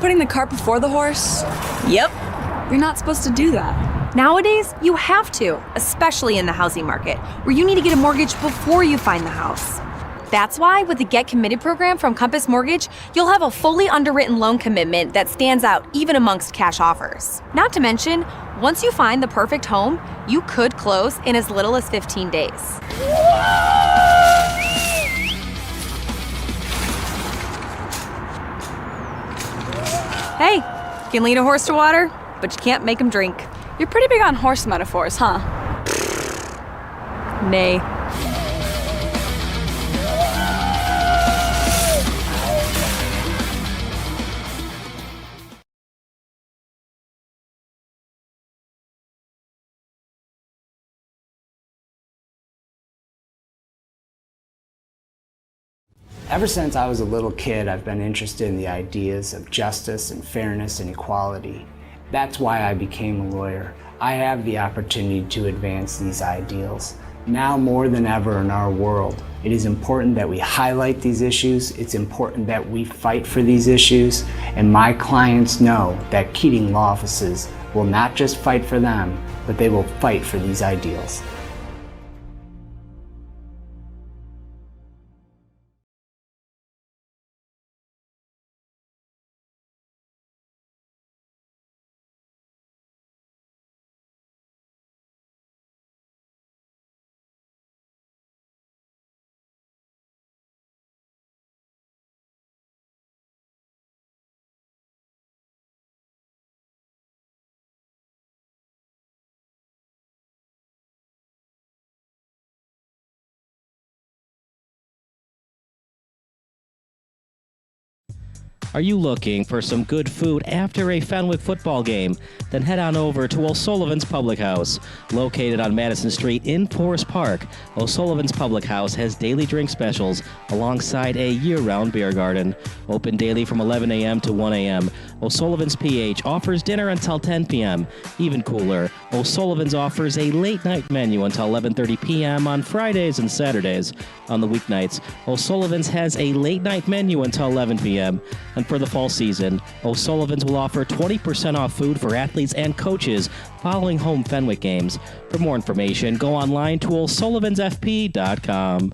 putting the cart before the horse? Yep. You're not supposed to do that. Nowadays, you have to, especially in the housing market, where you need to get a mortgage before you find the house. That's why with the Get Committed program from Compass Mortgage, you'll have a fully underwritten loan commitment that stands out even amongst cash offers. Not to mention, once you find the perfect home, you could close in as little as 15 days. Hey, you can lead a horse to water, but you can't make him drink. You're pretty big on horse metaphors, huh? Nay. Ever since I was a little kid, I've been interested in the ideas of justice and fairness and equality. That's why I became a lawyer. I have the opportunity to advance these ideals. Now more than ever in our world, it is important that we highlight these issues. It's important that we fight for these issues. And my clients know that Keating Law Offices will not just fight for them, but they will fight for these ideals. Are you looking for some good food after a Fenwick football game? Then head on over to O'Sullivan's Public House. Located on Madison Street in Forest Park, O'Sullivan's Public House has daily drink specials alongside a year-round beer garden. Open daily from 11 a.m. to 1 a.m. O'Sullivan's PH offers dinner until 10 p.m. Even cooler, O'Sullivan's offers a late-night menu until 11:30 p.m. on Fridays and Saturdays. On the weeknights, O'Sullivan's has a late-night menu until 11 p.m. And for the fall season, O'Sullivan's will offer 20% off food for athletes and coaches following home Fenwick games. For more information, go online to o'sullivansfp.com.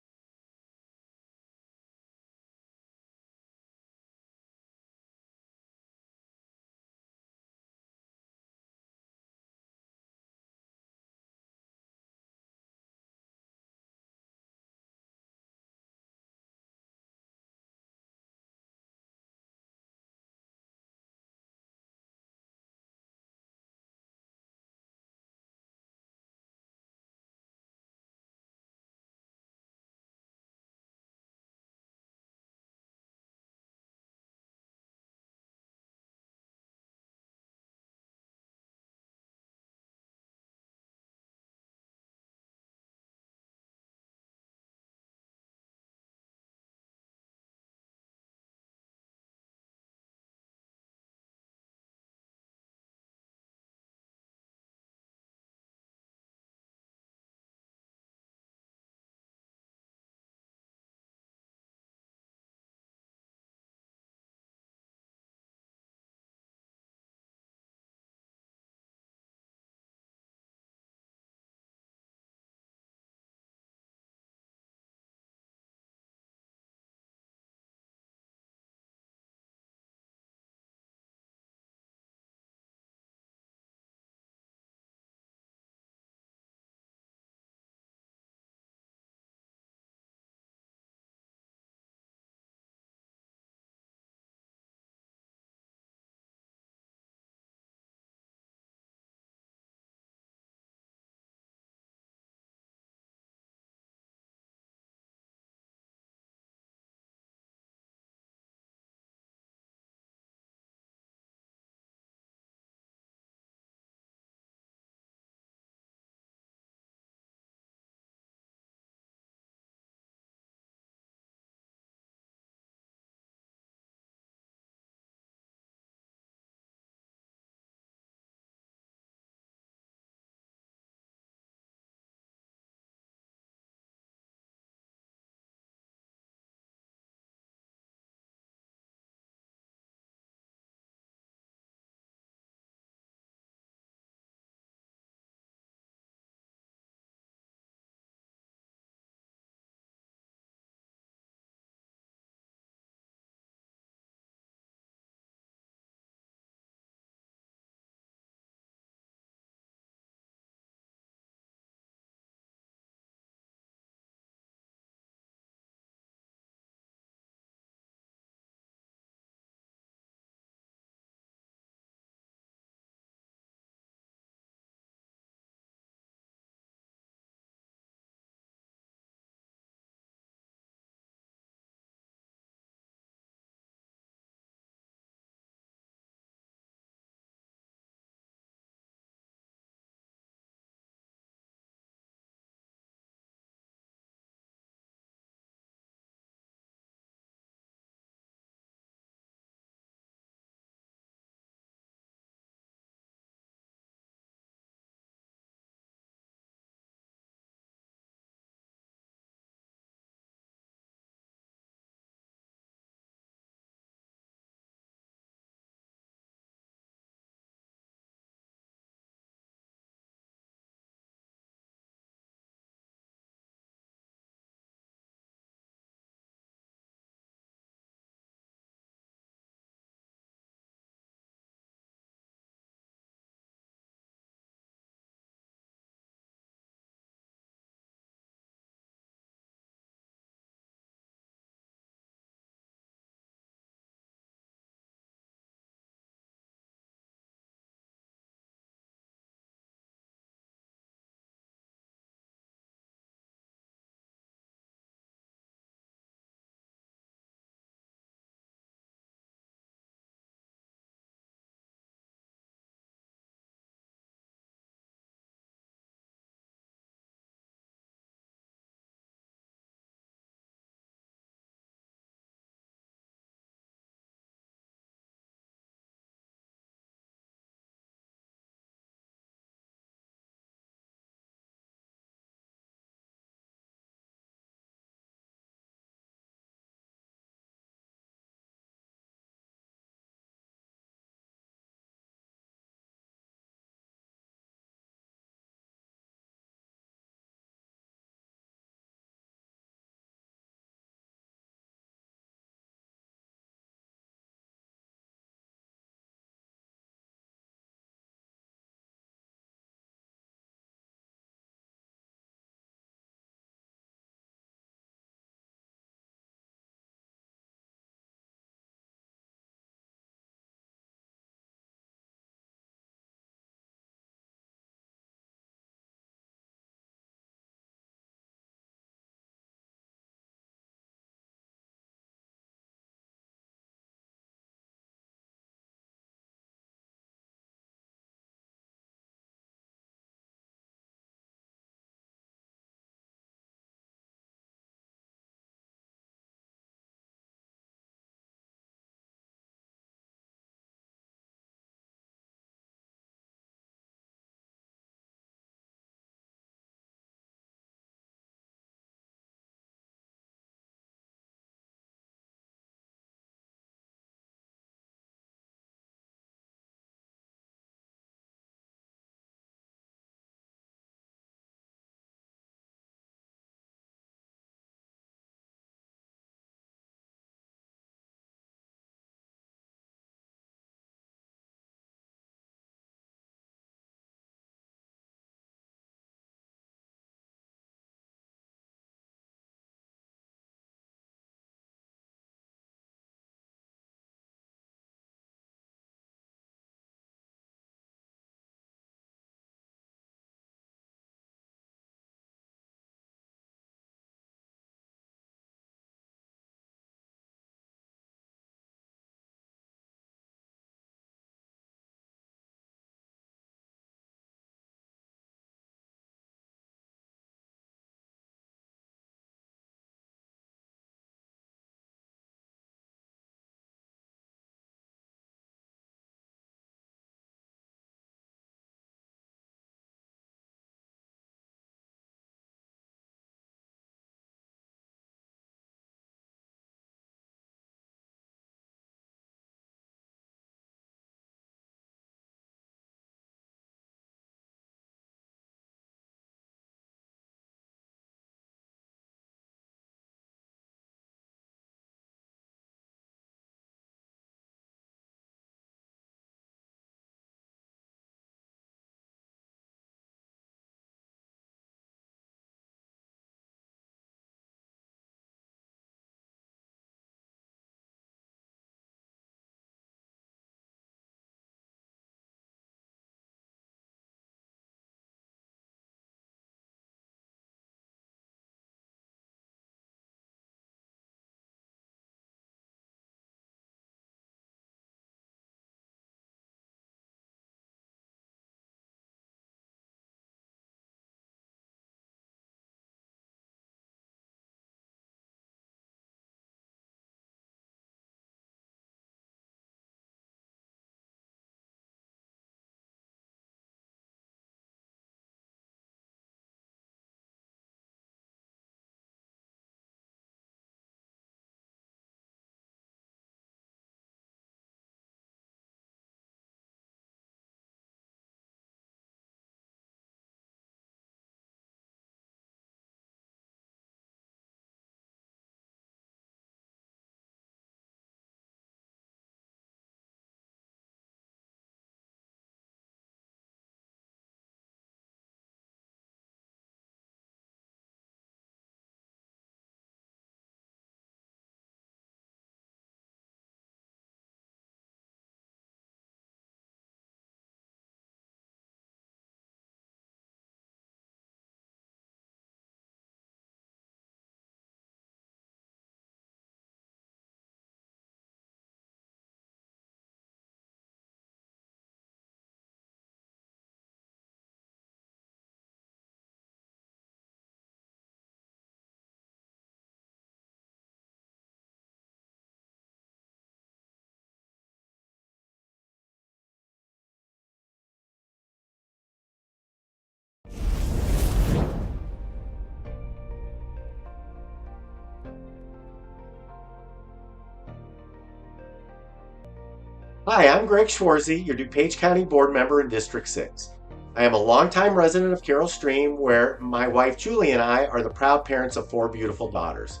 Hi, I'm Greg Schwarzy, your DuPage County Board Member in District 6. I am a longtime resident of Carroll Stream, where my wife Julie and I are the proud parents of 4 beautiful daughters.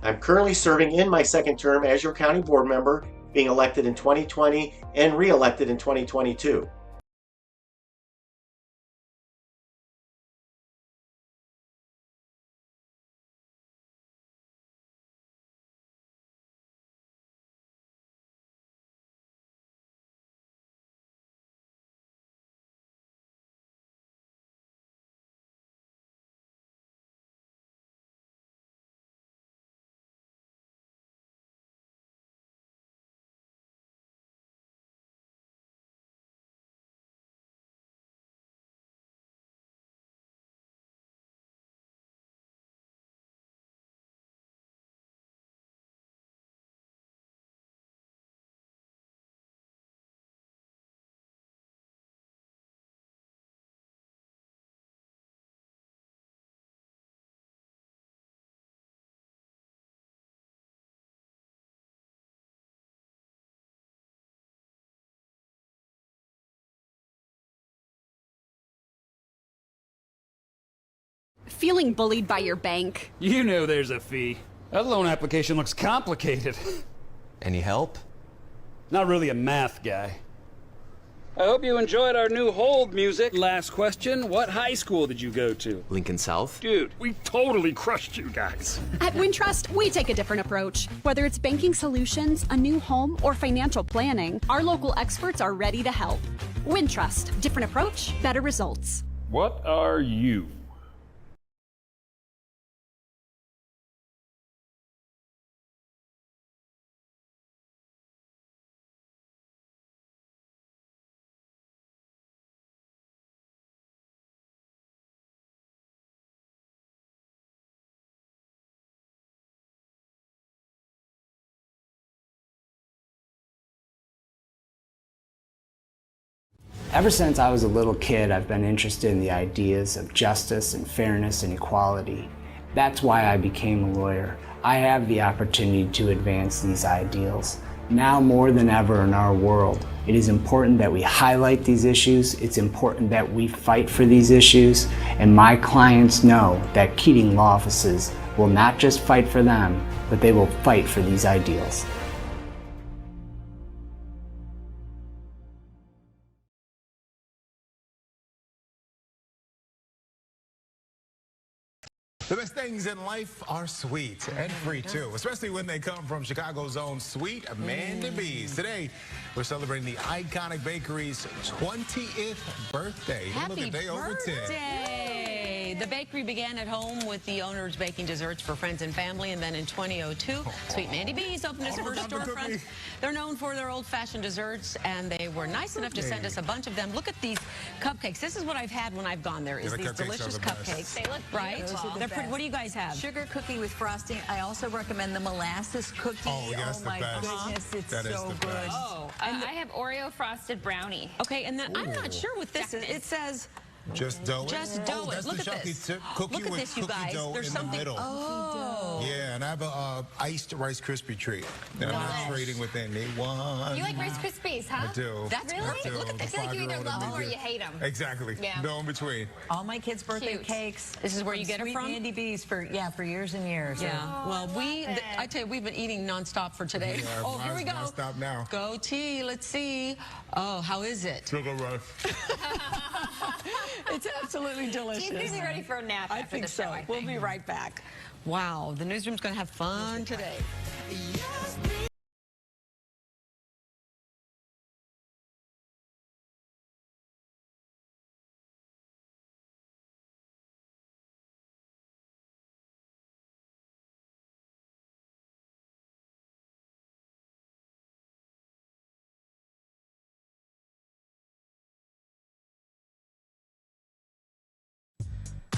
I'm currently serving in my second term as your county board member, being elected in 2020 and re-elected in 2022. Feeling bullied by your bank? You know there's a fee. That loan application looks complicated. Any help? Not really a math guy. I hope you enjoyed our new hold music. Last question, what high school did you go to? Lincoln South? Dude, we totally crushed you guys. At Wintrust, we take a different approach. Whether it's banking solutions, a new home, or financial planning, our local experts are ready to help. Wintrust, different approach, better results. What are you? Ever since I was a little kid, I've been interested in the ideas of justice and fairness and equality. That's why I became a lawyer. I have the opportunity to advance these ideals. Now more than ever in our world, it is important that we highlight these issues. It's important that we fight for these issues. And my clients know that Keating Law Offices will not just fight for them, but they will fight for these ideals. The best things in life are sweet and free too, especially when they come from Chicago's own Sweet Amanda B's. Today, we're celebrating the iconic bakery's 20th birthday. Look at day over 10. The bakery began at home with the owners baking desserts for friends and family, and then in 2002, Sweet Mandy B's opened its first storefront. They're known for their old-fashioned desserts, and they were nice enough to send us a bunch of them. Look at these cupcakes. This is what I've had when I've gone there, is these delicious cupcakes. They look right? They're pretty. What do you guys have? Sugar cookie with frosting. I also recommend the molasses cookie. Oh, yes, my the best. goodness, it's That is so the good. best. Oh, I have Oreo frosted brownie. okay, and then I'm not sure what this is. It says Just dough it. just dough it. That's Look the at this. cookie Look at with this, you cookie guys. dough There's in something. the middle. Oh. Yeah, and I have a iced Rice Krispie treat that I'm not trading with anyone. You like Rice Krispies, huh? I do. That's Really? perfect. Look at I this. feel like you either five-year-old love them or and you hate them. Exactly. Yeah. No in between. All my kids' birthday Cute. cakes. This is where you get it Sweet from? Mandy B's for years and years. Yeah. Well, I tell you, we've been eating nonstop for today. Yeah, oh, here we go. mine's nonstop now. Go tea. Let's see. Oh, how is it? Sugar rush. It's absolutely delicious. He's gonna be ready for a nap I after think the show. so. We'll be right back. Wow, the newsroom's going to have fun today.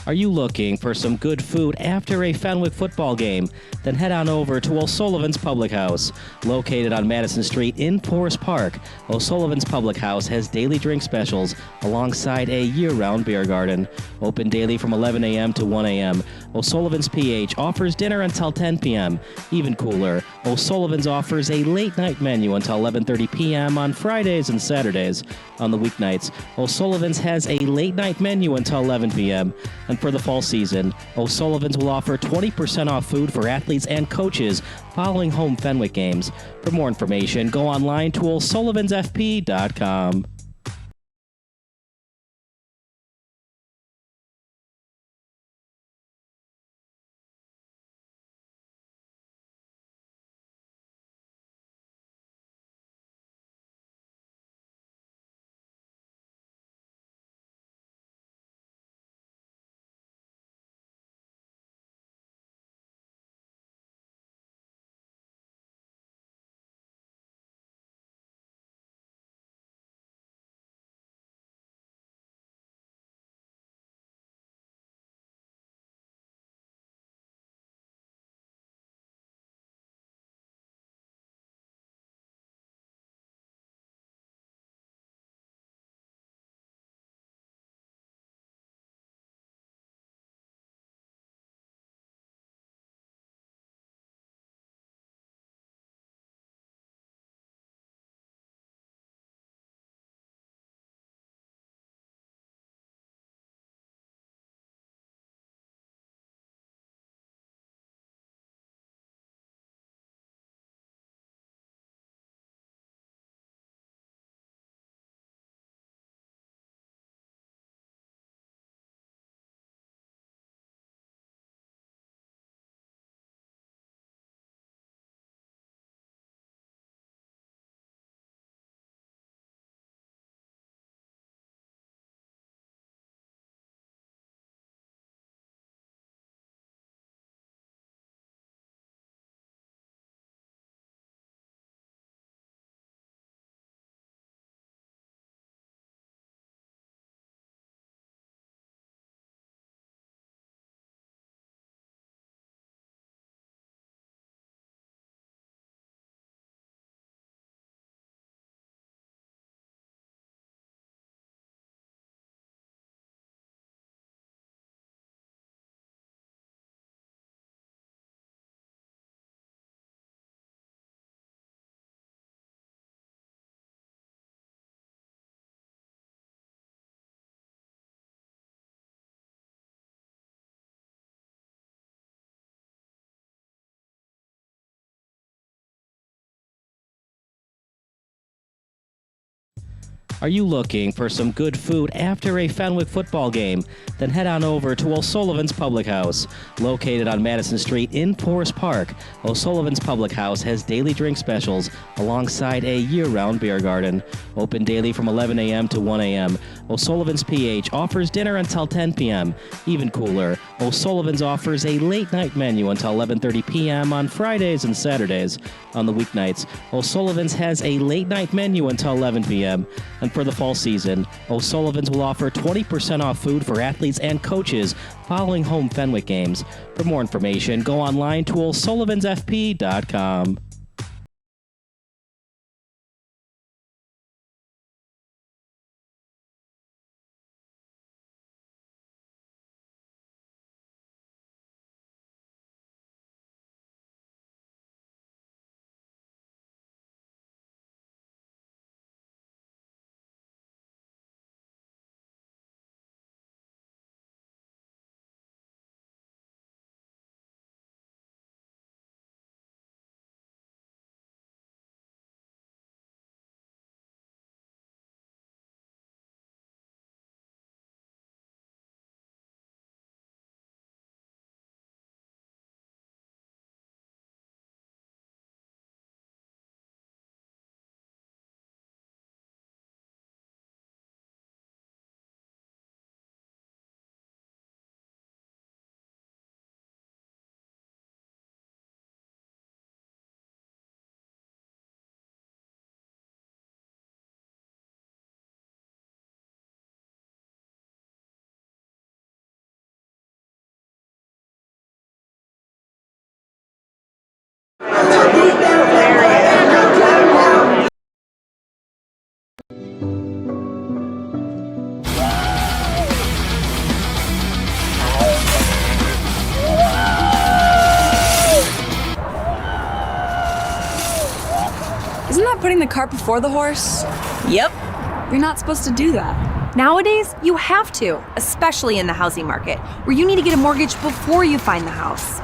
Are you looking for some good food after a Fenwick football game? Then head on over to O'Sullivan's Public House. Located on Madison Street in Forest Park, O'Sullivan's Public House has daily drink specials alongside a year-round beer garden. Open daily from 11 a.m. to 1 a.m. O'Sullivan's PH offers dinner until 10 p.m. Even cooler, O'Sullivan's offers a late-night menu until 11:30 p.m. on Fridays and Saturdays. On the weeknights, O'Sullivan's has a late-night menu until 11 p.m. And for the fall season, O'Sullivan's will offer 20% off food for athletes and coaches following home Fenwick games. For more information, go online to o'sullivansfp.com. Are you looking for some good food after a Fenwick football game? Then head on over to O'Sullivan's Public House. Located on Madison Street in Forest Park, O'Sullivan's Public House has daily drink specials alongside a year-round beer garden. Open daily from 11 a.m. to 1 a.m. O'Sullivan's PH offers dinner until 10 p.m. Even cooler, O'Sullivan's offers a late-night menu until 11:30 p.m. on Fridays and Saturdays. On the weeknights, O'Sullivan's has a late-night menu until 11 p.m. And for the fall season, O'Sullivan's will offer 20% off food for athletes and coaches following home Fenwick games. For more information, go online to o'sullivansfp.com. that putting the cart before the horse? Yep. You're not supposed to do that. Nowadays, you have to, especially in the housing market, where you need to get a mortgage before you find the house.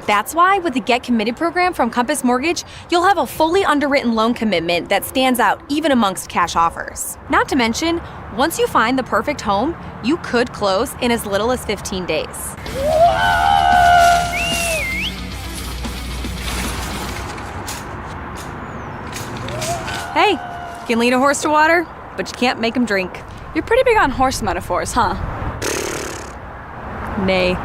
That's why with the Get Committed program from Compass Mortgage, you'll have a fully underwritten loan commitment that stands out even amongst cash offers. Not to mention, once you find the perfect home, you could close in as little as 15 days. Hey, you can lead a horse to water, but you can't make him drink. You're pretty big on horse metaphors, huh? Nay.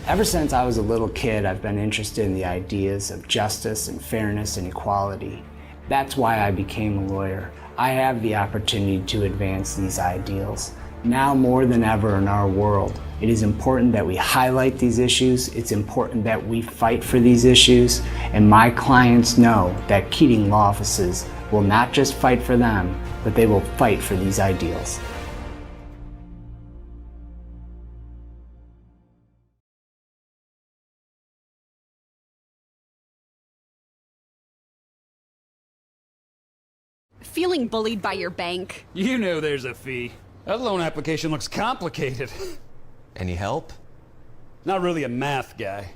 Ever since I was a little kid, I've been interested in the ideas of justice and fairness and equality. That's why I became a lawyer. I have the opportunity to advance these ideals. Now more than ever in our world, it is important that we highlight these issues. It's important that we fight for these issues. And my clients know that Keating Law Offices will not just fight for them, but they will fight for these ideals. Feeling bullied by your bank? You know there's a fee. That loan application looks complicated. Any help? Not really a math guy.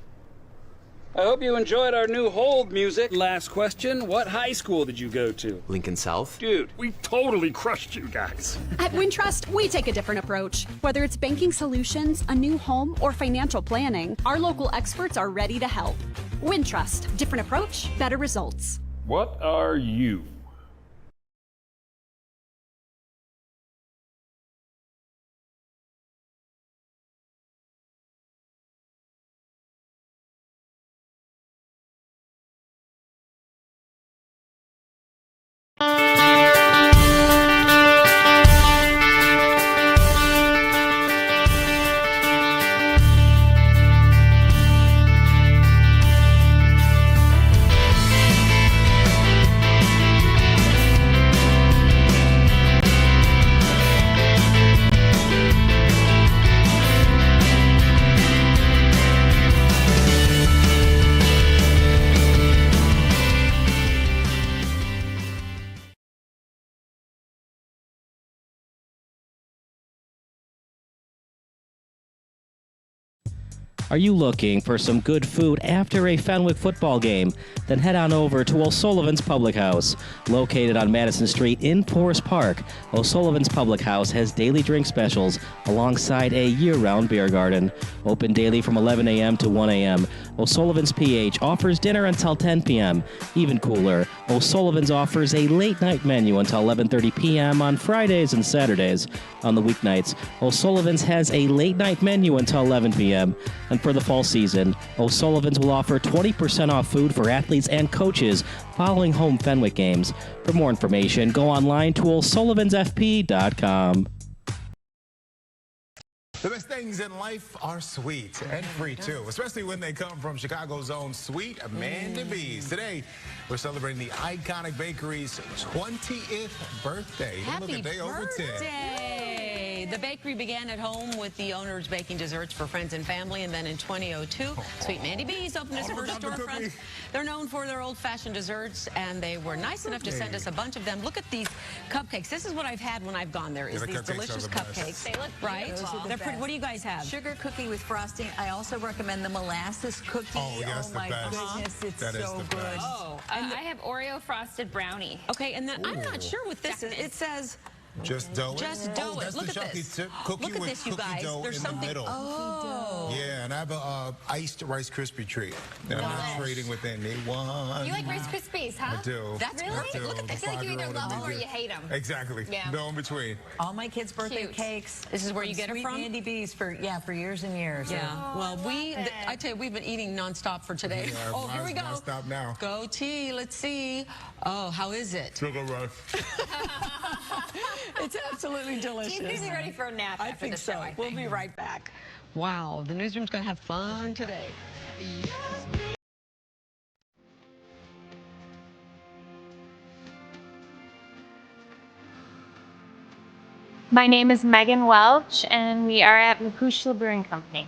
I hope you enjoyed our new hold music. Last question, what high school did you go to? Lincoln South? Dude, we totally crushed you guys. At Wintrust, we take a different approach. Whether it's banking solutions, a new home, or financial planning, our local experts are ready to help. Wintrust, different approach, better results. What are you? Are you looking for some good food after a Fenwick football game? Then head on over to O'Sullivan's Public House. Located on Madison Street in Forest Park, O'Sullivan's Public House has daily drink specials alongside a year-round beer garden. Open daily from 11 a.m. to 1 a.m. O'Sullivan's PH offers dinner until 10 p.m. Even cooler, O'Sullivan's offers a late-night menu until 11:30 p.m. on Fridays and Saturdays. On the weeknights, O'Sullivan's has a late-night menu until 11 p.m. And for the fall season, O'Sullivan's will offer 20% off food for athletes and coaches following home Fenwick games. For more information, go online to o'sullivansfp.com. The best things in life are sweet and free too, especially when they come from Chicago's own Sweet Amanda B's. Today, we're celebrating the iconic bakery's 20th birthday. Happy Look, a day over 10. birthday! The bakery began at home with the owners baking desserts for friends and family, and then in 2002, Sweet Mandy B's opened its first storefront. They're known for their old-fashioned desserts, and they were nice enough to send us a bunch of them. Look at these cupcakes. This is what I've had when I've gone there, is these delicious cupcakes. They look right? beautiful. What do you guys have? Sugar cookie with frosting. I also recommend the molasses cookie. Oh, yes, my the best. goodness, it's That is so the good. best. Oh, I have Oreo frosted brownie. okay, and then I'm not sure what this is. It says Just dough it? Just dough it. That's Look the at chunky this. cookie Look at with this, you cookie guys. dough There's in something. the middle. Oh. Yeah, and I have a iced Rice Krispie treat that I'm not trading with anyone. You like Rice Krispies, huh? I do. That's Really? perfect. do. Look at I this. feel like you either Five-year-old love them or and you hate them. Exactly. Yeah. No in between. All my kids' birthday Cute. cakes. This is where you get it Sweet from? Andy B's for years and years. Yeah. Well, I tell you, we've been eating nonstop for today. Yeah, Oh, here we go. Stop now. Go tea. Let's see. Oh, how is it? Sugar rush. It's absolutely delicious. He's gonna be ready for a nap I after think the show. so. I We'll think. be right back. Wow, the newsroom's going to have fun today. My name is Megan Welch, and we are at Makushla Brewing Company.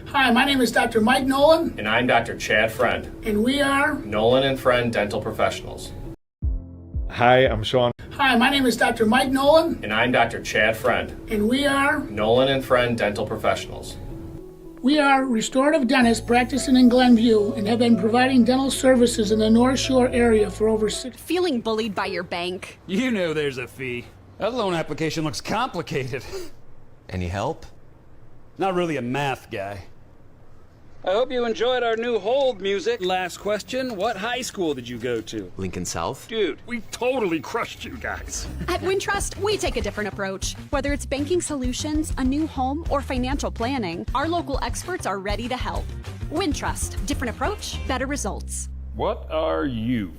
Hi, my name is Dr. Mike Nolan, And I'm Dr. Chad Friend, and we are... Nolan and Friend Dental Professionals. Hi, I'm Sean. Hi, my name is Dr. Mike Nolan, And I'm Dr. Chad Friend, and we are... Nolan and Friend Dental Professionals. We are restorative dentists practicing in Glenview and have been providing dental services in the North Shore area for over 6... Feeling bullied by your bank? You know there's a fee. That loan application looks complicated. Any help? Not really a math guy. I hope you enjoyed our new hold music. Last question, what high school did you go to? Lincoln South? Dude, we totally crushed you guys. At Wintrust, we take a different approach. Whether it's banking solutions, a new home, or financial planning, our local experts are ready to help. Wintrust, different approach, better results. What are you?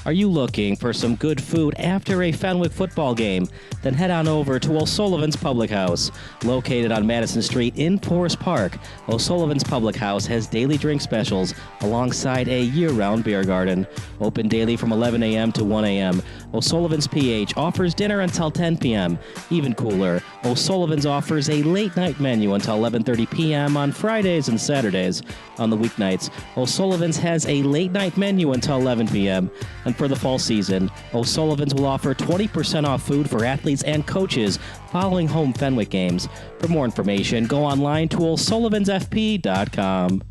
Are you looking for some good food after a Fenwick football game? Then head on over to O'Sullivan's Public House. Located on Madison Street in Forest Park, O'Sullivan's Public House has daily drink specials alongside a year-round beer garden. Open daily from 11 a.m. to 1 a.m. O'Sullivan's PH offers dinner until 10 p.m. Even cooler, O'Sullivan's offers a late-night menu until 11:30 p.m. on Fridays and Saturdays. On the weeknights, O'Sullivan's has a late-night menu until 11 p.m. And for the fall season, O'Sullivan's will offer 20% off food for athletes and coaches following home Fenwick games. For more information, go online to o'sullivansfp.com.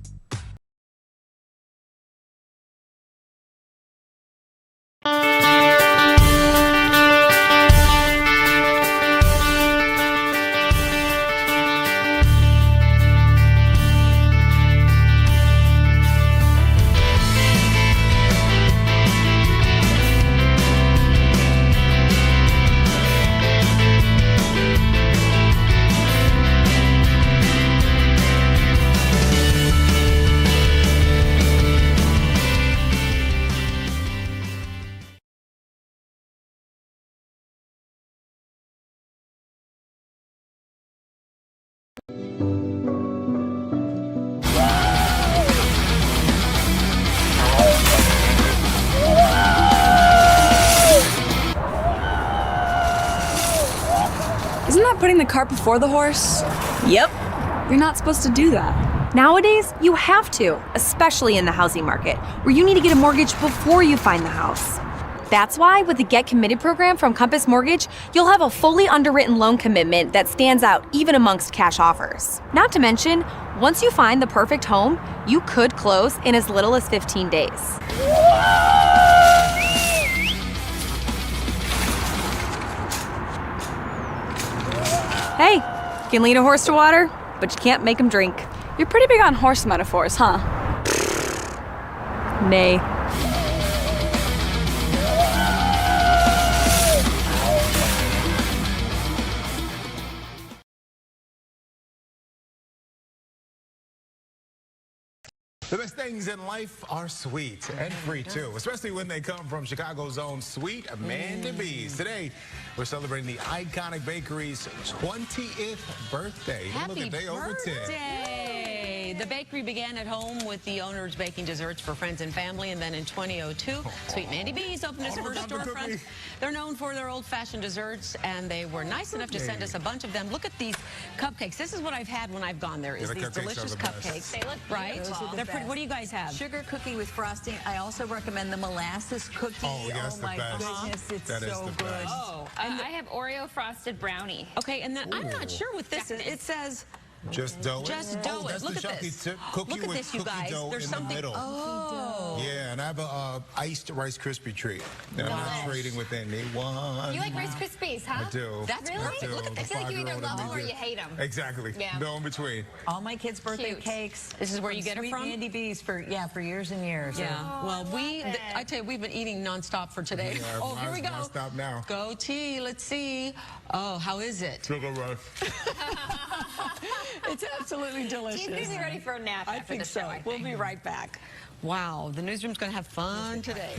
Isn't that putting the cart before the horse? Yep. You're not supposed to do that. Nowadays, you have to, especially in the housing market, where you need to get a mortgage before you find the house. That's why with the Get Committed program from Compass Mortgage, you'll have a fully underwritten loan commitment that stands out even amongst cash offers. Not to mention, once you find the perfect home, you could close in as little as 15 days. Hey, you can lead a horse to water, but you can't make him drink. You're pretty big on horse metaphors, huh? Nay. The best things in life are sweet and free too, especially when they come from Chicago's own Sweet Amanda B's. Today, we're celebrating the iconic bakery's 20th birthday. Happy Look, a day over 10. birthday! The bakery began at home with the owners baking desserts for friends and family, and then in 2002, Sweet Mandy B's opened its first storefront. They're known for their old-fashioned desserts, and they were nice enough to send us a bunch of them. Look at these cupcakes. This is what I've had when I've gone there, is these delicious cupcakes. They look right? They're Pretty, what do you guys have? Sugar cookie with frosting. I also recommend the molasses cookie. Oh, yes, my goodness, it's that so good. Oh, I have Oreo frosted brownie. okay, and then I'm not sure what this is. It says Just dough it? just dough it. That's Look the at this. cookie Look at with this, you cookie guys. dough There's in something. the middle. Oh. Yeah, and I have a iced Rice Krispie treat that I'm not trading with anyone. You like Rice Krispies, huh? I do. That's Really? perfect. Look at, I feel like you either love them or you hate them. Exactly. Yeah. No in between. All my kids' birthday Cute. cakes. This is where you get it Sweet from? Mandy B's for years and years. Yeah. Well, I tell you, we've been eating nonstop for today. Yeah, oh, here we go. Stop now. Go tea. Let's see. Oh, how is it? Sugar rush. It's absolutely delicious. She's busy ready for a nap I after think the show. so. We'll be right back. Wow, the newsroom's going to have fun today.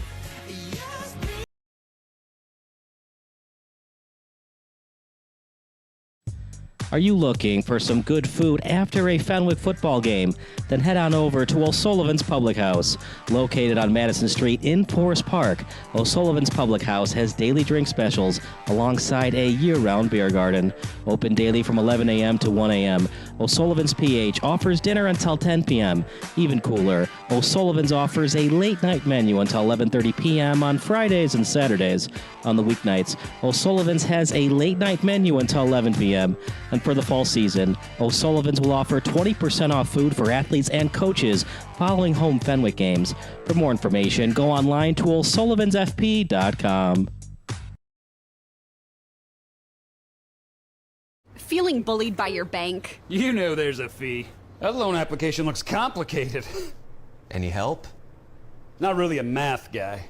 Are you looking for some good food after a Fenwick football game? Then head on over to O'Sullivan's Public House. Located on Madison Street in Forest Park, O'Sullivan's Public House has daily drink specials alongside a year-round beer garden. Open daily from 11 a.m. to 1 a.m. O'Sullivan's PH offers dinner until 10 p.m. Even cooler, O'Sullivan's offers a late-night menu until 11:30 p.m. on Fridays and Saturdays. On the weeknights, O'Sullivan's has a late-night menu until 11 p.m. And for the fall season, O'Sullivan's will offer 20% off food for athletes and coaches following home Fenwick games. For more information, go online to o'sullivansfp.com. Feeling bullied by your bank? You know there's a fee. That loan application looks complicated. Any help? Not really a math guy.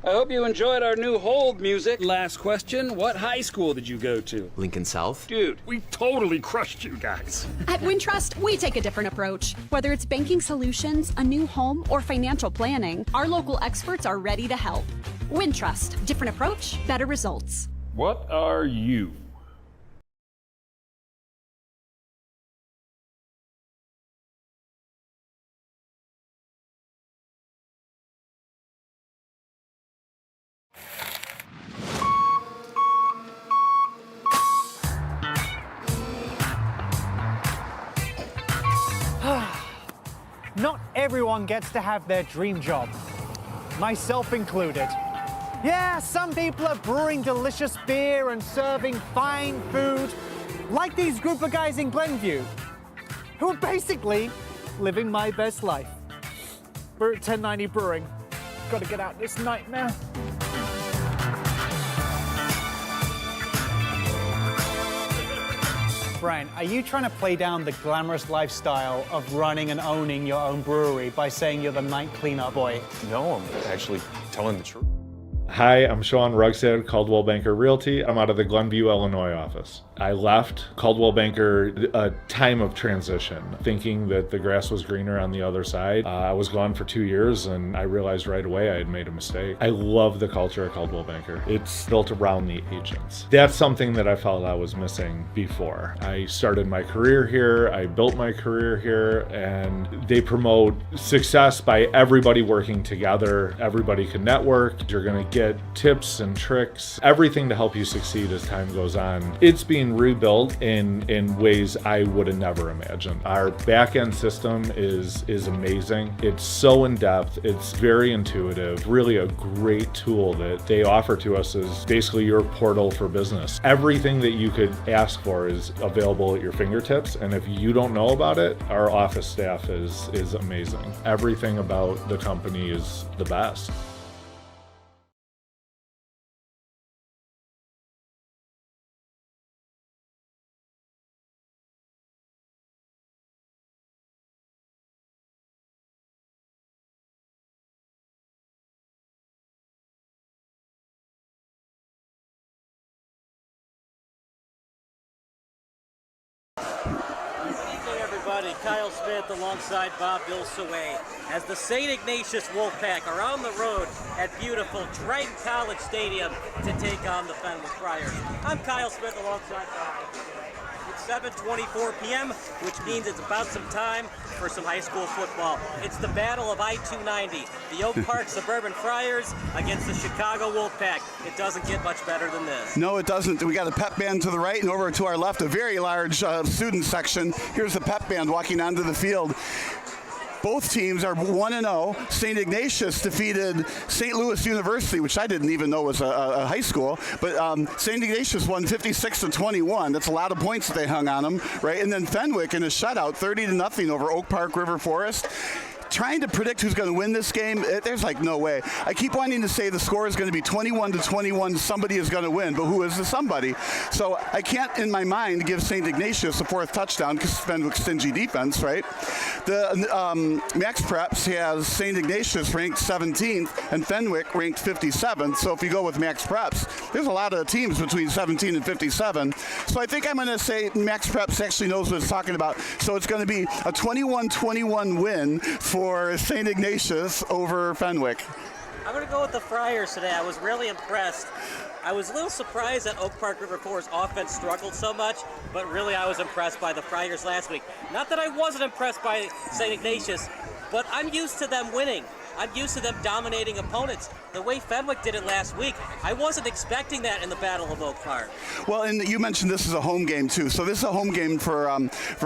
I hope you enjoyed our new hold music. Last question, what high school did you go to? Lincoln South? Dude, we totally crushed you guys. At Wintrust, we take a different approach. Whether it's banking solutions, a new home, or financial planning, our local experts are ready to help. Wintrust, different approach, better results. What are you? Not everyone gets to have their dream job, myself included. Yeah, some people are brewing delicious beer and serving fine food, like these group of guys in Glenview, who are basically living my best life. We're at 1090 Brewing. Gotta get out this nightmare. Brian, are you trying to play down the glamorous lifestyle of running and owning your own brewery by saying you're the night cleanup boy? No, I'm actually telling the truth. Hi, I'm Sean Rugstead, Caldwell Banker Realty. I'm out of the Glenview, Illinois office. I left Caldwell Banker a time of transition, thinking that the grass was greener on the other side. I was gone for 2 years and I realized right away I had made a mistake. I love the culture of Caldwell Banker. It's built around the agents. That's something that I felt I was missing before. I started my career here, I built my career here, and they promote success by everybody working together. Everybody can network. You're gonna get tips and tricks, everything to help you succeed as time goes on. It's being rebuilt in ways I would have never imagined. Our back-end system is amazing. It's so in-depth, it's very intuitive, really a great tool that they offer to us as basically your portal for business. Everything that you could ask for is available at your fingertips, and if you don't know about it, our office staff is amazing. Everything about the company is the best. everybody. Kyle Smith alongside Bob Bilsaway as the St. Ignatius Wolfpack are on the road at beautiful Triton College Stadium to take on the Fenwick Friars. I'm Kyle Smith alongside Bob. It's 7:24 p.m., which means it's about some time for some high school football. It's the Battle of I-290, the Oak Park Suburban Friars against the Chicago Wolfpack. It doesn't get much better than this. No, it doesn't. We got a pep band to the right, and over to our left, a very large student section. Here's the pep band walking onto the field. Both teams are 1-0. St. Ignatius defeated St. Louis University, which I didn't even know was a high school. But St. Ignatius won 56-21. That's a lot of points that they hung on them, right? And then Fenwick in a shutout, 30-0 over Oak Park River Forest. Trying to predict who's going to win this game, there's like no way. I keep wanting to say the score is going to be 21-21, somebody is going to win, but who is the somebody? So I can't, in my mind, give St. Ignatius a fourth touchdown because Fenwick's stingy defense, right? The Max Preps has St. Ignatius ranked 17th and Fenwick ranked 57th. So if you go with Max Preps, there's a lot of teams between 17 and 57. So I think I'm going to say Max Preps actually knows what it's talking about. So it's going to be a 21-21 win for St. Ignatius over Fenwick. I'm going to go with the Friars today. I was really impressed. I was a little surprised that Oak Park River Forest offense struggled so much, but really I was impressed by the Friars last week. Not that I wasn't impressed by St. Ignatius, but I'm used to them winning. I'm used to them dominating opponents. The way Fenwick did it last week, I wasn't expecting that in the Battle of Oak Park. Well, and you mentioned this is a home game too, so this is a home game for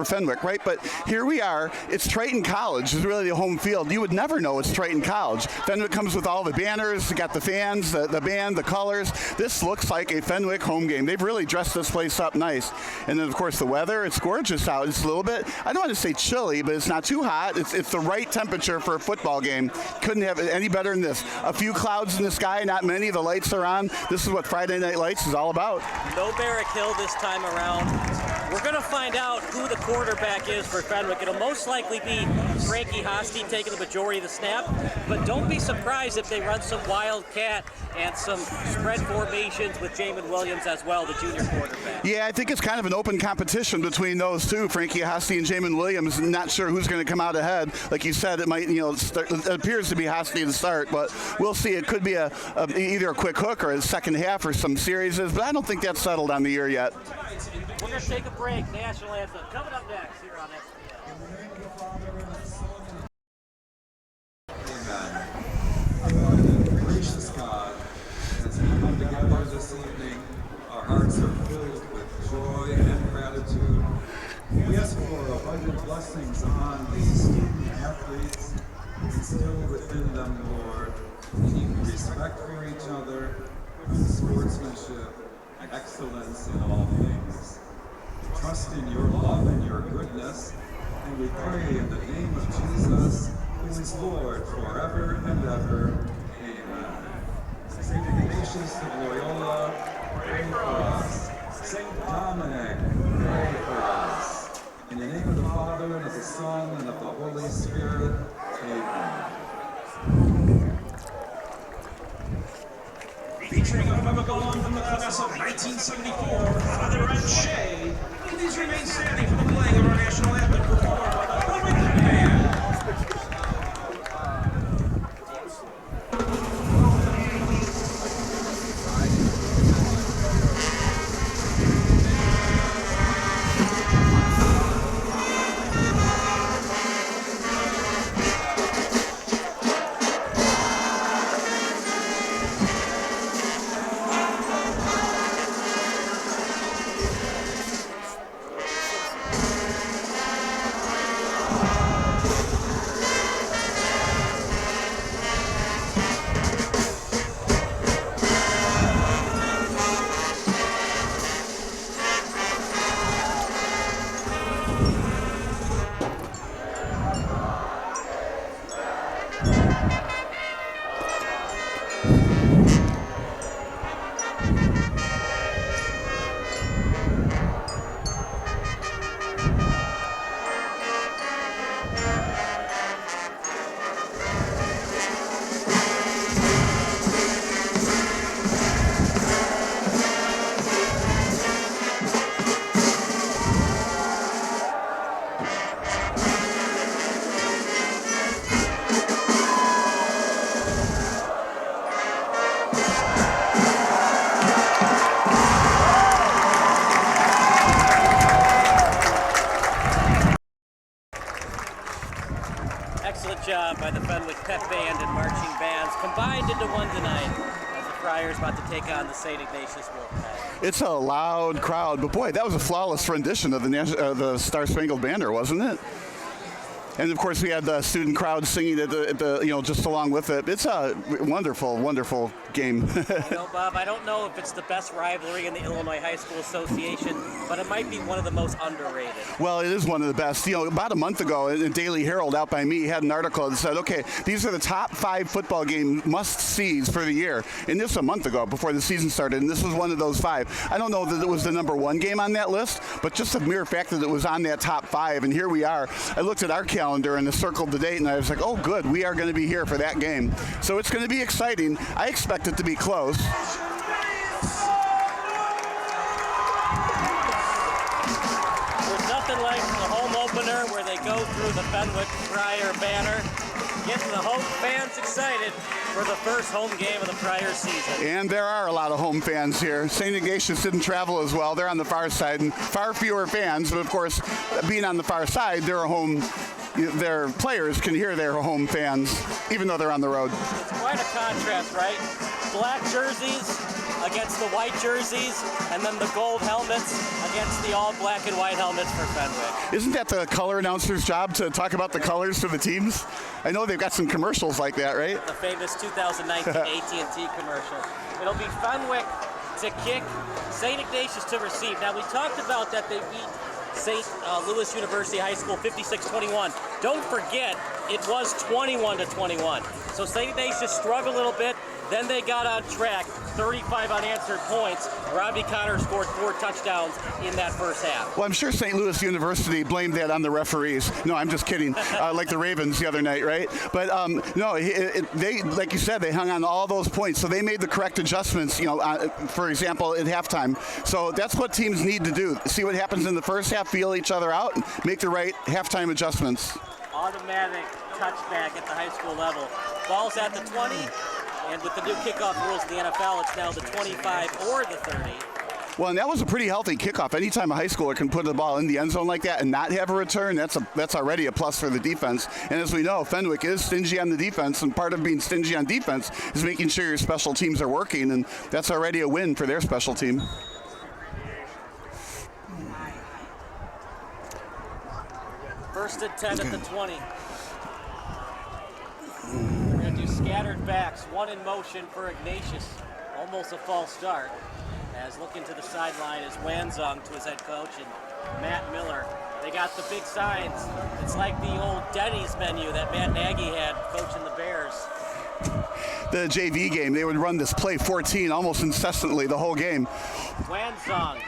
Fenwick, right? But here we are. It's Triton College. It's really the home field. You would never know it's Triton College. Fenwick comes with all the banners. They got the fans, the band, the colors. This looks like a Fenwick home game. They've really dressed this place up nice. And then of course the weather. It's gorgeous out. It's a little bit, I don't want to say chilly, but it's not too hot. It's the right temperature for a football game. Couldn't have it any better than this. A few clouds in the sky, not many. The lights are on. This is what Friday Night Lights is all about. No Barrack Hill this time around. We're going to find out who the quarterback is for Fenwick. It'll most likely be Frankie Hosty taking the majority of the snap, but don't be surprised if they run some wildcat and some spread formations with Jamin Williams as well, the junior quarterback. Yeah, I think it's kind of an open competition between those two, Frankie Hosty and Jamin Williams. Not sure who's going to come out ahead. Like you said, it might, it appears to be Hosty to start, but we'll see. It could be either a quick hook or a second half or some series, but I don't think that's settled on the year yet. We're going to take a break. National Anthem coming up next here on Amen. Gracious God, as we come together this evening, our hearts are filled with joy and gratitude. We ask for abundant blessings on these student athletes. Instill within them, Lord, keep respect for each other, sportsmanship, excellence in all things. Trust in your love and your goodness, and we pray in the name of Jesus, who is Lord forever and ever. Amen. St. Ignatius of Loyola, pray for us. St. Dominic, pray for us. In the name of the Father, and of the Son, and of the Holy Spirit, amen. Featuring a biblical one from the class of 1974, Father and Shay. Please remain standing for the playing of our national anthem performed by the Fenwick Band. pep band and marching bands combined into one tonight as the Friars about to take on the St. Ignatius Wolfpack. It's a loud crowd, but boy, that was a flawless rendition of the Star Spangled Banner, wasn't it? And of course, we had the student crowd singing at the just along with it. It's a wonderful, wonderful game. Bob, I don't know if it's the best rivalry in the Illinois High School Association, but it might be one of the most underrated. Well, it is one of the best. About a month ago, the Daily Herald out by me had an article that said, okay, these are the top 5 football game must-sees for the year. And this was a month ago before the season started, and this was one of those 5. I don't know that it was the number 1 game on that list, but just the mere fact that it was on that top 5, and here we are. I looked at our calendar and circled the date, and I was like, oh, good, we are going to be here for that game. So it's going to be exciting. I expect it to be close. There's nothing like the home opener where they go through the Fenwick Friar banner, getting the home fans excited for the first home game of the Friar season. And there are a lot of home fans here. St. Ignatius didn't travel as well. They're on the far side, and far fewer fans, but of course, being on the far side, their players can hear their home fans, even though they're on the road. It's quite a contrast, right? Black jerseys against the white jerseys, and then the gold helmets against the all black and white helmets for Fenwick. Isn't that the color announcer's job to talk about the colors for the teams? I know they've got some commercials like that, right? The famous 2019 AT&T commercial. It'll be Fenwick to kick, St. Ignatius to receive. Now, we talked about that they beat St. Louis University High School 56-21. Don't forget, it was 21-21. So St. Ignatius struggled a little bit. Then they got on track, 35 unanswered points. Robbie Connor scored 4 touchdowns in that first half. Well, I'm sure St. Louis University blamed that on the referees. No, I'm just kidding. Like the Ravens the other night, right? But no, they, like you said, they hung on all those points. So they made the correct adjustments, for example, at halftime. So that's what teams need to do. See what happens in the first half, feel each other out, and make the right halftime adjustments. Automatic touchback at the high school level. Ball's at the 20. And with the new kickoff rules in the NFL, it's now the 25 or the 30. Well, and that was a pretty healthy kickoff. Anytime a high schooler can put the ball in the end zone like that and not have a return, that's already a plus for the defense. And as we know, Fenwick is stingy on the defense, and part of being stingy on defense is making sure your special teams are working, and that's already a win for their special team. First and 10 at the 20. Scattered backs, one in motion for Ignatius. Almost a false start. As looking to the sideline is Wanzong to his head coach and Matt Miller. They got the big signs. It's like the old Denny's menu that Matt Nagy had coaching the Bears. The JV game, they would run this play 14 almost incessantly the whole game. Wanzong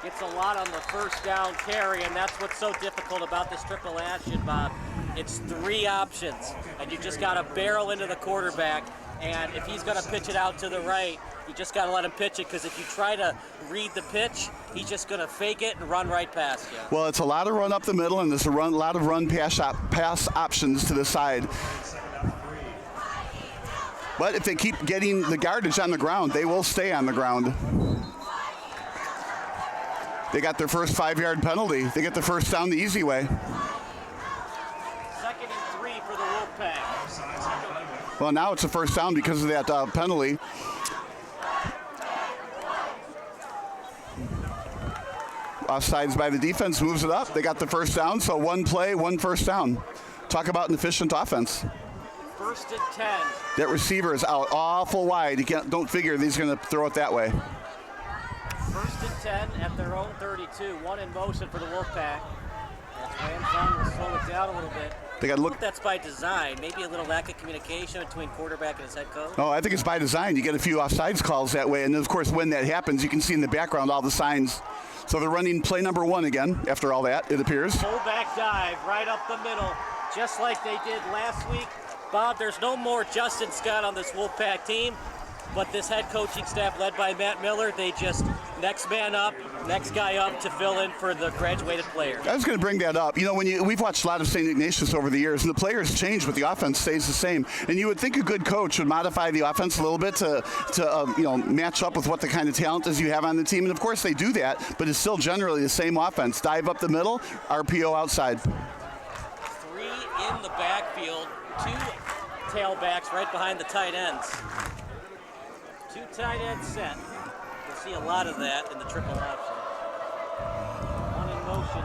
gets a lot on the first down carry, and that's what's so difficult about this triple action, Bob. It's 3 options, and you just got to barrel into the quarterback, and if he's going to pitch it out to the right, you just got to let him pitch it, because if you try to read the pitch, he's just going to fake it and run right past you. Well, it's a lot of run up the middle, and there's a lot of run pass options to the side. But if they keep getting the yardage on the ground, they will stay on the ground. They got their first 5-yard penalty. They get the first down the easy way. 2nd and 3 for the Wolfpack. Well, now it's a first down because of that penalty. Offsides by the defense, moves it up. They got the first down, so 1 play, 1 first down. Talk about an efficient offense. 1st and 10. That receiver is out awful wide. You don't figure he's going to throw it that way. 1st and 10 at their own 32. 1 in motion for the Wolfpack. Wanzong will slow it down a little bit. They got to look. That's by design. Maybe a little lack of communication between quarterback and his head coach. Oh, I think it's by design. You get a few offsides calls that way, and of course, when that happens, you can see in the background all the signs. So they're running play number 1 again. After all that, it appears. Fullback dive right up the middle, just like they did last week. Bob, there's no more Justin Scott on this Wolfpack team, but this head coaching staff led by Matt Miller, they just next man up, next guy up to fill in for the graduated player. I was going to bring that up. We've watched a lot of St. Ignatius over the years, and the players change, but the offense stays the same. And you would think a good coach would modify the offense a little bit to match up with what the kind of talent is you have on the team. And of course they do that, but it's still generally the same offense. Dive up the middle, RPO outside. 3 in the backfield, 2 tailbacks right behind the tight ends. 2 tight ends set. You'll see a lot of that in the triple option. One in motion,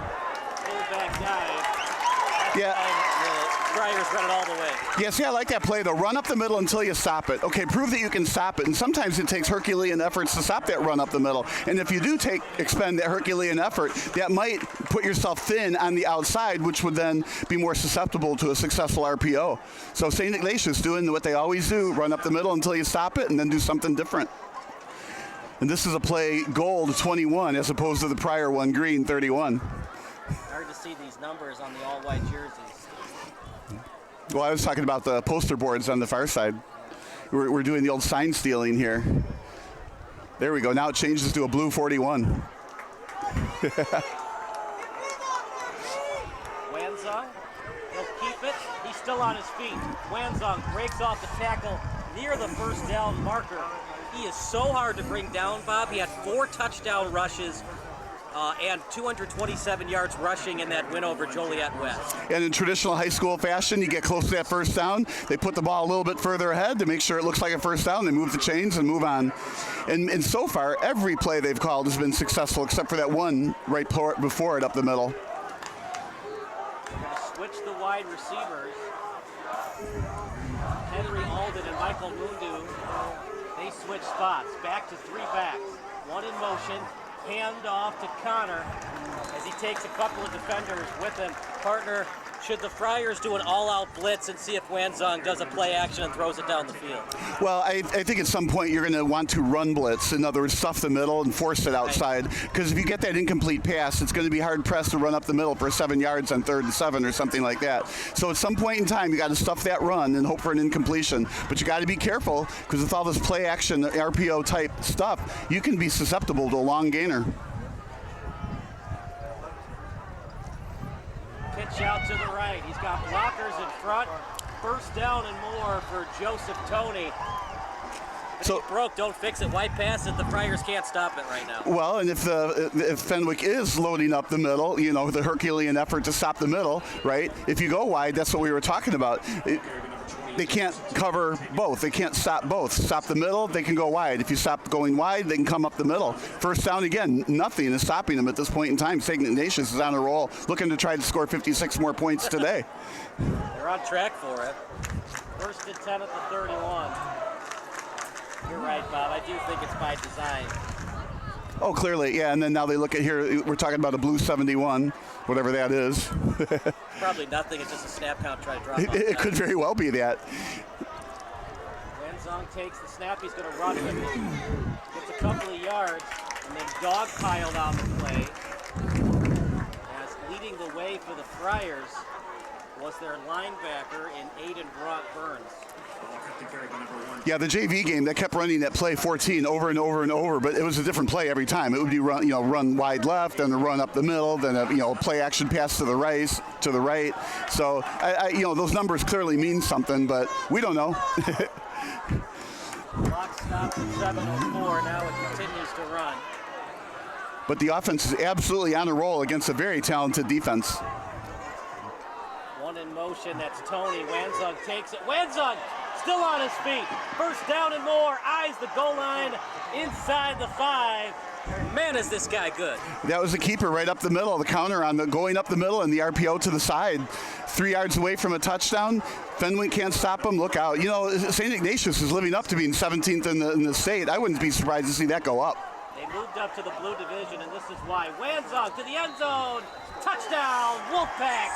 fullback dive. Yeah. The Friars run it all the way. Yeah, see, I like that play, though. Run up the middle until you stop it. Okay, prove that you can stop it. And sometimes it takes Herculean efforts to stop that run up the middle. And if you do expend that Herculean effort, that might put yourself thin on the outside, which would then be more susceptible to a successful RPO. So St. Ignatius doing what they always do, run up the middle until you stop it and then do something different. And this is a play gold 21 as opposed to the prior one, green 31. Hard to see these numbers on the all-white jerseys. Well, I was talking about the poster boards on the far side. We're doing the old sign stealing here. There we go. Now it changes to a blue 41. Wanzong, he'll keep it. He's still on his feet. Wanzong breaks off the tackle near the first down marker. He is so hard to bring down, Bob. He had 4 touchdown rushes and 227 yards rushing in that win over Joliet West. And in traditional high school fashion, you get close to that first down. They put the ball a little bit further ahead to make sure it looks like a first down. They move the chains and move on. And so far, every play they've called has been successful, except for that one right before it up the middle. We're going to switch the wide receivers. Henry Alden and Michael Mundu, they switch spots. Back to 3 backs. One in motion. Hand off to Connor as he takes a couple of defenders with him. Partner, should the Friars do an all-out blitz and see if Wanzong does a play action and throws it down the field? Well, I think at some point you're going to want to run blitz. In other words, stuff the middle and force it outside. Because if you get that incomplete pass, it's going to be hard-pressed to run up the middle for 7 yards on 3rd and 7 or something like that. So at some point in time, you got to stuff that run and hope for an incompletion. But you got to be careful because with all this play action, RPO type stuff, you can be susceptible to a long gainer. Pitch out to the right. He's got blockers in front. First down and more for Joseph Tony. So broke, don't fix it. Why pass it? The Friars can't stop it right now. Well, and if Fenwick is loading up the middle, you know, the Herculean effort to stop the middle, right? If you go wide, that's what we were talking about. They can't cover both. They can't stop both. Stop the middle, they can go wide. If you stop going wide, they can come up the middle. First down again, nothing is stopping them at this point in time. St. Ignatius is on a roll, looking to try to score 56 more points today. They're on track for it. First and 10 at the 31. You're right, Bob. I do think it's by design. Oh, clearly, yeah. And then now they look at here, we're talking about a blue 71, whatever that is. Probably nothing. It's just a snap count trying to drop. It could very well be that. Wanzong takes the snap. He's going to run with it. Gets a couple of yards and then dogpiled on the play. As leading the way for the Friars was their linebacker in Aiden Burns. Yeah, the JV game, that kept running that play 14 over and over and over, but it was a different play every time. It would be run wide left, then a run up the middle, then a play action pass to the right. So those numbers clearly mean something, but we don't know. Clock stops at 7:04. Now it continues to run. But the offense is absolutely on a roll against a very talented defense. One in motion. That's Tony. Wanzong takes it. Wanzong still on his feet. First down and more. Eyes the goal line inside the 5. Man, is this guy good. That was the keeper right up the middle, the counter on the going up the middle and the RPO to the side. 3 yards away from a touchdown. Fenwick can't stop him. Look out. You know, St. Ignatius is living up to being 17th in the state. I wouldn't be surprised to see that go up. They moved up to the blue division, and this is why. Wanzong to the end zone. Touchdown, Wolfpack.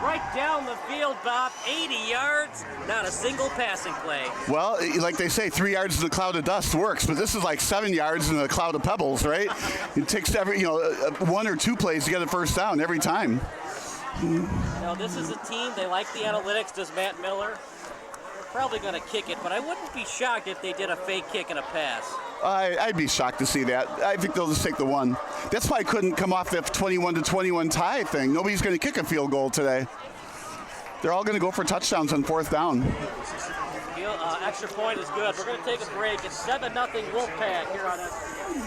Right down the field, Bob. 80 yards, not a single passing play. Well, like they say, 3 yards in a cloud of dust works, but this is like 7 yards in a cloud of pebbles, right? It takes 1 or 2 plays to get a first down every time. This is a team, they like the analytics, does Matt Miller. They're probably going to kick it, but I wouldn't be shocked if they did a fake kick and a pass. I'd be shocked to see that. I think they'll just take the one. That's why I couldn't come off that 21-21 tie thing. Nobody's going to kick a field goal today. They're all going to go for touchdowns on 4th down. Extra point is good. We're going to take a break. It's 7-0 Wolfpack here on SBN.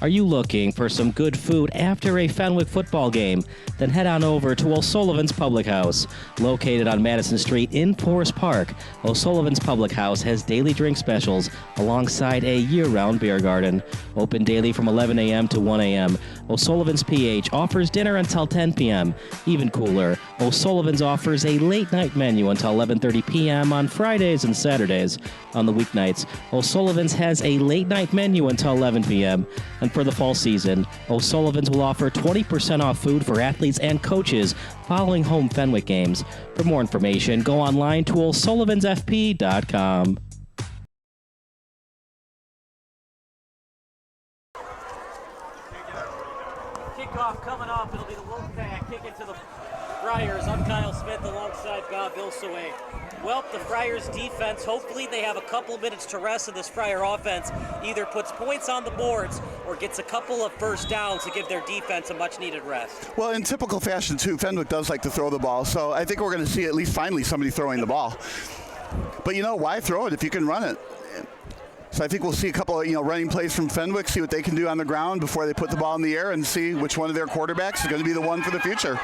Are you looking for some good food after a Fenwick football game? Then head on over to O'Sullivan's Public House. Located on Madison Street in Forest Park, O'Sullivan's Public House has daily drink specials alongside a year-round beer garden. Open daily from 11 a.m. to 1 a.m. O'Sullivan's PH offers dinner until 10 p.m. Even cooler, O'Sullivan's offers a late-night menu until 11:30 p.m. on Fridays and Saturdays. On the weeknights, O'Sullivan's has a late-night menu until 11 p.m. And for the fall season, O'Sullivan's will offer 20% off food for athletes and coaches following home Fenwick games. For more information, go online to o'sullivansfp.com. Kickoff coming off. It'll be the Wolfpack kicking to the Friars. I'm Kyle Smith alongside Bob Vilsaway. Well, the Friars defense, hopefully they have a couple minutes to rest, and this Friar offense either puts points on the boards or gets a couple of first downs to give their defense a much-needed rest. Well, in typical fashion, too, Fenwick does like to throw the ball, so I think we're going to see at least finally somebody throwing the ball. But, why throw it if you can run it? So I think we'll see a couple of running plays from Fenwick, see what they can do on the ground before they put the ball in the air, and see which one of their quarterbacks is going to be the one for the future.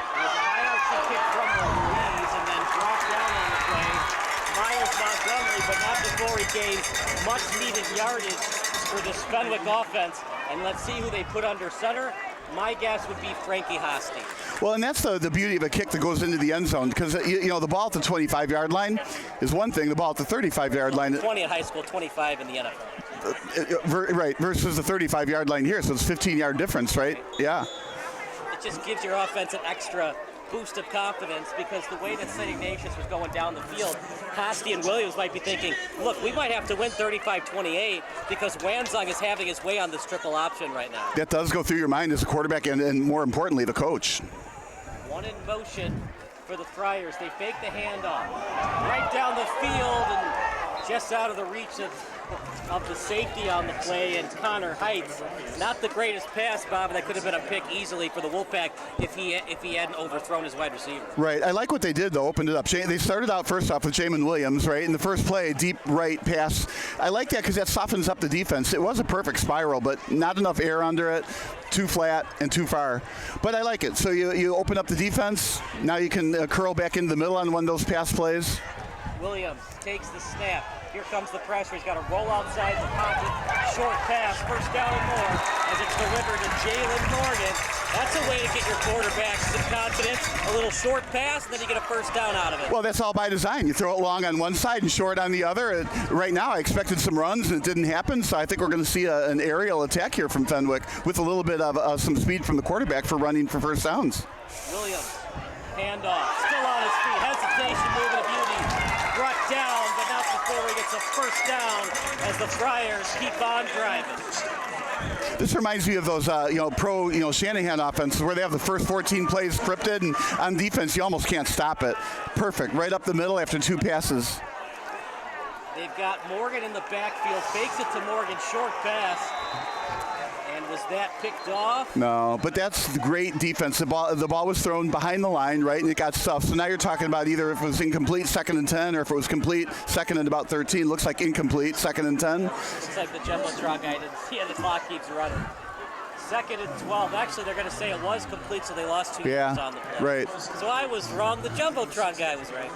But not before he gains much-needed yardage for this Fenwick offense. And let's see who they put under center. My guess would be Frankie Hosty. Well, and that's the beauty of a kick that goes into the end zone, because the ball at the 25-yard line is one thing. The ball at the 35-yard line, 20 in high school, 25 in the NFL. Right, versus the 35-yard line here, so it's 15-yard difference, right? Yeah. It just gives your offense an extra boost of confidence, because the way that St. Ignatius was going down the field, Hosty and Williams might be thinking, look, we might have to win 35-28 because Wanzong is having his way on this triple option right now. That does go through your mind as a quarterback and more importantly, the coach. One in motion for the Friars. They fake the handoff right down the field and just out of the reach of the safety on the play, and Connor Heights. Not the greatest pass, Bob, that could have been a pick easily for the Wolfpack if he hadn't overthrown his wide receiver. Right. I like what they did, though, opened it up. They started out first off with Jamin Williams, right? In the first play, deep right pass. I like that because that softens up the defense. It was a perfect spiral, but not enough air under it, too flat and too far. But I like it. So you open up the defense. Now you can curl back into the middle on one of those pass plays. Williams takes the snap. Here comes the pressure. He's got to roll outside the pocket. Short pass, first down and more, as it's delivered to Jalen Morgan. That's a way to get your quarterback some confidence. A little short pass, and then you get a first down out of it. Well, that's all by design. You throw it long on one side and short on the other. Right now, I expected some runs, and it didn't happen, so I think we're going to see an aerial attack here from Fenwick with a little bit of some speed from the quarterback for running for first downs. Williams, handoff, still on his feet. Hesitation, moving to beauty. Brought down, but not before he gets a first down as the Friars keep on driving. This reminds me of those, pro, Shanahan offenses where they have the first 14 plays scripted, and on defense, you almost can't stop it. Perfect, right up the middle after two passes. They've got Morgan in the backfield, fakes it to Morgan, short pass. And was that picked off? No, but that's great defense. The ball was thrown behind the line, right, and it got stuffed. So now you're talking about either if it was incomplete, 2nd and 10, or if it was complete, 2nd and about 13. Looks like incomplete, 2nd and 10. Looks like the Jumbotron guy didn't see it. The clock keeps running. 2nd and 12. Actually, they're going to say it was complete, so they lost 2 yards on the play. Right. So I was wrong. The Jumbotron guy was right.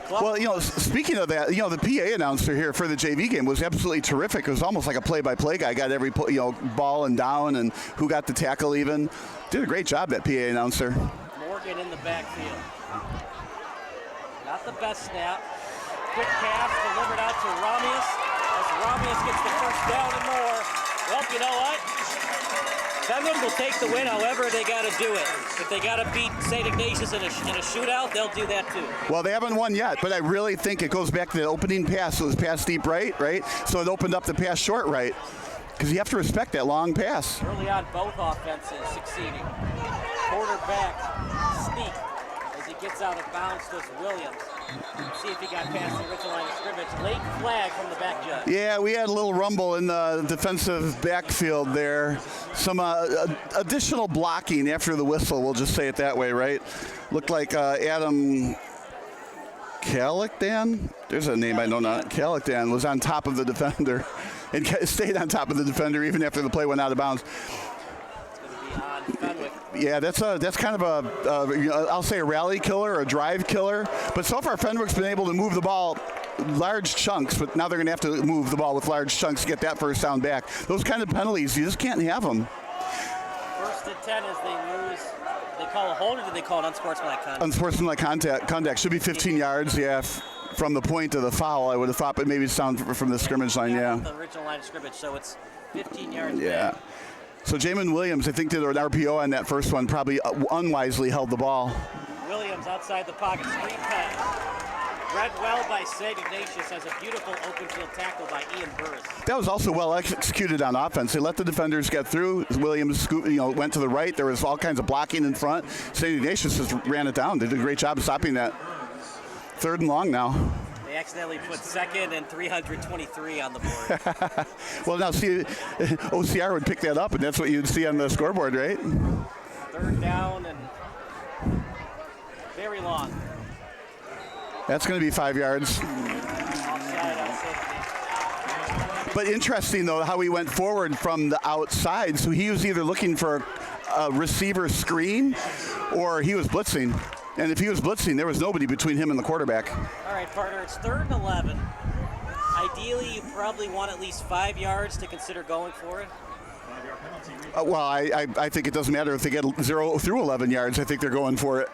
Well, speaking of that, the PA announcer here for the JV game was absolutely terrific. It was almost like a play-by-play guy. Got every ball and down and who got the tackle even. Did a great job, that PA announcer. Morgan in the backfield. Not the best snap. Quick pass delivered out to Ramius. As Ramius gets the first down and more. Well, you know what? Fenwick will take the win however they got to do it. If they got to beat St. Ignatius in a shootout, they'll do that too. Well, they haven't won yet, but I really think it goes back to the opening pass. So it was pass deep right? So it opened up the pass short right. Because you have to respect that long pass. Early on, both offenses succeeding. Quarterback sneak as he gets out of bounds to Williams. See if he got past the original line of scrimmage. Late flag from the back judge. Yeah, we had a little rumble in the defensive backfield there. Some additional blocking after the whistle, we'll just say it that way, right? Looked like Adam Calicdan. There's a name I know not. Calicdan was on top of the defender. and stayed on top of the defender even after the play went out of bounds. Yeah, that's kind of I'll say a rally killer, or a drive killer. But so far, Fenwick's been able to move the ball large chunks, but now they're going to have to move the ball with large chunks to get that first down back. Those kind of penalties, you just can't have them. First and 10 as they lose. They call a hold, or do they call it unsportsmanlike conduct? Unsportsmanlike conduct should be 15 yards, yeah, from the point of the foul, I would have thought, but maybe it's down from the scrimmage line, yeah. The original line of scrimmage, so it's 15 yards Yeah. back. So Jamin Williams, I think, did an RPO on that first one, probably unwisely held the ball. Williams outside the pocket, screen pass. Read well by St. Ignatius, has a beautiful open field tackle by Ian Burris. That was also well executed on offense. They let the defenders get through. Williams, went to the right. There was all kinds of blocking in front. St. Ignatius just ran it down. They did a great job of stopping that. 3rd and long now. They accidentally put 2nd and 323 on the board. Well, now see, OCR would pick that up, and that's what you'd see on the scoreboard, right? 3rd down and very long. That's going to be 5 yards. But interesting, though, how he went forward from the outside. So he was either looking for a receiver screen or he was blitzing. And if he was blitzing, there was nobody between him and the quarterback. All right, partner, it's 3rd and 11. Ideally, you probably want at least 5 yards to consider going for it. Well, I think it doesn't matter if they get 0 through 11 yards. I think they're going for it.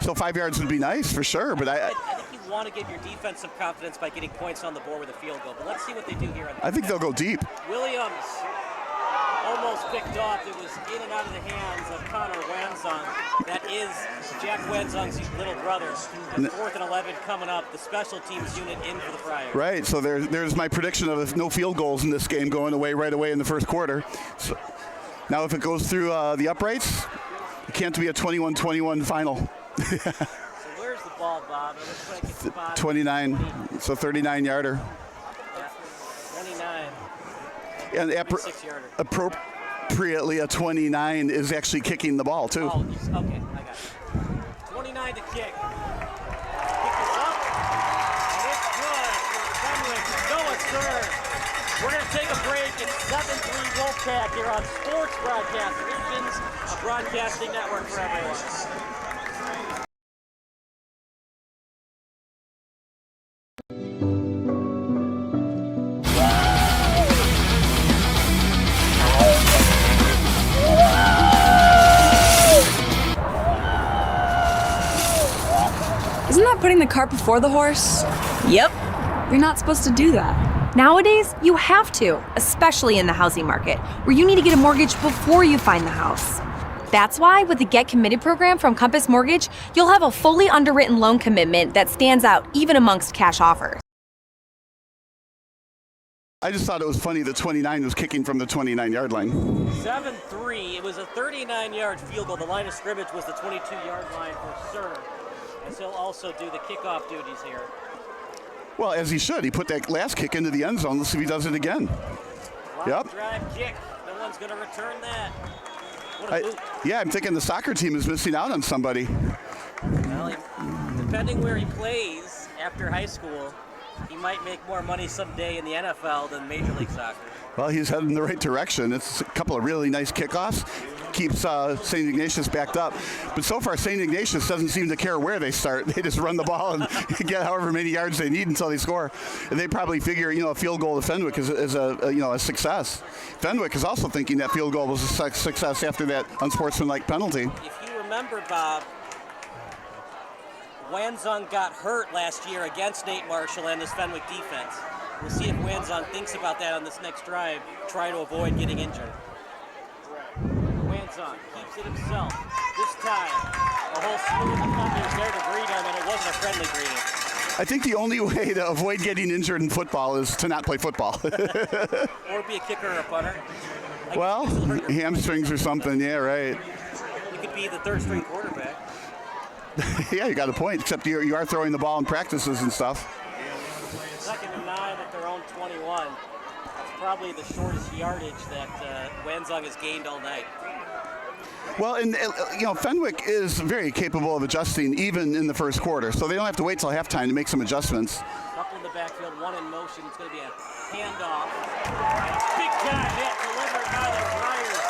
So 5 yards would be nice for sure. But I think you want to give your defense some confidence by getting points on the board with a field goal. But let's see what they do here. I think they'll go deep. Williams almost picked off. It was in and out of the hands of Connor Wanzong. That is Jack Wanzong's little brother. And 4th and 11 coming up. The special teams unit in for the Friars. Right, so there's my prediction of no field goals in this game going away right away in the first quarter. So now if it goes through the uprights, it can't be a 21-21 final. So where's the ball, Bob? It looks like it's about 29, so 39-yarder. Yeah, 29. And 6-yarder. appropriately, a 29 is actually kicking the ball, too. Oh, okay, I got it. 29 to kick. Kick is up, and it's good for Fenwick to go at third. We're going to take a break. It's 7-3 Wolfpack here on Sports Broadcast Regions, a broadcasting network for everyone. Isn't that putting the cart before the horse? Yep. You're not supposed to do that. Nowadays, you have to, especially in the housing market, where you need to get a mortgage before you find the house. That's why with the Get Committed program from Compass Mortgage, you'll have a fully underwritten loan commitment that stands out even amongst cash offers. I just thought it was funny that 29 was kicking from the 29-yard line. 7-3. It was a 39-yard field goal. The line of scrimmage was the 22-yard line for serve. And so he'll also do the kickoff duties here. Well, as he should. He put that last kick into the end zone. Let's see if he does it again. Yep. Drive kick. No one's going to return that. What a boot. Yeah, I'm thinking the soccer team is missing out on somebody. Well, depending where he plays after high school, he might make more money someday in the NFL than Major League Soccer. Well, he's heading in the right direction. It's a couple of really nice kickoffs. Keeps St. Ignatius backed up. But so far, St. Ignatius doesn't seem to care where they start. They just run the ball and get however many yards they need until they score. And they probably figure, a field goal to Fenwick is a success. Fenwick is also thinking that field goal was a success after that unsportsmanlike penalty. If you remember, Bob, Wanzong got hurt last year against Nate Marshall and this Fenwick defense. We'll see if Wanzong thinks about that on this next drive, try to avoid getting injured. Wanzong keeps it himself. This time, a whole slew of defenders there to greet him, and it wasn't a friendly greeting. I think the only way to avoid getting injured in football is to not play football. Or be a kicker or a punter. Well, hamstrings or something, yeah, right. You could be the third string quarterback. Yeah, you got a point, except you are throwing the ball in practices and stuff. 2nd and 9 at their own 21. That's probably the shortest yardage that Wanzong has gained all night. Well, and Fenwick is very capable of adjusting even in the first quarter, so they don't have to wait till halftime to make some adjustments. Couple in the the backfield, one in motion. It's going to be a handoff. Big time hit delivered by the Friars.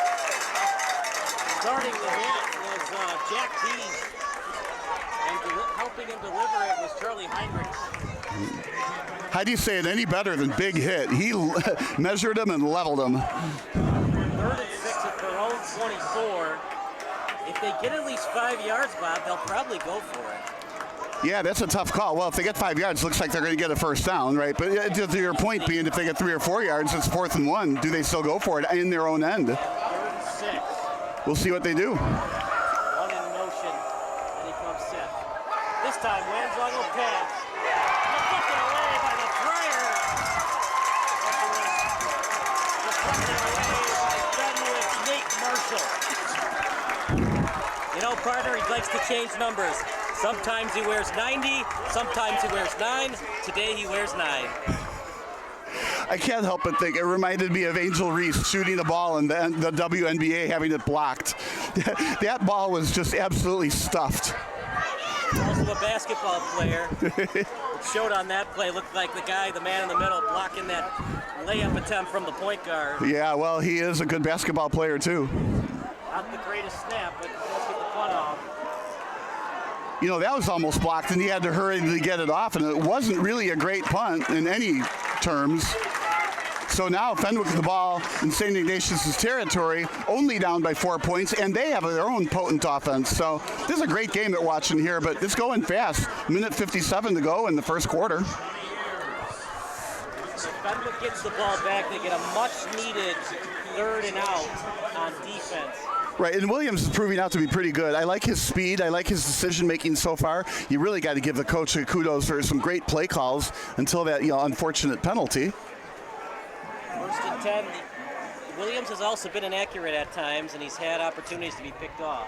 Starting the hit was Jack Keys. And helping him deliver it was Charlie Heinrichs. How do you say it any better than big hit? He measured him and leveled him. 3rd and 6 at their own 24. If they get at least 5 yards, Bob, they'll probably go for it. Yeah, that's a tough call. Well, if they get 5 yards, looks like they're going to get a first down, right? But to your point being, if they get 3 or 4 yards, it's 4th and 1. Do they still go for it in their own end? 3rd and 6. We'll see what they do. One in motion, and he comes set. This time, Wanzong will pass. Deflected away by the Friars. Deflected away by Fenwick's Nate Marshall. You know, partner, he likes to change numbers. Sometimes he wears 90, sometimes he wears 9. Today he wears 9. I can't help but think it reminded me of Angel Reese shooting a ball in the WNBA, having it blocked. That ball was just absolutely stuffed. Also a basketball player. It showed on that play, looked like the guy, the man in the middle, blocking that layup attempt from the point guard. Yeah, well, he is a good basketball player, too. Not the greatest snap, but he does get the punt off. You know, that was almost blocked, and he had to hurry to get it off, and it wasn't really a great punt in any terms. So now Fenwick with the ball in St. Ignatius' territory, only down by 4 points, and they have their own potent offense. So this is a great game that we're watching here, but it's going fast. Minute 57 to go in the first quarter. So Fenwick gets the ball back. They get a much-needed 3rd and out on defense. Right, and Williams is proving out to be pretty good. I like his speed. I like his decision-making so far. You really got to give the coach kudos for some great play calls until that unfortunate penalty. 1st and 10. Williams has also been inaccurate at times, and he's had opportunities to be picked off.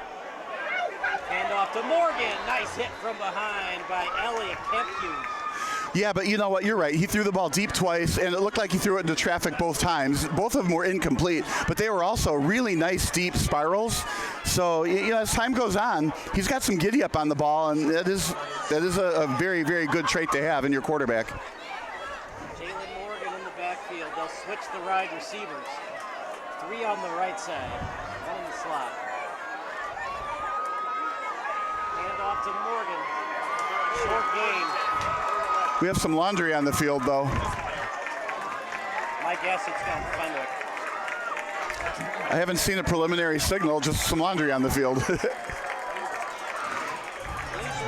Hand off to Morgan. Nice hit from behind by Elliott Kempke. Yeah, but you know what? You're right. He threw the ball deep twice, and it looked like he threw it into traffic both times. Both of them were incomplete, but they were also really nice deep spirals. So, as time goes on, he's got some giddy up on the ball, and that is a very, very good trait to have in your quarterback. Jalen Morgan in the backfield. They'll switch the wide receivers. 3 on the right side, 1 in the slot. Hand off to Morgan. Short gain. We have some laundry on the field, though. My guess it's going Fenwick. I haven't seen a preliminary signal, just some laundry on the field. Usually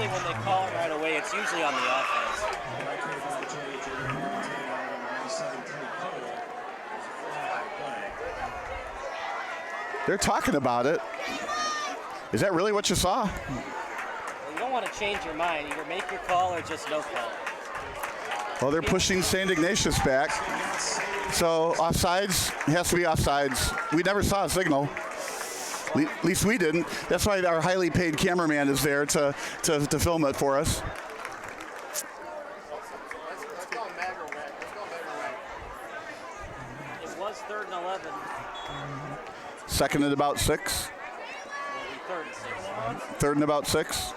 when they call it right away, it's usually on the offense. They're talking about it. Is that really what you saw? Well, you don't want to change your mind. Either make your call or just no call. Well, they're pushing St. Ignatius back. So offsides has to be offsides. We never saw a signal. At least we didn't. That's why our highly paid cameraman is there to film it for us. It was 3rd and 11. 2nd and about 6. 3rd and 6. 3rd and about 6.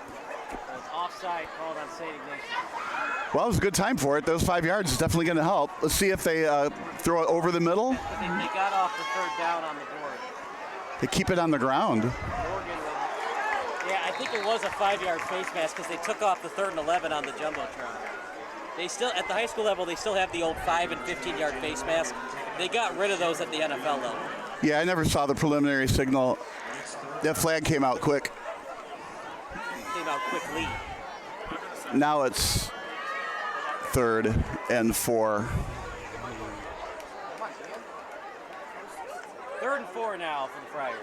Offside called on St. Ignatius. Well, it was a good time for it. Those 5 yards is definitely going to help. Let's see if they throw it over the middle. They got off the 3rd down on the board. They keep it on the ground. Yeah, I think it was a 5-yard face mask because they took off the 3rd and 11 on the Jumbotron. They still, at the high school level, they still have the old 5 and 15-yard face mask. They got rid of those at the NFL level. Yeah, I never saw the preliminary signal. That flag came out quick. Came out quickly. Now it's 3rd and 4. 3rd and 4 now for the Friars.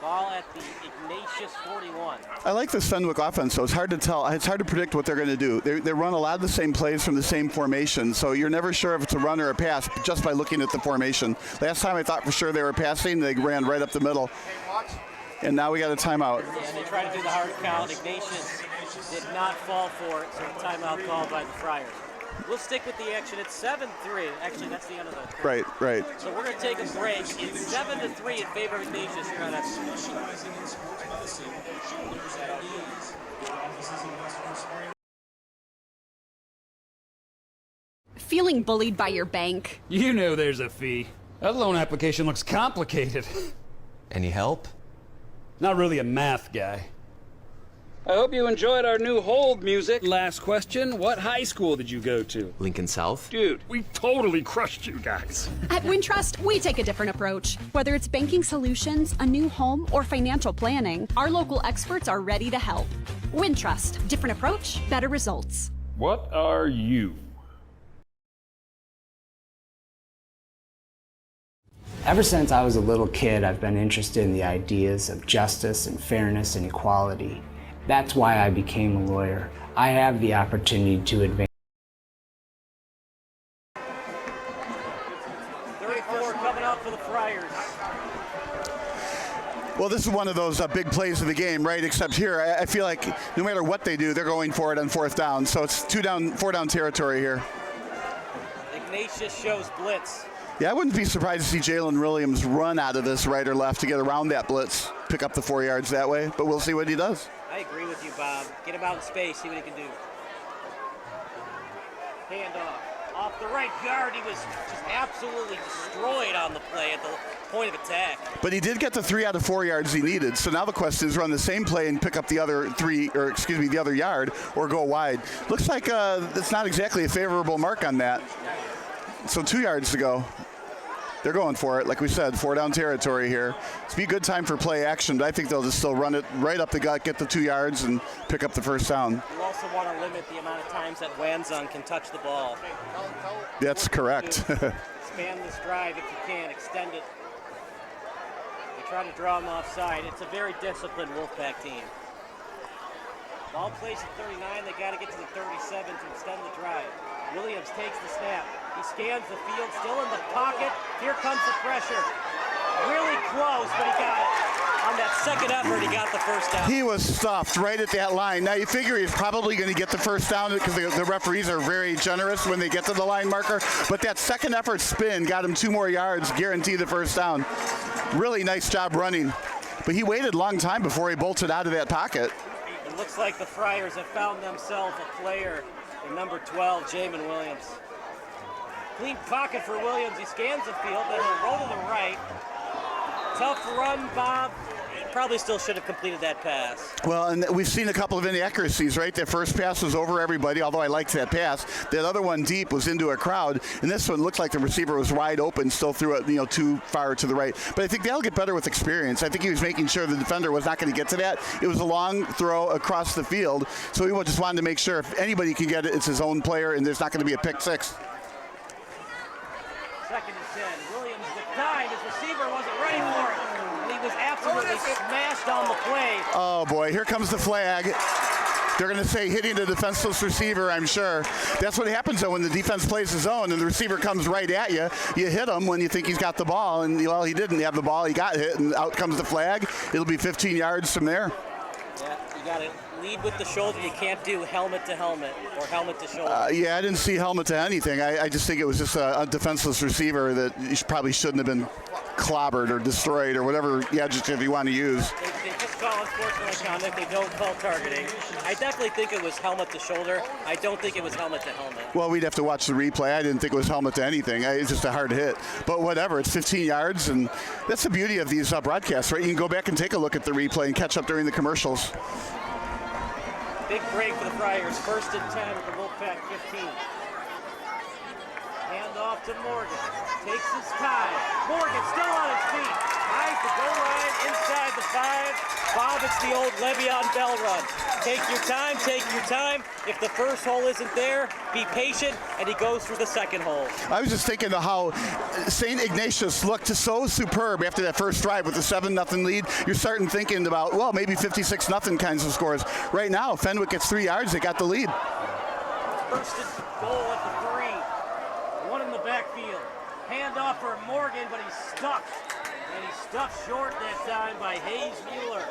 Ball at the Ignatius 41. I like this Fenwick offense, so it's hard to tell. It's hard to predict what they're going to do. They run a lot of the same plays from the same formation, so you're never sure if it's a run or a pass just by looking at the formation. Last time I thought for sure they were passing, they ran right up the middle. And now we got a timeout. Yeah, they tried to do the hard count. Ignatius did not fall for it, so a timeout called by the Friars. We'll stick with the action. It's 7-3. Actually, that's the end of the Right. So we're going to take a break. It's 7-3 in favor of Ignatius. Here on that. Feeling bullied by your bank? You know there's a fee. That loan application looks complicated. Any help? Not really a math guy. I hope you enjoyed our new hold music. Last question, what high school did you go to? Lincoln South? Dude, we totally crushed you guys. At Wintrust, we take a different approach. Whether it's banking solutions, a new home, or financial planning, our local experts are ready to help. Wintrust, different approach, better results. What are you? Ever since I was a little kid, I've been interested in the ideas of justice and fairness and equality. That's why I became a lawyer. I have the opportunity to advance. 34 coming out for the Friars. Well, this is one of those big plays of the game, right? Except here, I feel like no matter what they do, they're going for it on fourth down. So it's 4 down territory here. Ignatius shows blitz. Yeah, I wouldn't be surprised to see Jalen Williams run out of this right or left to get around that blitz, pick up the 4 yards that way, but we'll see what he does. I agree with you, Bob. Get him out in space, see what he can do. Hand off the right guard. He was just absolutely destroyed on the play at the point of attack. But he did get the 3 out of 4 yards he needed. So now the question is run the same play and pick up the other the other yard or go wide. Looks like it's not exactly a favorable mark on that. So 2 yards to go. They're going for it. Like we said, 4 down territory here. It's be a good time for play action, but I think they'll just still run it right up the gut, get the 2 yards, and pick up the first down. You also want to limit the amount of times that Wanzung can touch the ball. That's correct. Expand this drive if you can, extend it. They try to draw him offside. It's a very disciplined Wolfpack team. Ball placed at 39, they got to get to the 37 to extend the drive. Williams takes the snap. He scans the field, still in the pocket. Here comes the pressure. Really close, but he got it. On that second effort, he got the first down. He was stuffed right at that line. Now you figure he's probably going to get the first down because the referees are very generous when they get to the line marker. But that second effort spin got him 2 more yards, guarantee the first down. Really nice job running. But he waited a long time before he bolted out of that pocket. It looks like the Friars have found themselves a player in number 12, Jamin Williams. Clean pocket for Williams. He scans the field, then he'll roll to the right. Tough run, Bob. He probably still should have completed that pass. Well, and we've seen a couple of inaccuracies, right? That first pass was over everybody, although I liked that pass. That other one deep was into a crowd, and this one looked like the receiver was wide open, still threw it, too far to the right. But I think that'll get better with experience. I think he was making sure the defender was not going to get to that. It was a long throw across the field, so he just wanted to make sure if anybody can get it, it's his own player, and there's not going to be a pick six. 2nd and 10. Williams with time. His receiver wasn't ready for it. And he was absolutely smashed on the play. Oh, boy. Here comes the flag. They're going to say hitting the defenseless receiver, I'm sure. That's what happens, though, when the defense plays his own and the receiver comes right at you. You hit him when you think he's got the ball, and, well, he didn't have the ball. He got hit, and out comes the flag. It'll be 15 yards from there. Yeah, you got to lead with the shoulder. You can't do helmet to helmet or helmet to shoulder. Yeah, I didn't see helmet to anything. I just think it was just a defenseless receiver that he probably shouldn't have been clobbered or destroyed or whatever adjective you want to use. They just call unsportsmanlike conduct. They don't call targeting. I definitely think it was helmet to shoulder. I don't think it was helmet to helmet. Well, we'd have to watch the replay. I didn't think it was helmet to anything. It's just a hard hit. But whatever, it's 15 yards, and that's the beauty of these broadcasts, right? You can go back and take a look at the replay and catch up during the commercials. Big break for the Friars. 1st and 10 at the Wolfpack 15. Hand off to Morgan. Takes his time. Morgan still on his feet. Eyes the goal line inside the 5. Bob, it's the old Le'Veon Bell run. Take your time, take your time. If the first hole isn't there, be patient, and he goes through the second hole. I was just thinking of how St. Ignatius looked so superb after that first drive with the 7-0 lead. You're starting thinking about, well, maybe 56-0 kinds of scores. Right now, Fenwick gets 3 yards. They got the lead. 1st and goal at the 3. One in the backfield. Hand off for Morgan, but he's stuck. And he's stuffed short that time by Hayes Mueller.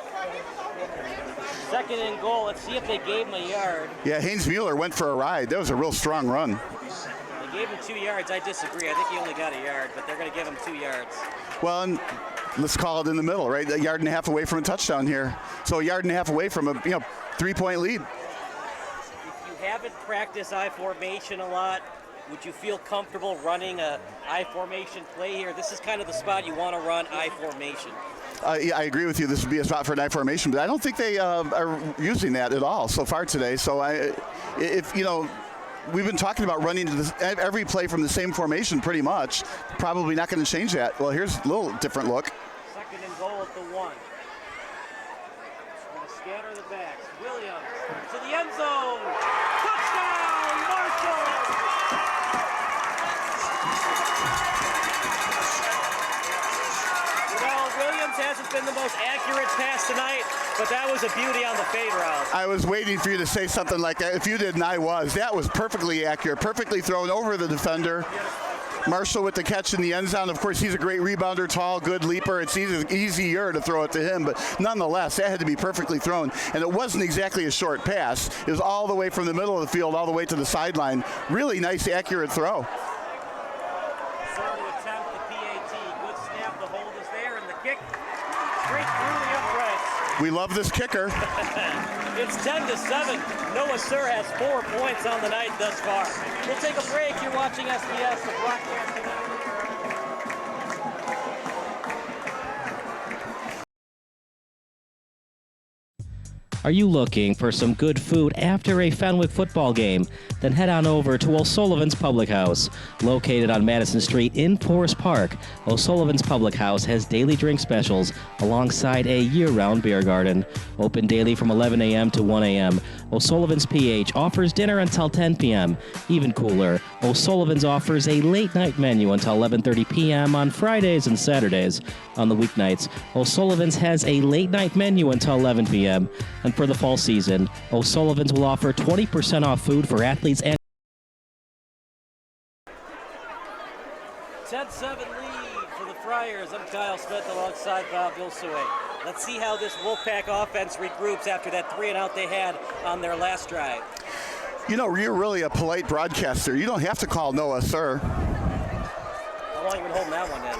2nd and goal. Let's see if they gave him a yard. Yeah, Hayes Mueller went for a ride. That was a real strong run. They gave him 2 yards. I disagree. I think he only got a yard, but they're going to give him 2 yards. Well, and let's call it in the middle, right? 1.5 yards away from a touchdown here. So 1.5 yards away from a 3-point lead. If you haven't practiced I formation a lot, Would you feel comfortable running a I formation play here? This is kind of the spot you want to run I formation. Yeah, I agree with you. This would be a spot for an I formation, but I don't think they are using that at all so far today. So we've been talking about running every play from the same formation pretty much. Probably not going to change that. Well, here's a little different look. Second and goal at the 1. Going to scatter the backs. Williams to the end zone. Touchdown, Marshall! Williams hasn't been the most accurate pass tonight, but that was a beauty on the fade route. I was waiting for you to say something like that. If you didn't, I was. That was perfectly accurate, perfectly thrown over the defender. Marshall with the catch in the end zone. Of course, he's a great rebounder, tall, good leaper. It's easier to throw it to him, but nonetheless, that had to be perfectly thrown. And it wasn't exactly a short pass. It was all the way from the middle of the field all the way to the sideline. Really nice, accurate throw. We love this kicker. It's 10-7. Noah Sir has 4 points on the night thus far. We'll take a break. You're watching SBS, the broadcasting. Are you looking for some good food after a Fenwick football game? Then head on over to O'Sullivan's Public House. Located on Madison Street in Forest Park, O'Sullivan's Public House has daily drink specials alongside a year-round beer garden. Open daily from 11 a.m. to 1 a.m. O'Sullivan's PH offers dinner until 10 p.m. Even cooler, O'Sullivan's offers a late-night menu until 11:30 p.m. on Fridays and Saturdays. On the weeknights, O'Sullivan's has a late-night menu until 11 p.m. And for the fall season, O'Sullivan's will offer 20% off food for athletes and 10-7 lead for the Friars. I'm Kyle Smith alongside Bob Vilsaway. Let's see how this Wolfpack offense regroups after that 3-and-out they had on their last drive. You know, you're really a polite broadcaster. You don't have to call Noah Sir. How long have you been holding that one then?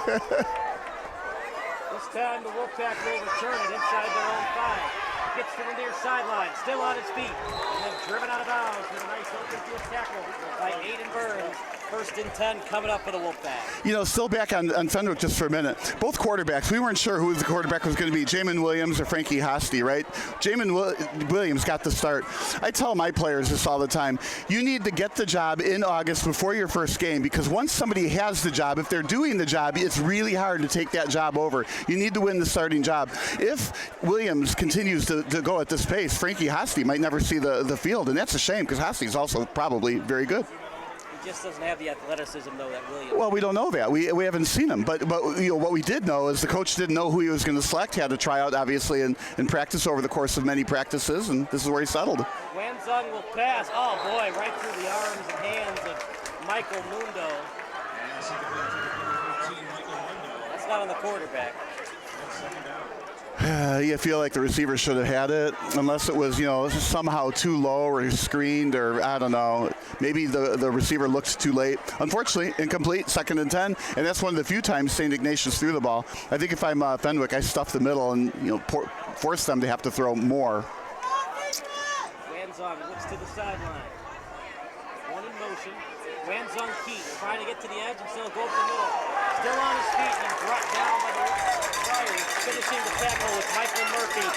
This time the Wolfpack will return it inside their own 5. Gets to the near sideline, still on his feet, and then driven out of bounds with a nice open field tackle by Aiden Burns. 1st and 10 coming up for the Wolfpack. You know, still back on Fenwick just for a minute. Both quarterbacks, we weren't sure who the quarterback was going to be, Jamin Williams or Frankie Hosty, right? Jamin Williams got the start. I tell my players this all the time. You need to get the job in August before your first game, because once somebody has the job, if they're doing the job, it's really hard to take that job over. You need to win the starting job. If Williams continues to go at this pace, Frankie Hosty might never see the field, and that's a shame because Hosty's also probably very good. He just doesn't have the athleticism, though, that Williams. Well, we don't know that. We haven't seen him. But you know, what we did know is the coach didn't know who he was going to select. Had to try out, obviously, and practice over the course of many practices, and this is where he settled. Wanzung will pass. Oh, boy, right through the arms and hands of Michael Mundo. That's not on the quarterback. You feel like the receiver should have had it, unless it was, you know, somehow too low or screened, or I don't know. Maybe the receiver looked too late. Unfortunately, incomplete, 2nd and 10, and that's one of the few times St. Ignatius threw the ball. I think if I'm Fenwick, I stuff the middle and, you know, force them to have to throw more. Wanzung looks to the sideline. One in motion. Wanzung Keat trying to get to the edge and still go up the middle. Still on his feet and brought down by the Friars. Finishing the tackle with Michael Murphy.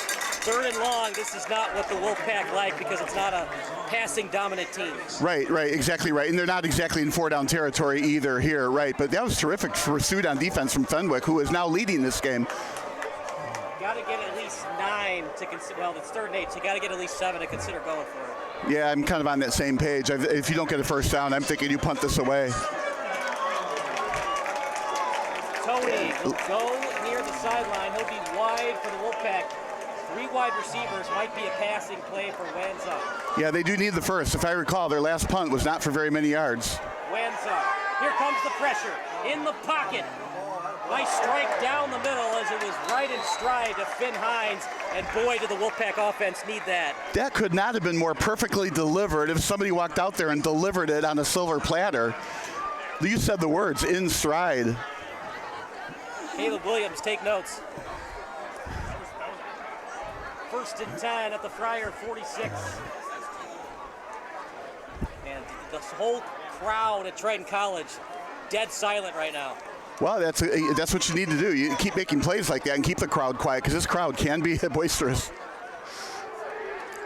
3rd and long. This is not what the Wolfpack like because it's not a passing dominant team. Right, exactly right. And they're not exactly in 4-down territory either here, right. But that was terrific pursuit on defense from Fenwick, who is now leading this game. Got to get at least 9 to consider. Well, it's 3rd and 8, so you got to get at least 7 to consider going for it. Yeah, I'm kind of on that same page. If you don't get a first down, I'm thinking you punt this away. Tony will go near the sideline. He'll be wide for the Wolfpack. 3 wide receivers might be a passing play for Wanzung. Yeah, they do need the first. If I recall, their last punt was not for very many yards. Wanzung. Here comes the pressure. In the pocket. Nice strike down the middle as it was right in stride to Finn Hines. And boy, did the Wolfpack offense need that. That could not have been more perfectly delivered if somebody walked out there and delivered it on a silver platter. You said the words, in stride. Caleb Williams, take notes. 1st and 10 at the Friar 46. And the whole crowd at Triton College dead silent right now. Well, that's what you need to do. You keep making plays like that and keep the crowd quiet, because this crowd can be boisterous.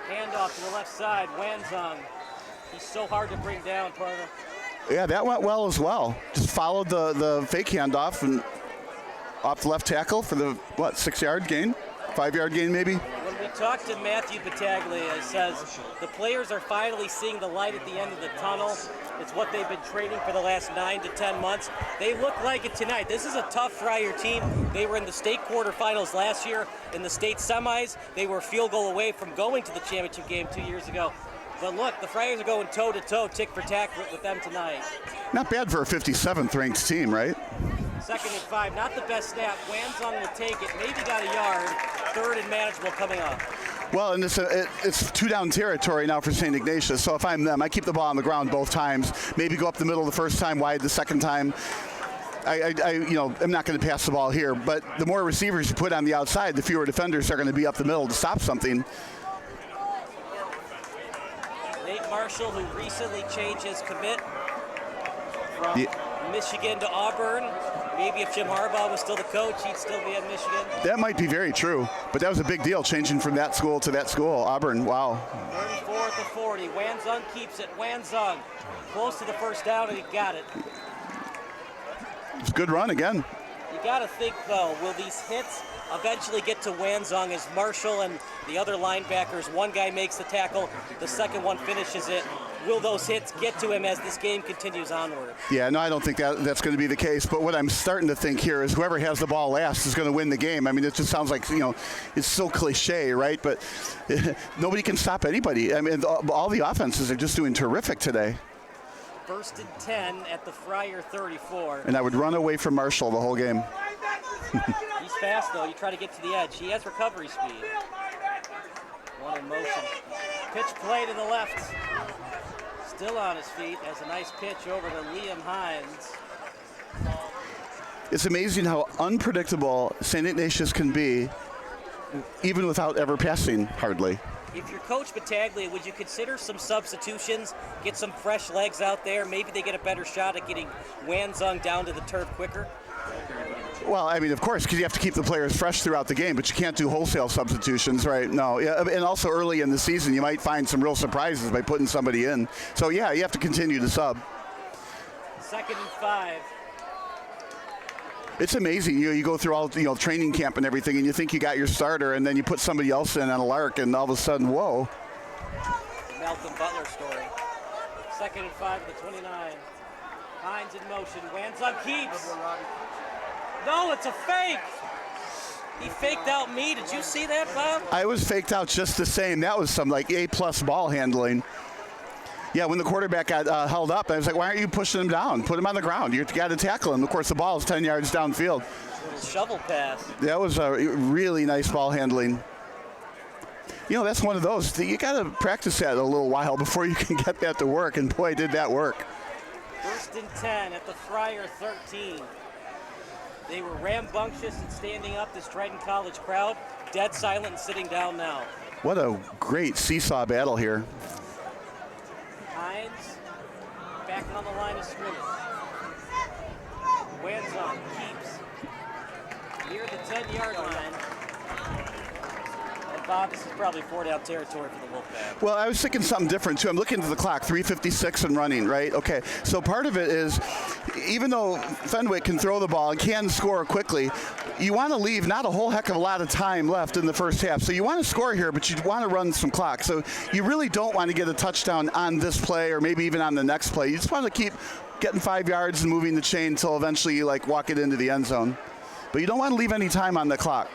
Handoff to the left side, Wanzong. He's so hard to bring down, partner. Yeah, that went well as well. Just followed the fake handoff and off the left tackle for the, 6-yard gain? 5-yard gain maybe? When we talked to Matthew Battaglia, he says the players are finally seeing the light at the end of the tunnel. It's what they've been training for the last 9 to 10 months. They look like it tonight. This is a tough Friar team. They were in the state quarterfinals last year. In the state semis, they were a field goal away from going to the championship game 2 years ago. But look, the Friars are going toe-to-toe, tick for tack with them tonight. Not bad for a 57th ranked team, right? 2nd and 5, not the best snap. Wanzong will take it, maybe got a yard. 3rd and manageable coming up. Well, and it's 2-down territory now for St. Ignatius. So if I'm them, I keep the ball on the ground both times. Maybe go up the middle the first time, wide the second time. I'm not going to pass the ball here. But the more receivers you put on the outside, the fewer defenders are going to be up the middle to stop something. Nate Marshall, who recently changed his commit from Michigan to Auburn. Maybe if Jim Harbaugh was still the coach, he'd still be at Michigan. That might be very true, but that was a big deal, changing from that school to that school. Auburn, wow. 34th to 40. Wanzong keeps it. Wanzong close to the first down, and he got it. It's a good run again. You got to think, though, will these hits eventually get to Wanzong as Marshall and the other linebackers? One guy makes the tackle, the second one finishes it. Will those hits get to him as this game continues onward? Yeah, no, I don't think that's going to be the case. But what I'm starting to think here is whoever has the ball last is going to win the game. I mean, it just sounds like, it's so cliche, right? But nobody can stop anybody. I mean, all the offenses are just doing terrific today. 1st and 10 at the Friar 34. And I would run away from Marshall the whole game. He's fast, though. You try to get to the edge. He has recovery speed. One in motion. Pitch play to the left. Still on his feet. Has a nice pitch over to Liam Hines. It's amazing how unpredictable St. Ignatius can be, even without ever passing, hardly. If you're Coach Battaglia, would you consider some substitutions, get some fresh legs out there? Maybe they get a better shot at getting Wanzong down to the turf quicker? Well, I mean, of course, because you have to keep the players fresh throughout the game, but you can't do wholesale substitutions, right? No, yeah, and also early in the season, you might find some real surprises by putting somebody in. So, yeah, you have to continue to sub. 2nd and 5. It's amazing. You go through all training camp and everything, and you think you got your starter, and then you put somebody else in on a lark, and all of a sudden, whoa. Malcolm Butler story. 2nd and 5 to the 29. Hines in motion. Wanzong keeps. No, it's a fake. He faked out me. Did you see that, Bob? I was faked out just the same. That was some A+ ball handling. Yeah, when the quarterback got held up, I was like, why aren't you pushing him down? Put him on the ground. You got to tackle him. Of course, the ball is 10 yards downfield. Little shovel pass. That was a really nice ball handling. That's one of those. You got to practice that a little while before you can get that to work, and boy, did that work. 1st and 10 at the Friar 13. They were rambunctious and standing up, this Triton College crowd. Dead silent and sitting down now. What a great seesaw battle here. Hines back on the line of scrimmage. Wanzong keeps near the 10-yard line. And Bob, this is probably 4-down territory for the Wolfpack. Well, I was thinking something different too. I'm looking at the clock, 3:56 and running, right? Okay, so part of it is, even though Fenwick can throw the ball and can score quickly, you want to leave not a whole heck of a lot of time left in the first half. So you want to score here, but you want to run some clock. So you really don't want to get a touchdown on this play or maybe even on the next play. You just want to keep getting 5 yards and moving the chain until eventually you walk it into the end zone. But you don't want to leave any time on the clock.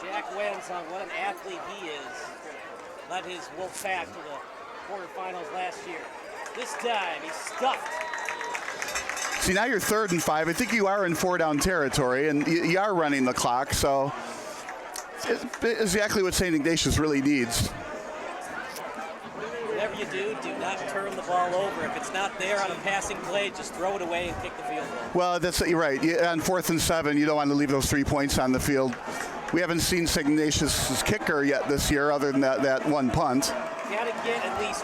Jack Wanzong, what an athlete he is. Led his Wolfpack to the quarterfinals last year. This time, he's stuffed. See, now you're 3rd and 5. I think you are in 4-down territory, and you are running the clock, so it's exactly what St. Ignatius really needs. Whatever you do not turn the ball over. If it's not there on a passing play, just throw it away and kick the field goal. Well, you're right. On 4th and 7, you don't want to leave those 3 points on the field. We haven't seen St. Ignatius' kicker yet this year other than that one punt. You got to get at least,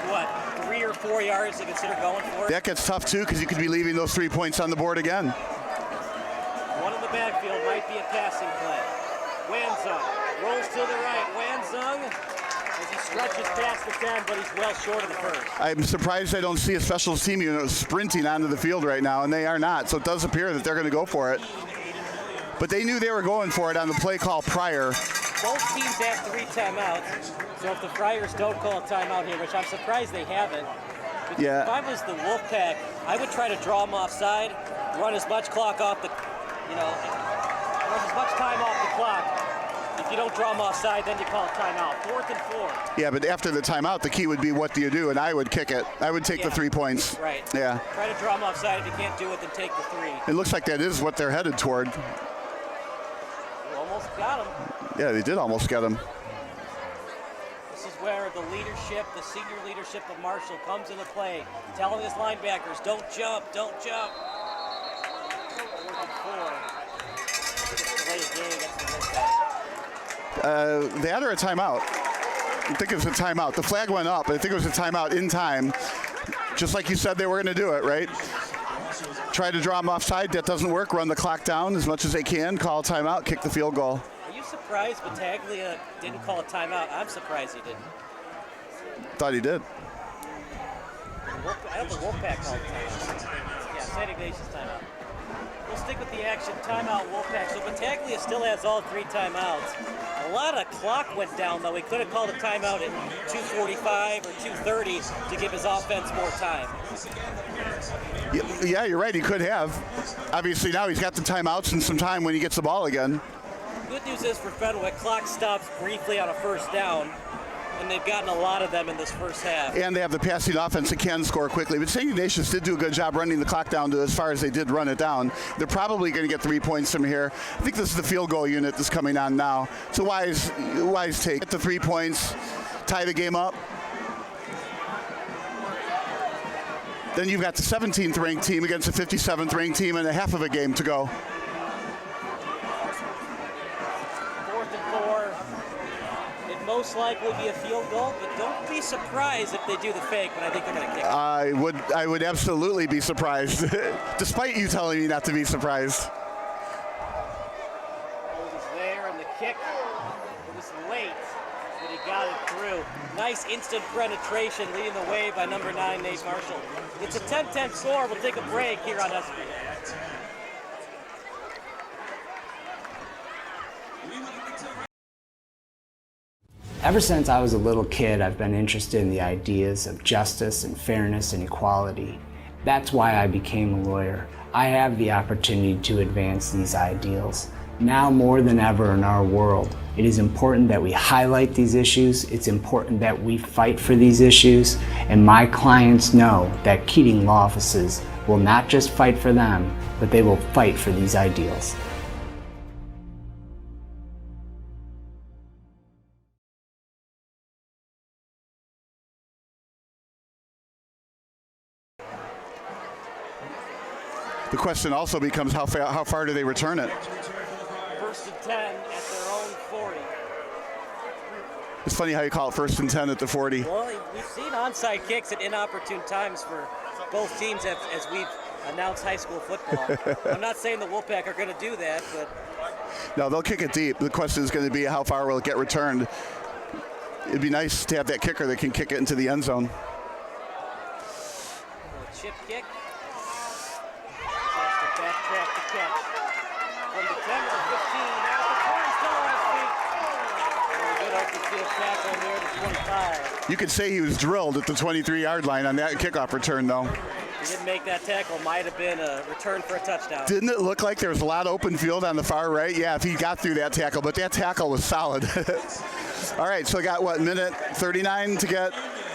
3 or 4 yards to consider going for it. That gets tough too because you could be leaving those 3 points on the board again. One in the backfield might be a passing play. Wanzung rolls to the right. Wanzung as he stretches past the 10, but he's well short of the first. I'm surprised I don't see a special team unit sprinting onto the field right now, and they are not. So it does appear that they're going to go for it. But they knew they were going for it on the play call prior. Both teams have 3 timeouts, so if the Friars don't call a timeout here, which I'm surprised they haven't, yeah. If I was the Wolfpack, I would try to draw them offside, run as much clock off the, run as much time off the clock. If you don't draw them offside, then you call a timeout. 4th and 4. Yeah, but after the timeout, the key would be what do you do, and I would kick it. I would take the 3 points. Right. Yeah. Try to draw them offside. If you can't do it, then take the 3. It looks like that is what they're headed toward. You almost got them. Yeah, they did almost get him. This is where the leadership, the senior leadership of Marshall comes into play, telling his linebackers, don't jump, don't jump. 4th and 4. Delay a game against the Wolfpack. That or a timeout? I think it was a timeout. The flag went up, but I think it was a timeout in time. Just like you said they were going to do it, right? Try to draw them offside. That doesn't work. Run the clock down as much as they can. Call a timeout. Kick the field goal. Are you surprised Battaglia didn't call a timeout? I'm surprised he didn't. Thought he did. I don't think Wolfpack called a timeout. Yeah, St. Ignatius timeout. We'll stick with the action. Timeout, Wolfpack. So Battaglia still has all 3 timeouts. A lot of clock went down, though. He could have called a timeout at 2:45 or 2:30 to give his offense more time. Yeah, you're right. He could have. Obviously, now he's got the timeouts and some time when he gets the ball again. Good news is for Fenwick, clock stops briefly on a first down, and they've gotten a lot of them in this first half. And they have the passing offense that can score quickly. But St. Ignatius did do a good job running the clock down to as far as they did run it down. They're probably going to get 3 points from here. I think this is the field goal unit that's coming on now. It's a wise take. Get the 3 points, tie the game up. Then you've got the 17th ranked team against the 57th ranked team and a half of a game to go. 4th and 4. It most likely be a field goal, but don't be surprised if they do the fake, but I think they're going to kick it. I would absolutely be surprised, despite you telling me not to be surprised. Hold is there, and the kick, it was late, but he got it through. Nice instant penetration, leading the way by number 9, Nate Marshall. It's a 10-10 score. We'll take a break here on SB. Ever since I was a little kid, I've been interested in the ideas of justice and fairness and equality. That's why I became a lawyer. I have the opportunity to advance these ideals. Now more than ever in our world, it is important that we highlight these issues. It's important that we fight for these issues. And my clients know that Keating Law Offices will not just fight for them, but they will fight for these ideals. The question also becomes how far do they return it? 1st and 10 at their own 40. It's funny how you call it 1st and 10 at the 40. Well, we've seen onside kicks at inopportune times for both teams as we've announced high school football. I'm not saying the Wolfpack are going to do that, but... No, they'll kick it deep. The question is going to be how far will it get returned. It'd be nice to have that kicker that can kick it into the end zone. Chip kick. Has to backtrack the catch. From the 10 to the 15. Now the 20 still on his feet. Really good open field tackle near the 25. You could say he was drilled at the 23-yard line on that kickoff return, though. He didn't make that tackle. Might have been a return for a touchdown. Didn't it look like there was a lot of open field on the far right? Yeah, if he got through that tackle, but that tackle was solid. All right, so I got, what, minute 39 to get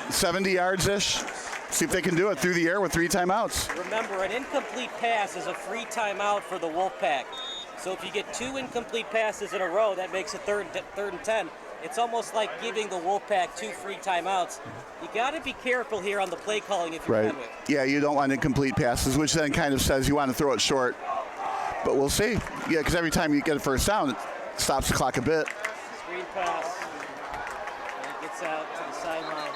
70 yards-ish? See if they can do it through the air with 3 timeouts. Remember, an incomplete pass is a free timeout for the Wolfpack. So if you get 2 incomplete passes in a row, that makes it third and 10. It's almost like giving the Wolfpack 2 free timeouts. You got to be careful here on the play calling if you're Right. Fenwick. Yeah, you don't want incomplete passes, which then kind of says you want to throw it short. But we'll see. Yeah, because every time you get a first down, it stops the clock a bit. Screen pass. And it gets out to the sideline.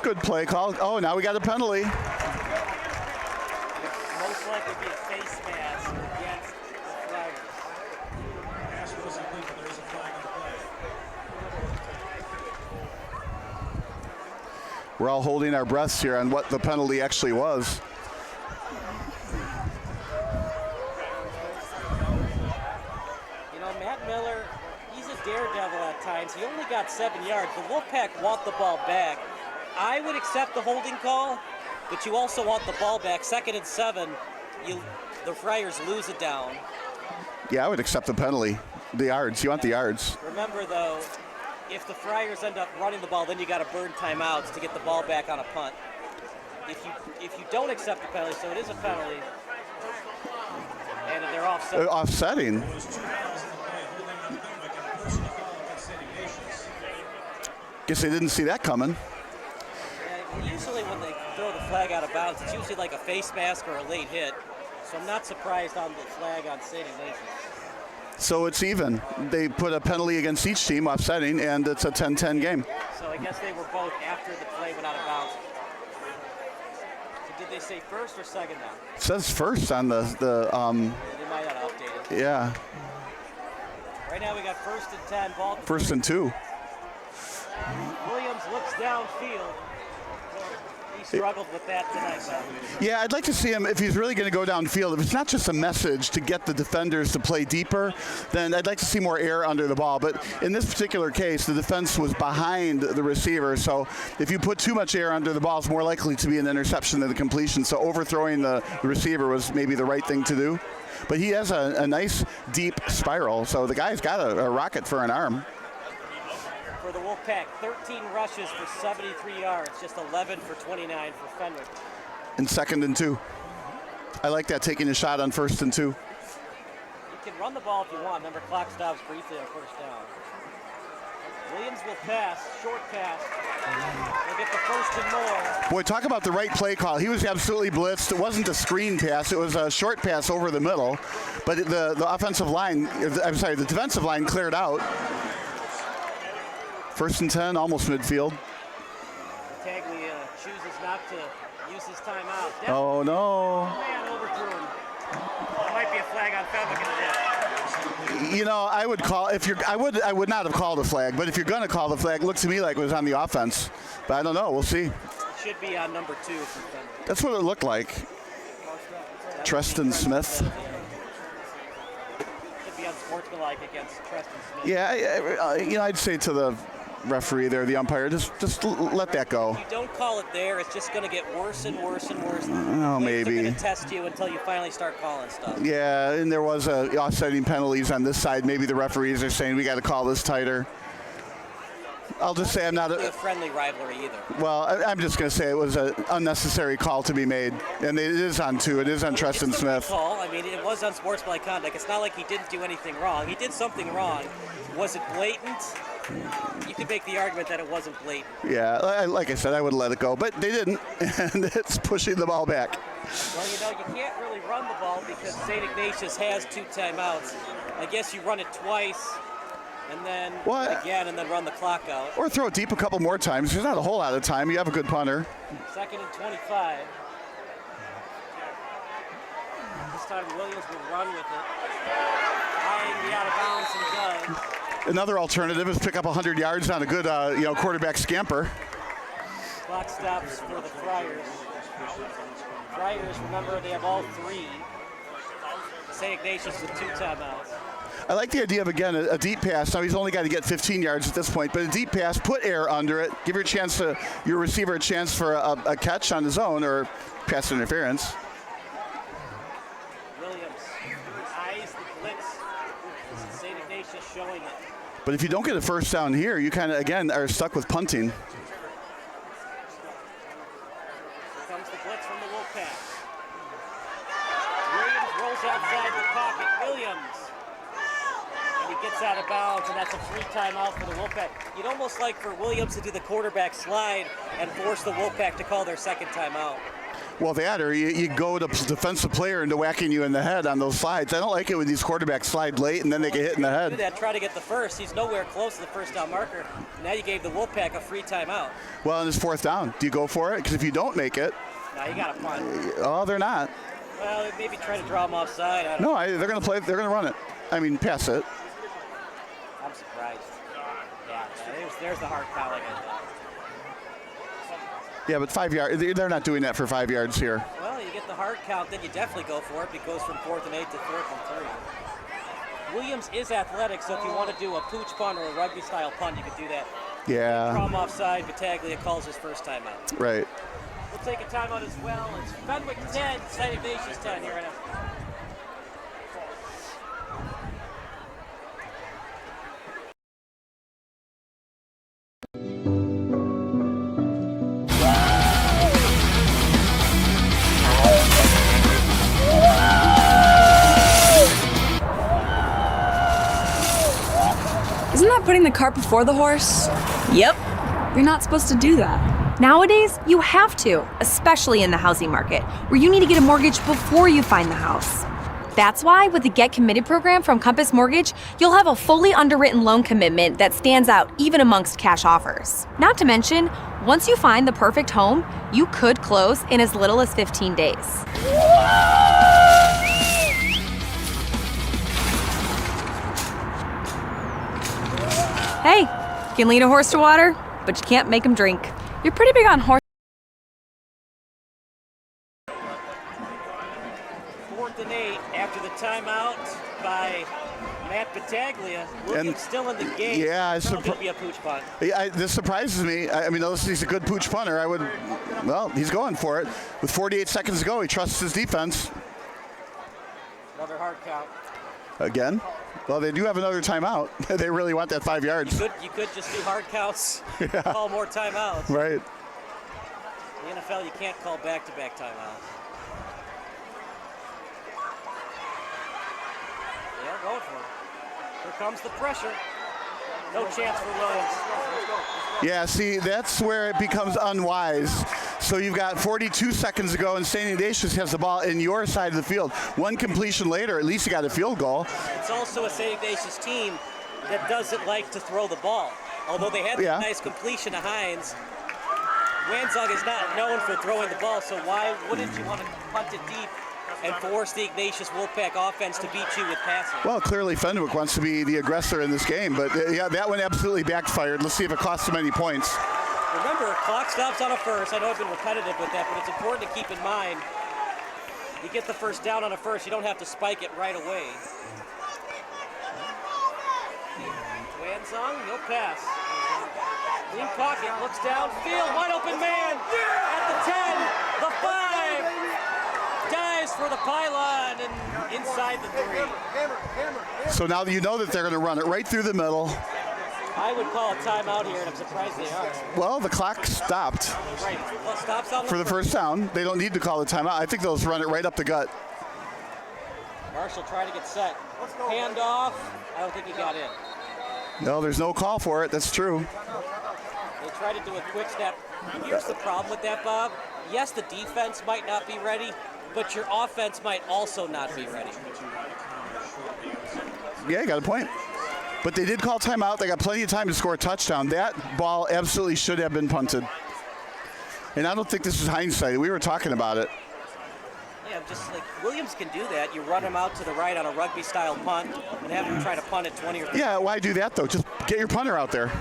Good play call. Oh, now we got a penalty. Most likely be a face mask against the Flyers. Pass was illegal. There is a flag on the play. We're all holding our breaths here on what the penalty actually was. You know, Matt Miller, he's a daredevil at times. He only got 7 yards. The Wolfpack want the ball back. I would accept the holding call, but you also want the ball back. 2nd and 7, the Friars lose it down. Yeah, I would accept the penalty. The yards. You want the yards. Remember, though, if the Friars end up running the ball, then you got to burn timeouts to get the ball back on a punt. If you don't accept the penalty, so it is a penalty, and they're offsetting. Offsetting. Guess they didn't see that coming. Yeah, usually when they throw the flag out of bounds, it's usually like a face mask or a late hit. So I'm not surprised on the flag on St. Ignatius. So it's even. They put a penalty against each team, offsetting, and it's a 10-10 game. So I guess they were both after the play went out of bounds. So did they say first or second now? It says first on the They might not have updated. yeah, Right now we got 1st and 10, ball. first and 2. Williams looks downfield. He struggled with that tonight, though. Yeah, I'd like to see him, if he's really going to go downfield, if it's not just a message to get the defenders to play deeper, then I'd like to see more air under the ball. But in this particular case, the defense was behind the receiver, so if you put too much air under the ball, it's more likely to be an interception than a completion. So overthrowing the receiver was maybe the right thing to do. But he has a nice, deep spiral, so the guy's got a rocket for an arm. For the Wolfpack, 13 rushes for 73 yards, just 11 for 29 for Fenwick. In 2nd and 2. I like that, taking a shot on 1st and 2. You can run the ball if you want. Remember, clock stops briefly on 1st down. Williams will pass, short pass. They'll get the 1st and more. Boy, talk about the right play call. He was absolutely blitzed. It wasn't a screen pass. It was a short pass over the middle. But the offensive line, the defensive line cleared out. 1st and 10, almost midfield. Taglia chooses not to use his timeout. Oh, no. Man overthrew him. There might be a flag on Fenwick in the You know, I would call, I would not have called a flag, but if you're going to call the flag, it looked to me like it was on the offense. But I don't know. We'll see. It should be on number 2 for Fenwick. That's what it looked like. Treston Smith. Could be unsportsmanlike against Treston Smith. Yeah, I'd say to the referee there, the umpire, just let that go. If you don't call it there, it's just going to get worse and worse and worse. Oh, maybe. They're going to test you until you finally start calling stuff. Yeah, and there was offsetting penalties on this side. Maybe the referees are saying we got to call this tighter. I'll just say I'm not a friendly rivalry either. Well, I'm just going to say it was an unnecessary call to be made, and it is on 2. It is on Treston Smith. Call. I mean, it was unsportsmanlike conduct. It's not like he didn't do anything wrong. He did something wrong. Was it blatant? You could make the argument that it wasn't blatant. Yeah, like I said, I would let it go, but they didn't, and it's pushing the ball back. Well, you can't really run the ball because St. Ignatius has 2 timeouts. I guess you run it twice, and then again, and then run the clock out. Or throw it deep a couple more times. There's not a whole lot of time. You have a good punter. 2nd and 25. This time Williams will run with it. Eyeing the out of bounds and does. Another alternative is pick up 100 yards on a good, quarterback scamper. Clock stops for the Friars. Friars, remember, they have all 3. St. Ignatius with 2 timeouts. I like the idea of, again, a deep pass. Now he's only got to get 15 yards at this point, but a deep pass, put air under it, give your receiver a chance for a catch on his own or pass interference. Williams eyes the blitz. This is St. Ignatius showing it. But if you don't get a first down here, you kind of, again, are stuck with punting. Here comes the blitz from the Wolfpack. Williams rolls outside the pocket. Williams. And he gets out of bounds, and that's a free timeout for the Wolfpack. You'd almost like for Williams to do the quarterback slide and force the Wolfpack to call their 2nd timeout. Well, that or you go to defensive player into whacking you in the head on those slides. I don't like it when these quarterbacks slide late and then they get hit in the head. Do that, try to get the first. He's nowhere close to the first down marker. Now you gave the Wolfpack a free timeout. Well, and it's fourth down. Do you go for it? Because if you don't make it. Now you got to punt. Oh, they're not. Well, maybe try to draw them offside. No, they're going to play. They're going to run it. I mean, pass it. I'm surprised. Yeah, there's the hard foul again. Yeah, but 5 yards. They're not doing that for 5 yards here. Well, you get the hard count, then you definitely go for it. It goes from 4th and 8 to 4th and 3. Williams is athletic, so if you want to do a pooch punt or a rugby-style punt, you could do that. Yeah. From offside, Battaglia calls his first timeout. Right. We'll take a timeout as well. It's Fenwick 10, St. Ignatius 10 here right now. Isn't that putting the cart before the horse? Yep. You're not supposed to do that. Nowadays, you have to, especially in the housing market, where you need to get a mortgage before you find the house. That's why with the Get Committed program from Compass Mortgage, you'll have a fully underwritten loan commitment that stands out even amongst cash offers. Not to mention, once you find the perfect home, you could close in as little as 15 days. Hey, you can lead a horse to water, but you can't make him drink. You're pretty big on horse. 4th and 8 after the timeout by Matt Battaglia. Williams still in the game. Yeah, it's going to be a pooch punt. This surprises me. I mean, unless he's a good pooch punter, well, he's going for it. With 48 seconds to go, he trusts his defense. Another hard count. Again? Well, they do have another timeout. They really want that 5 yards. You could just do hard counts, Yeah. call more timeouts. Right. In the NFL, you can't call back-to-back timeouts. They're going for it. Here comes the pressure. No chance for Williams. Yeah, see, that's where it becomes unwise. So you've got 42 seconds to go, and St. Ignatius has the ball in your side of the field. One completion later, at least you got a field goal. It's also a St. Ignatius team that doesn't like to throw the ball. Although they had a nice completion to Hines, Wanzog is not known for throwing the ball, so why wouldn't you want to punt it deep and force the Ignatius Wolfpack offense to beat you with passing? Well, clearly Fenwick wants to be the aggressor in this game, but yeah, that one absolutely backfired. Let's see if it costs him any points. Remember, clock stops on a first. I know I've been repetitive with that, but it's important to keep in mind. You get the first down on a first, you don't have to spike it right away. Wanzong, no pass. Clean pocket, looks downfield, wide open man at the 10, the 5. Dives for the pylon and inside the 3. So now you know that they're going to run it right through the middle. I would call a timeout here, and I'm surprised they are. Well, the clock stopped Right. Well, stops on for the first down. They don't need to call the timeout. I think they'll just run it right up the gut. Marshall trying to get set. Hand off. I don't think he got in. No, there's no call for it. That's true. They try to do a quick snap. Here's the problem with that, Bob. Yes, the defense might not be ready, but your offense might also not be ready. Yeah, you got a point. But they did call timeout. They got plenty of time to score a touchdown. That ball absolutely should have been punted. And I don't think this is hindsight. We were talking about it. Yeah, just like Williams can do that. You run him out to the right on a rugby-style punt and have him try to punt it 20 or 30. Yeah, why do that, though? Just get your punter out there.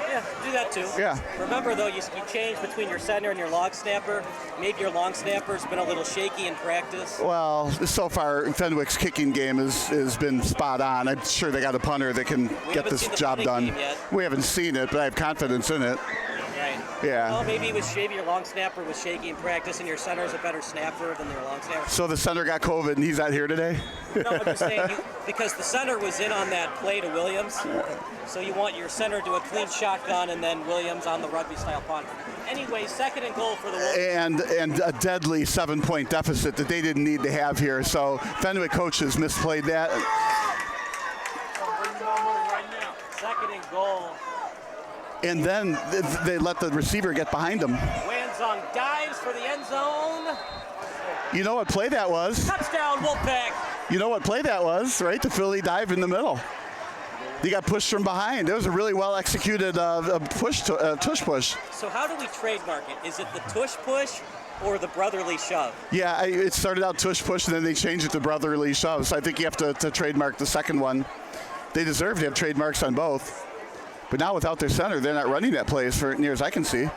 Yeah, do that too. Yeah. Remember, though, you change between your center and your long snapper. Maybe your long snapper's been a little shaky in practice. Well, so far, Fenwick's kicking game has been spot on. I'm sure they got a punter that can get this job done. We haven't seen it, but I have confidence in it. Right. Yeah. Well, maybe your long snapper was shaky in practice, and your center's a better snapper than their long snapper. So the center got COVID, and he's not here today? No, I'm just saying, because the center was in on that play to Williams, so you want your center to a clean shotgun, and then Williams on the rugby-style punt. Anyway, 2nd and goal for the Wolves. And a deadly 7-point deficit that they didn't need to have here. So Fenwick coaches misplayed that. 2nd and goal. And then they let the receiver get behind him. Wanzong dives for the end zone. You know what play that was? Touchdown, Wolfpack. You know what play that was, right? The Philly dive in the middle. He got pushed from behind. It was a really well executed tush push. So how do we trademark it? Is it the tush push or the brotherly shove? Yeah, it started out tush push, and then they changed it to brotherly shove. So I think you have to trademark the second one. They deserve to have trademarks on both. But now without their center, they're not running that play as near as I can see.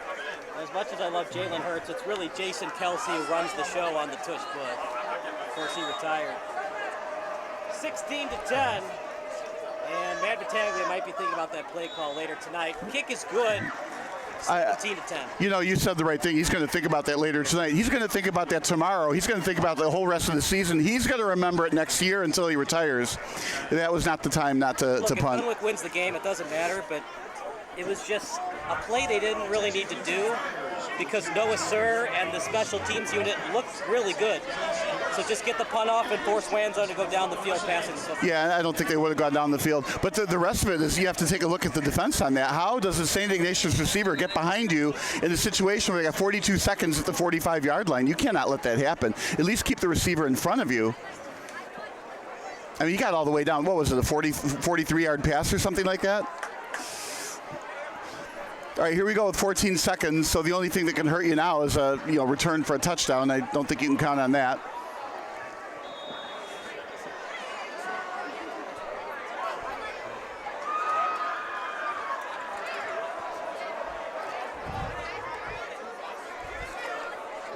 As much as I love Jalen Hurts, it's really Jason Kelsey who runs the show on the tush push. Of course, he retired. 16-10. And Matt Battaglia might be thinking about that play call later tonight. Kick is good. 17-10. You know, you said the right thing. He's going to think about that later tonight. He's going to think about that tomorrow. He's going to think about the whole rest of the season. He's going to remember it next year until he retires. That was not the time not to Look, if punt. Fenwick wins the game, it doesn't matter, but it was just a play they didn't really need to do because Noah Sir and the special teams unit looked really good. So just get the punt off and force Wanzo to go down the field passing. Yeah, I don't think they would have gone down the field. But the rest of it is you have to take a look at the defense on that. How does a St. Ignatius receiver get behind you in a situation where they got 42 seconds at the 45-yard line? You cannot let that happen. At least keep the receiver in front of you. I mean, you got all the way down. What was it, a 43-yard pass or something like that? All right, here we go with 14 seconds. So the only thing that can hurt you now is a return for a touchdown. I don't think you can count on that.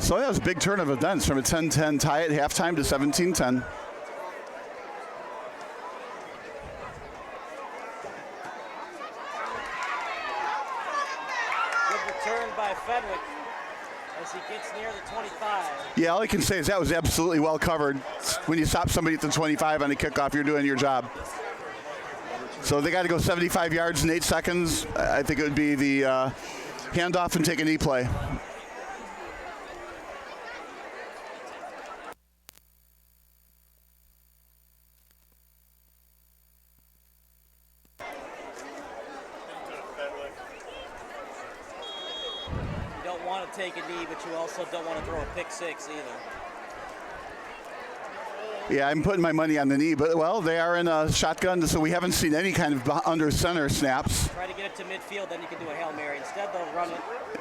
So that was a big turn of events from a 10-10 tie at halftime to 17-10. By Fenwick as he gets near the 25. Yeah, all I can say is that was absolutely well covered. When you stop somebody at the 25 on a kickoff, you're doing your job. So they got to go 75 yards in 8 seconds. I think it would be the handoff and take a knee play. Take a knee, but you also don't want to throw a pick six either. Yeah, I'm putting my money on the knee, but well, they are in a shotgun, so we haven't seen any kind of under center snaps. Try to get it to midfield, then you can do a Hail Mary. Instead, they'll run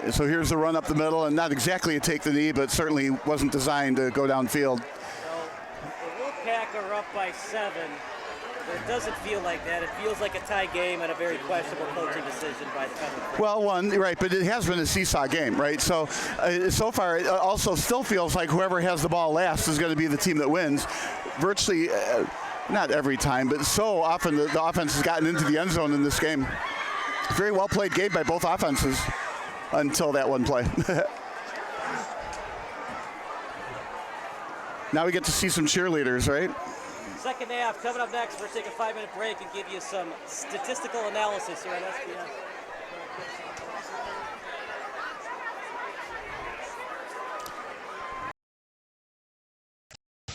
it. So here's the run up the middle, and not exactly a take the knee, but certainly wasn't designed to go downfield. So the Wolfpack are up by 7. But it doesn't feel like that. It feels like a tie game and a very questionable coaching decision by the Fenwick. Well, right, but it has been a seesaw game, right? So so far, it also still feels like whoever has the ball last is going to be the team that wins. Virtually, not every time, but so often the offense has gotten into the end zone in this game. Very well played game by both offenses until that one play. Now we get to see some cheerleaders, right? Second half coming up next. We're going to take a 5-minute break and give you some statistical analysis here on SBN.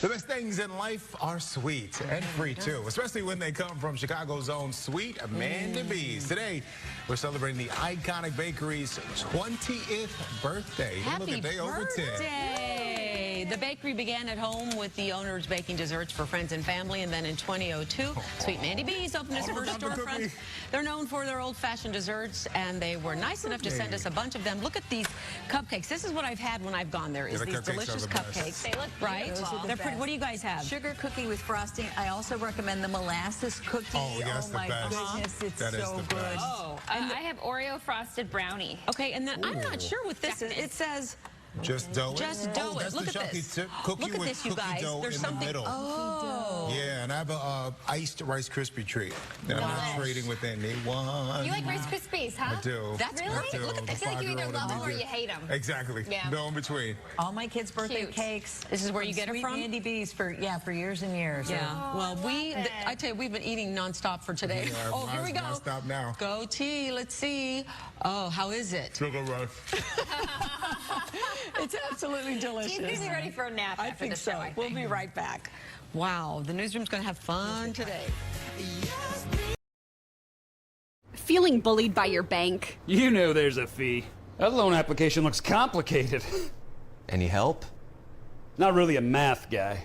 The best things in life are sweet and free too, especially when they come from Chicago's own Sweet Amanda B's. Today, we're celebrating the iconic bakery's 20th birthday. Happy Look, a day over 10. birthday! The bakery began at home with the owners baking desserts for friends and family, and then in 2002, Sweet Mandy B's opened its first storefront. They're known for their old-fashioned desserts, and they were nice enough to send us a bunch of them. Look at these cupcakes. This is what I've had when I've gone there, is these delicious cupcakes. They look right? They're pretty. What do you guys have? Sugar cookie with frosting. I also recommend the molasses cookie. Oh, yes, my the best. goodness, it's That is so the good. best. Oh, I have Oreo frosted brownie. okay, and then I'm not sure what this is. It says Just dough it? just dough Oh, it. that's Look the at this. cookie Look at with this, you cookie guys. dough There's in something. the middle. Oh. Yeah, and I have a iced Rice Krispie treat that I'm not trading with anyone. You like Rice Krispies, huh? I do. That's I perfect. do. Look at this. I feel like you either love them or you hate them. Exactly. Yeah. No in between. All my kids' birthday Cute. cakes. This is where you get it Sweet from? Mandy B's for years and years. Yeah. Well, I tell you, we've been eating nonstop for today. Yeah, Oh, here we go. Stop now. Go tea. Let's see. Oh, how is it? Sugar rush. It's absolutely delicious. Team's gonna be ready for a nap I after think the show. so. We'll be right back. Wow, the newsroom's going to have fun today. Feeling bullied by your bank? You know there's a fee. That loan application looks complicated. Any help? Not really a math guy.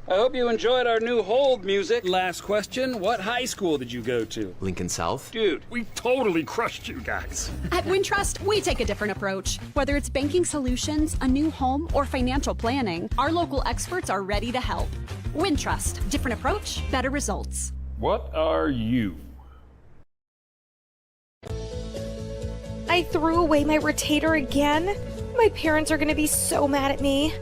I hope you enjoyed our new hold music. Last question, what high school did you go to? Lincoln South? Dude, we totally crushed you guys. At Wintrust, we take a different approach. Whether it's banking solutions, a new home, or financial planning, our local experts are ready to help. Wintrust, different approach, better results. What are you? I threw away my retainer again? My parents are gonna be so mad at me.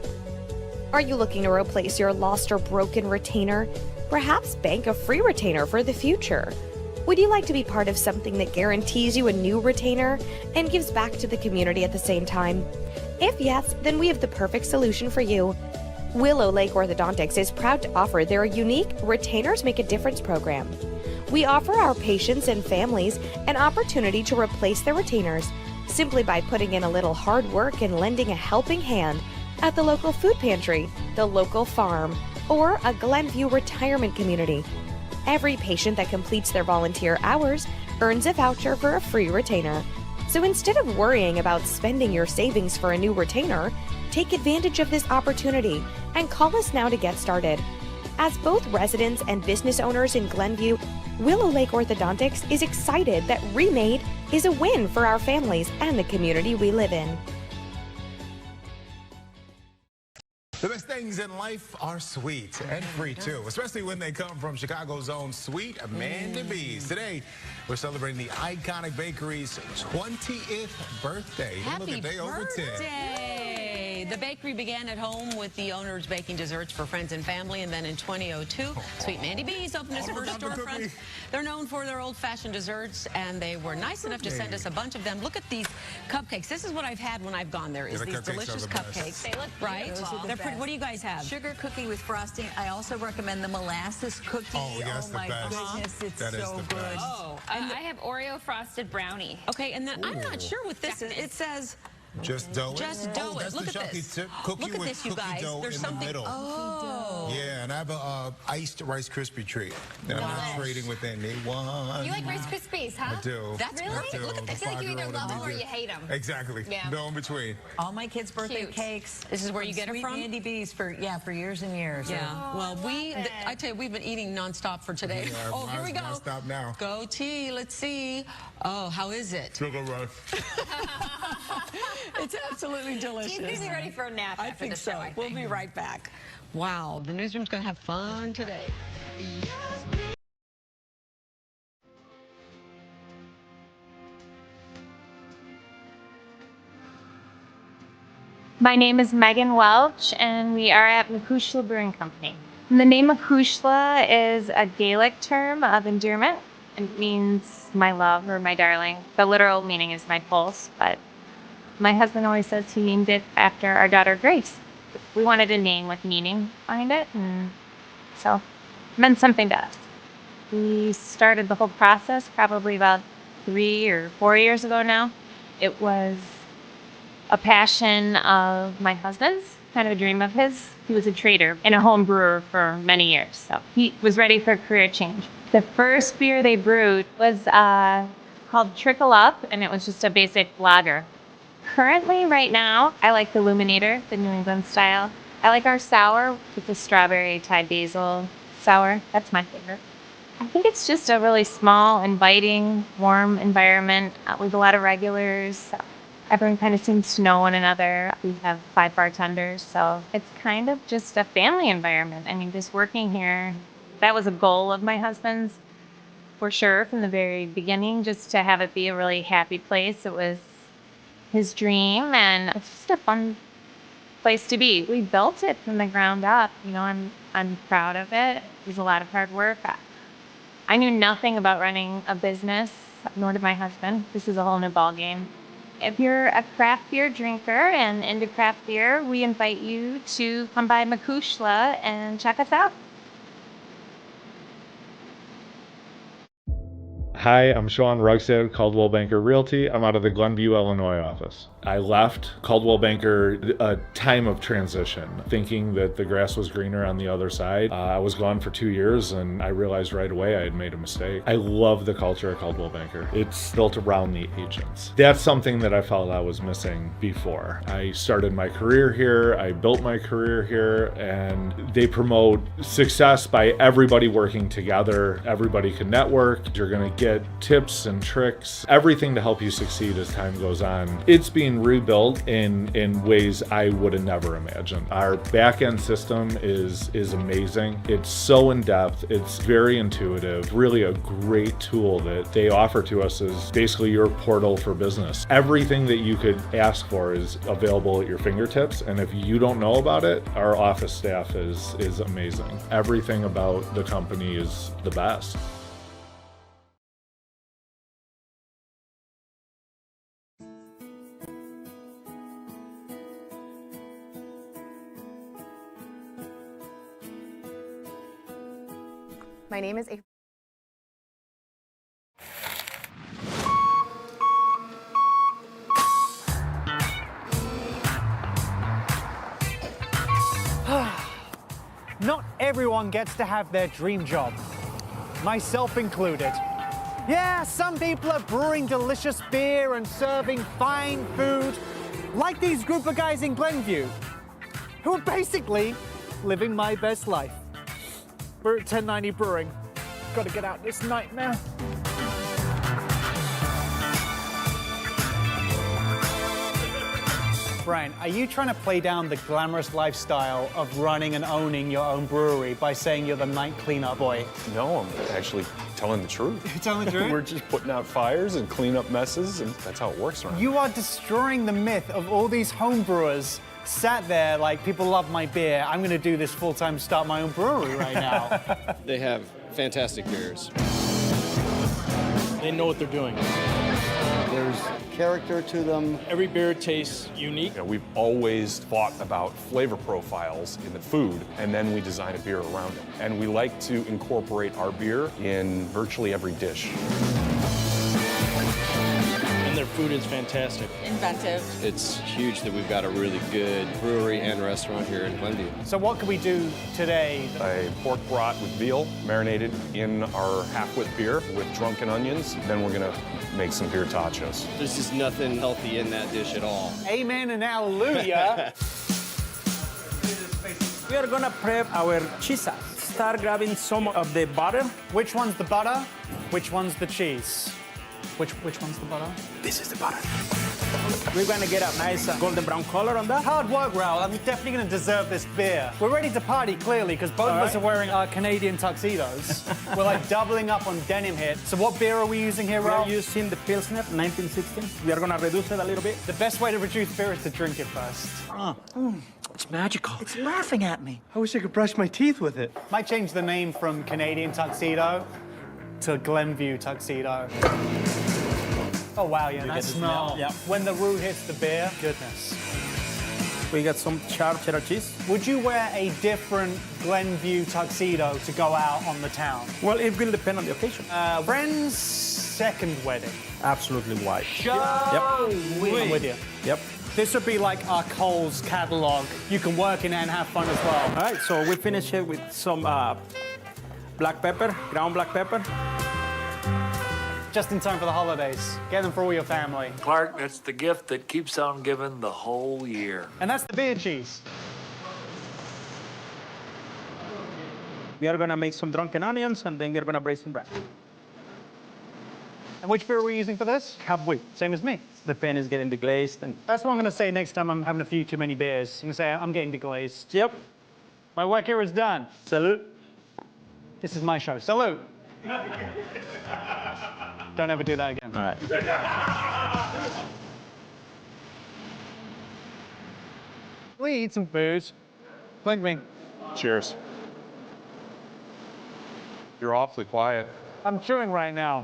Are you looking to replace your lost or broken retainer? Perhaps bank a free retainer for the future. Would you like to be part of something that guarantees you a new retainer and gives back to the community at the same time? If yes, then we have the perfect solution for you. Willow Lake Orthodontics is proud to offer their unique Retainers Make a Difference program. We offer our patients and families an opportunity to replace their retainers simply by putting in a little hard work and lending a helping hand at the local food pantry, the local farm, or a Glenview retirement community. Every patient that completes their volunteer hours earns a voucher for a free retainer. So instead of worrying about spending your savings for a new retainer, take advantage of this opportunity and call us now to get started. As both residents and business owners in Glenview, Willow Lake Orthodontics is excited that Remade is a win for our families and the community we live in. The best things in life are sweet and free too, especially when they come from Chicago's own Sweet Amanda B's. Today, we're celebrating the iconic bakery's 20th birthday. Happy Look, a day over 10. birthday! The bakery began at home with the owners baking desserts for friends and family, and then in 2002, Sweet Mandy B's opened its first storefront. They're known for their old-fashioned desserts, and they were nice enough to send us a bunch of them. Look at these cupcakes. This is what I've had when I've gone there, is these delicious cupcakes. They look right? beautiful. They're pretty. What do you guys have? Sugar cookie with frosting. I also recommend the molasses cookie. Oh, yes, my the best. goodness, it's That is so the good. best. Oh, I have Oreo frosted brownie. okay, and then I'm not sure what this is. It says Just dough it. just dough it. That's Look the at this. cookie Look at with this, you cookie guys. dough There's in something. the middle. Oh. Yeah, and I have a iced Rice Krispie treat that I'm not trading with anyone. You like Rice Krispies, huh? I do. That's Really? I do. Look at The I feel like you either 5-year-old love in them me or do. you hate them. Exactly. Yeah. No in between. All my kids' birthday Cute. cakes. This is where you get it Sweet from? Mandy B's for years and years. Yeah. Well, I tell you, we've been eating nonstop for today. Yeah, Oh, here we go. Stop now. Go tea. Let's see. Oh, how is it? Sugar rush. It's absolutely delicious. She's gonna be ready for a nap I after think the show. so. We'll be right back. Wow, the newsroom's going to have fun today. My name is Megan Welch, and we are at Macushla Brewing Company. And the name Macushla is a Gaelic term of endearment. It means my love or my darling. The literal meaning is my pulse, but my husband always says he named it after our daughter Grace. We wanted a name with meaning behind it, and so it meant something to us. We started the whole process probably about 3 or 4 years ago now. It was a passion of my husband's, kind of a dream of his. He was a trader and a home brewer for many years, so he was ready for a career change. The first beer they brewed was called Trickle Up, and it was just a basic lager. Currently, right now, I like the Luminator, the New England style. I like our sour with the strawberry Thai basil sour. That's my favorite. I think it's just a really small, inviting, warm environment with a lot of regulars. Everyone kind of seems to know one another. We have 5 bartenders, so it's kind of just a family environment. I mean, just working here, that was a goal of my husband's, for sure, from the very beginning, just to have it be a really happy place. It was his dream, and it's just a fun place to be. We built it from the ground up. You know, I'm proud of it. It was a lot of hard work. I knew nothing about running a business, nor did my husband. This is a whole new ballgame. If you're a craft beer drinker and into craft beer, we invite you to come by Macushla and check us out. Hi, I'm Sean Rugstead, Caldwell Banker Realty. I'm out of the Glenview, Illinois office. I left Caldwell Banker a time of transition, thinking that the grass was greener on the other side. I was gone for 2 years and I realized right away I had made a mistake. I love the culture of Caldwell Banker. It's built around the agents. That's something that I felt I was missing before. I started my career here, I built my career here, and they promote success by everybody working together. Everybody can network. You're gonna get tips and tricks, everything to help you succeed as time goes on. It's being rebuilt in ways I would have never imagined. Our back-end system is amazing. It's so in-depth, it's very intuitive, really a great tool that they offer to us as basically your portal for business. Everything that you could ask for is available at your fingertips, and if you don't know about it, our office staff is amazing. Everything about the company is the best. My name is Not everyone gets to have their dream job, myself included. Yeah, some people are brewing delicious beer and serving fine food, like these group of guys in Glenview, who are basically living my best life. We're at 1090 Brewing. Gotta get out this nightmare. Brian, are you trying to play down the glamorous lifestyle of running and owning your own brewery by saying you're the night cleanup boy? No, I'm actually telling the truth. You're telling the truth? We're just putting out fires and clean up messes, and that's how it works around You are destroying the myth of all these home brewers sat there like, people love my beer, I'm gonna do this full-time, start my own brewery right now. They have fantastic beers. They know what they're doing. There's character to them. Every beer tastes unique. You know, we've always thought about flavor profiles in the food, and then we design a beer around it. And we like to incorporate our beer in virtually every dish. And their food is fantastic. Inventive. It's huge that we've got a really good brewery and restaurant here in Glenview. So what can we do today? A pork brat with veal marinated in our half-wit beer with drunken onions. Then we're gonna make some beer tachos. There's just nothing healthy in that dish at all. Amen and hallelujah. We are gonna prep our cheese sauce. Start grabbing some of the butter. Which one's the butter? Which one's the cheese? Which one's the butter? This is the butter. We're gonna get a nice golden brown color on that. Hard work, Raul. I'm definitely gonna deserve this beer. We're ready to party, clearly, because both of us are wearing our Canadian tuxedos. We're like doubling up on denim here. So what beer are we using here, We Raul? are using the Pilsner 1916. We are gonna reduce it a little bit. The best way to reduce beer is to drink it first. It's magical. It's laughing at me. I wish I could brush my teeth with it. Might change the name from Canadian tuxedo to Glenview tuxedo. Oh wow, yeah, that smell. Yep. When the root hits the beer, goodness. We got some sharp cheddar cheese. Would you wear a different Glenview tuxedo to go out on the town? Well, it will depend on the occasion. Friend's second wedding. Absolutely white. Show Yep. I'm with you. Yep. This would be like our Coles catalog. You can work in it and have fun as well. All right, so we finish it with some black pepper, ground black pepper. Just in time for the holidays. Get them for all your family. Clark, that's the gift that keeps on giving the whole year. And that's the beer cheese. We are gonna make some drunken onions, and then we're gonna braise some bread. And which beer are we using for this? Halfway. Same as me. The pen is getting deglazed, and That's what I'm gonna say next time I'm having a few too many beers. I'm gonna say I'm getting deglazed. Yep. My work here is done. Salute. This is my show. Salute. Don't ever do that again. All right. We eat some booze. Clink me. Cheers. You're awfully quiet. I'm chewing right now.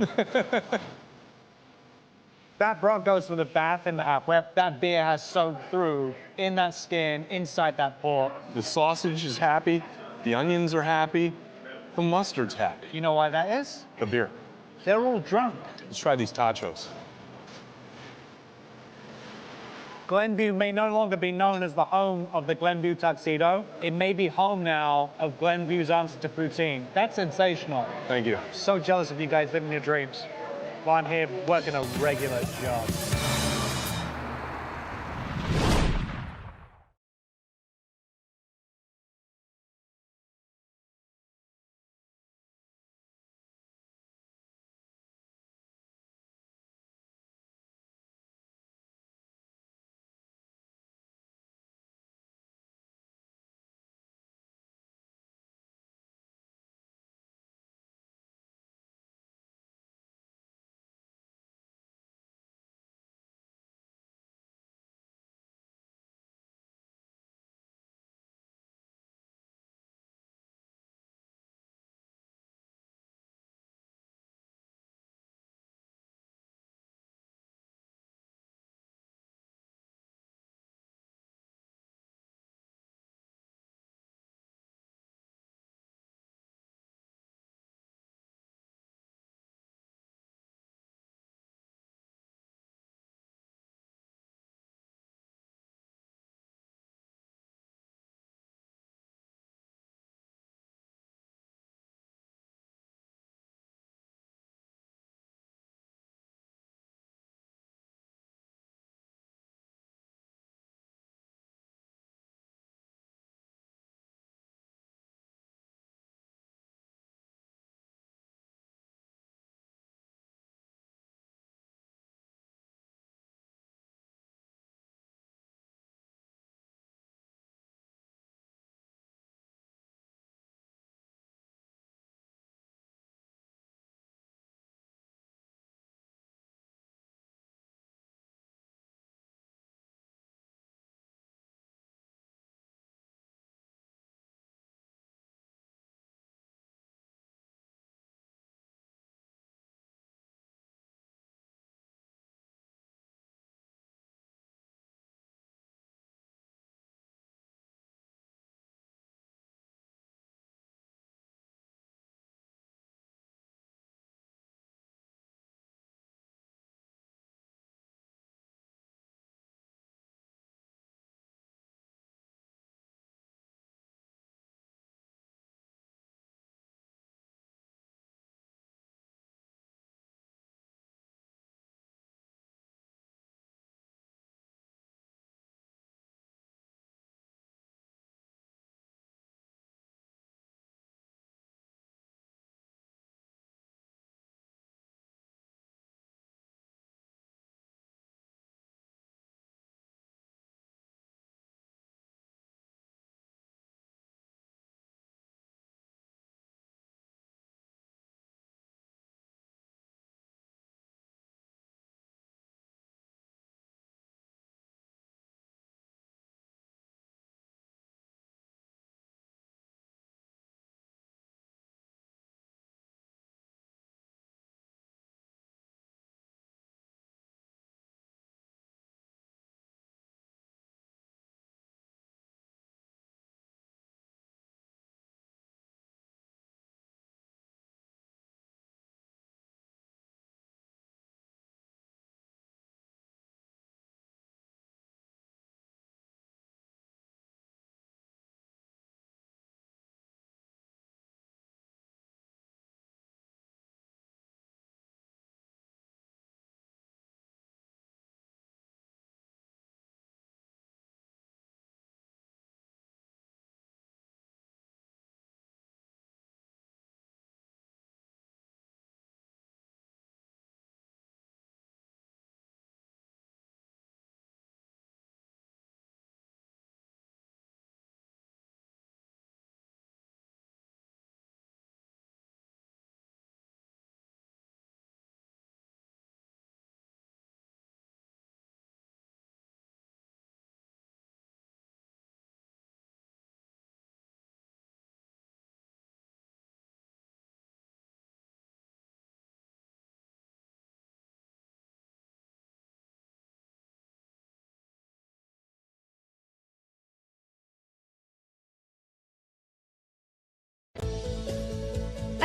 That broth goes for the bath and the half. Where that beer has soaked through in that skin, inside that pork. The sausage is happy, the onions are happy, the mustard's happy. You know why that is? The beer. They're all drunk. Let's try these tachos. Glenview may no longer be known as the home of the Glenview tuxedo. It may be home now of Glenview's answer to poutine. That's sensational. Thank you. So jealous of you guys living your dreams while I'm here working a regular job.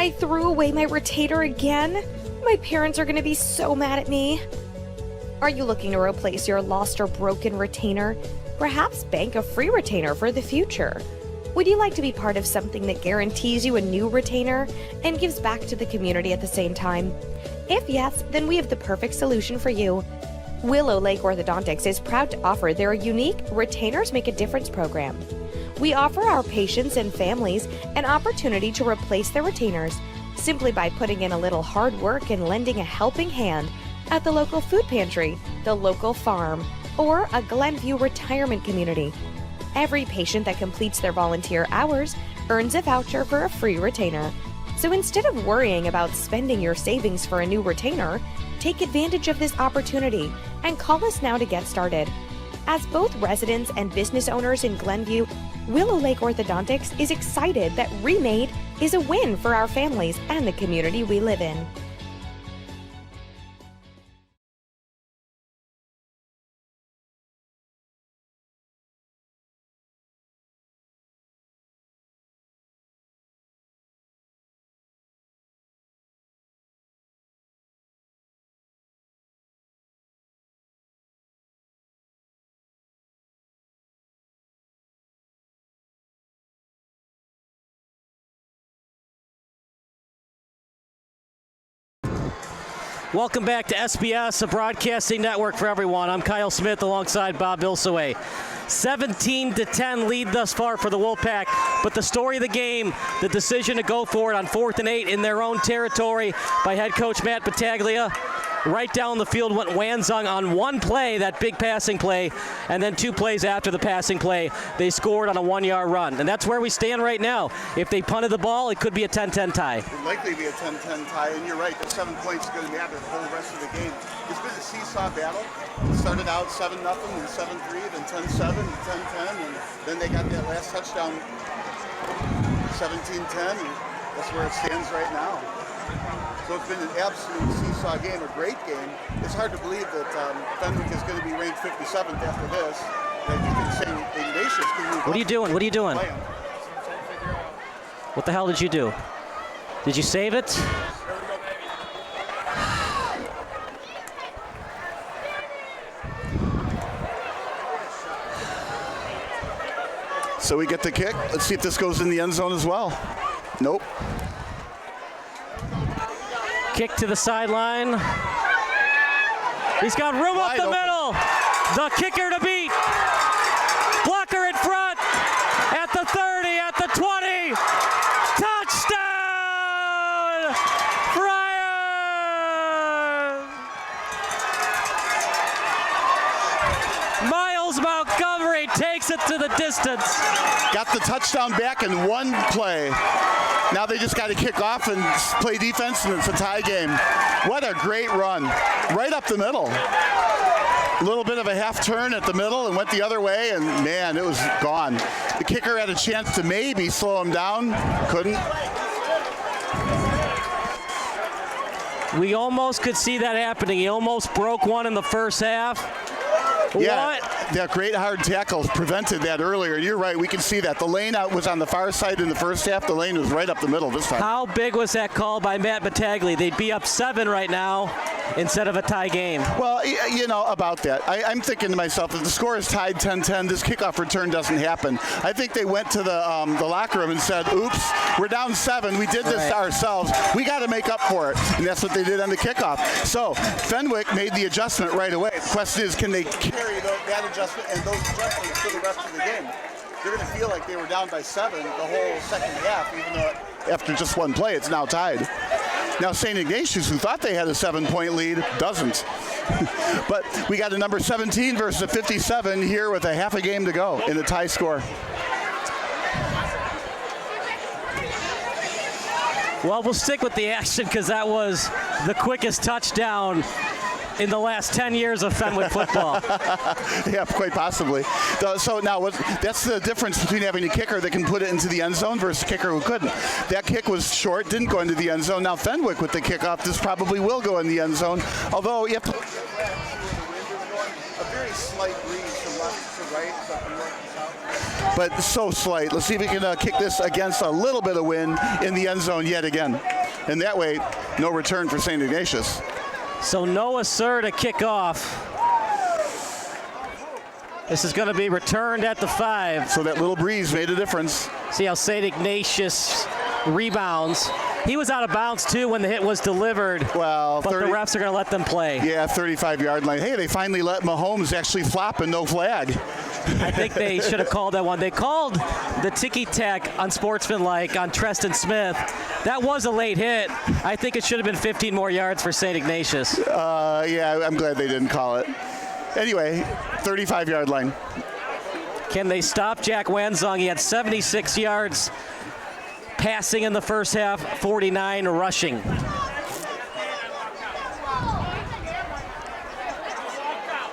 I threw away my rotator again? My parents are gonna be so mad at me. Are you looking to replace your lost or broken retainer? Perhaps bank a free retainer for the future. Would you like to be part of something that guarantees you a new retainer and gives back to the community at the same time? If yes, then we have the perfect solution for you. Willow Lake Orthodontics is proud to offer their unique Retainers Make a Difference program. We offer our patients and families an opportunity to replace their retainers simply by putting in a little hard work and lending a helping hand at the local food pantry, the local farm, or a Glenview retirement community. Every patient that completes their volunteer hours earns a voucher for a free retainer. So instead of worrying about spending your savings for a new retainer, take advantage of this opportunity and call us now to get started. As both residents and business owners in Glenview, Willow Lake Orthodontics is excited that Remade is a win for our families and the community we live in. Welcome back to SBS, a broadcasting network for everyone. I'm Kyle Smith alongside Bob Bilsaway. 17-10 lead thus far for the Wolfpack, but the story of the game, the decision to go for it on 4th and 8 in their own territory by head coach Matt Battaglia. Right down the field went Wanzung on one play, that big passing play, and then 2 plays after the passing play, they scored on a 1-yard run. And that's where we stand right now. If they punted the ball, it could be a 10-10 tie. It would likely be a 10-10 tie, and you're right, the 7 points is going to matter the whole rest of the game. It's been a seesaw battle. It started out 7-0 and 7-3, then 10-7 and 10-10, and then they got that last touchdown, 17-10, and that's where it stands right now. So it's been an absolute seesaw game, a great game. It's hard to believe that Fenwick is going to be ranked 57th after this. That you can say Ignatius can move. What are you doing? What are you doing? What the hell did you do? Did you save it? So we get the kick. Let's see if this goes in the end zone as well. Nope. Kick to the sideline. He's got room up the middle. The kicker to beat. Blocker in front. At the 30, at the 20. Touchdown! Friars! Miles Montgomery takes it to the distance. Got the touchdown back in one play. Now they just got to kick off and play defense, and it's a tie game. What a great run. Right up the middle. A little bit of a half turn at the middle and went the other way, and man, it was gone. The kicker had a chance to maybe slow him down. Couldn't. We almost could see that happening. He almost broke one in the first half. Yeah, that great hard tackle prevented that earlier. You're right, we can see that. The lane out was on the far side in the first half. The lane was right up the middle this time. How big was that call by Matt Battaglia? They'd be up 7 right now instead of a tie game. Well, you know, about that. I'm thinking to myself, if the score is tied 10-10, this kickoff return doesn't happen. I think they went to the locker room and said, oops, we're down 7. We did this to ourselves. We got to make up for it. And that's what they did on the kickoff. So Fenwick made the adjustment right away. The question is, can they carry that adjustment and those adjustments for the rest of the game? They're going to feel like they were down by 7 the whole second half, even though after just one play, it's now tied. Now St. Ignatius, who thought they had a 7-point lead, doesn't. But we got a number 17 versus a 57 here with a half a game to go in a tie score. Well, we'll stick with the action because that was the quickest touchdown in the last 10 years of Fenwick football. Yeah, quite possibly. So now that's the difference between having a kicker that can put it into the end zone versus a kicker who couldn't. That kick was short, didn't go into the end zone. Now Fenwick with the kickoff, this probably will go in the end zone. Although you have to look at a very slight breeze from left to right, from north to south. But so slight. Let's see if we can kick this against a little bit of wind in the end zone yet again. And that way, no return for St. Ignatius. So Noah Sir to kick off. This is going to be returned at the 5. So that little breeze made a difference. See how St. Ignatius rebounds. He was out of bounds, too, when the hit was delivered. Well, but the refs are going to let them play. Yeah, 35-yard line. Hey, they finally let Mahomes actually flop and no flag. I think they should have called that one. They called the ticky-tack unsportsmanlike on Treston Smith. That was a late hit. I think it should have been 15 more yards for St. Ignatius. Yeah, I'm glad they didn't call it. Anyway, 35-yard line. Can they stop Jack Wanzong? He had 76 yards passing in the first half, 49 rushing.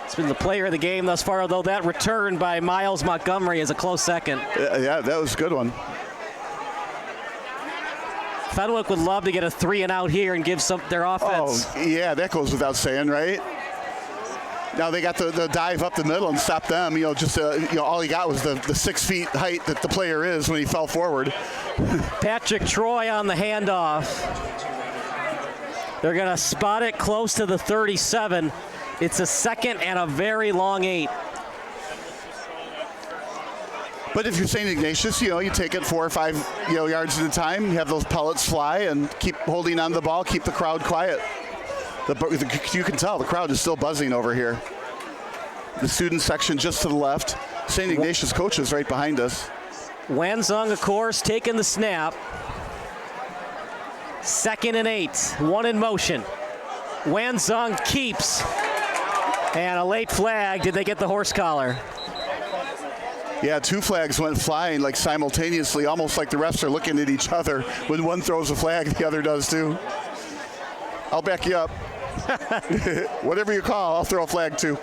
It's been the player of the game thus far, although that return by Miles Montgomery is a close second. Yeah, that was a good one. Fenwick would love to get a 3-and-out here and give their offense. Oh, yeah, that goes without saying, right? Now they got the dive up the middle and stop them. All he got was the 6 feet height that the player is when he fell forward. Patrick Troy on the handoff. They're going to spot it close to the 37. It's a second and a very long 8. But if you're St. Ignatius, you take it 4 or 5 yards at a time. You have those pellets fly and keep holding on to the ball, keep the crowd quiet. You can tell the crowd is still buzzing over here. The student section just to the left. St. Ignatius coaches right behind us. Wanzong, of course, taking the snap. 2nd and 8, 1 in motion. Wanzong keeps. And a late flag. Did they get the horse collar? Yeah, 2 flags went flying like simultaneously, almost like the refs are looking at each other. When one throws a flag, the other does too. I'll back you up. Whatever you call, I'll throw a flag too.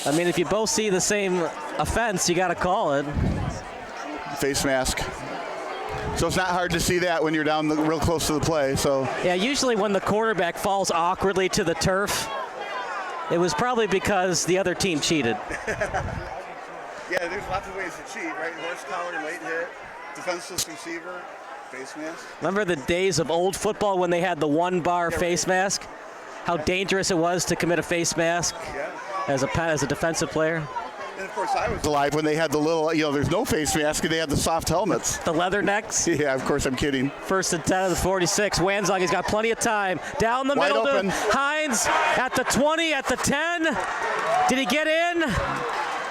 I mean, if you both see the same offense, you got to call it. Face mask. So it's not hard to see that when you're down real close to the play. So yeah, usually when the quarterback falls awkwardly to the turf, it was probably because the other team cheated. Yeah, there's lots of ways to cheat, right? Horse collar, late hit, defenseless receiver, face mask. Remember the days of old football when they had the 1-bar face mask? How dangerous it was to commit a face mask as a defensive player. And of course, I was alive when they had the little, there's no face mask and they had the soft helmets. The leather necks? Yeah, of course, I'm kidding. 1st and 10 of the 46. Wanzong has got plenty of time. Down the middle to Hines at the 20, at the 10. Did he get in?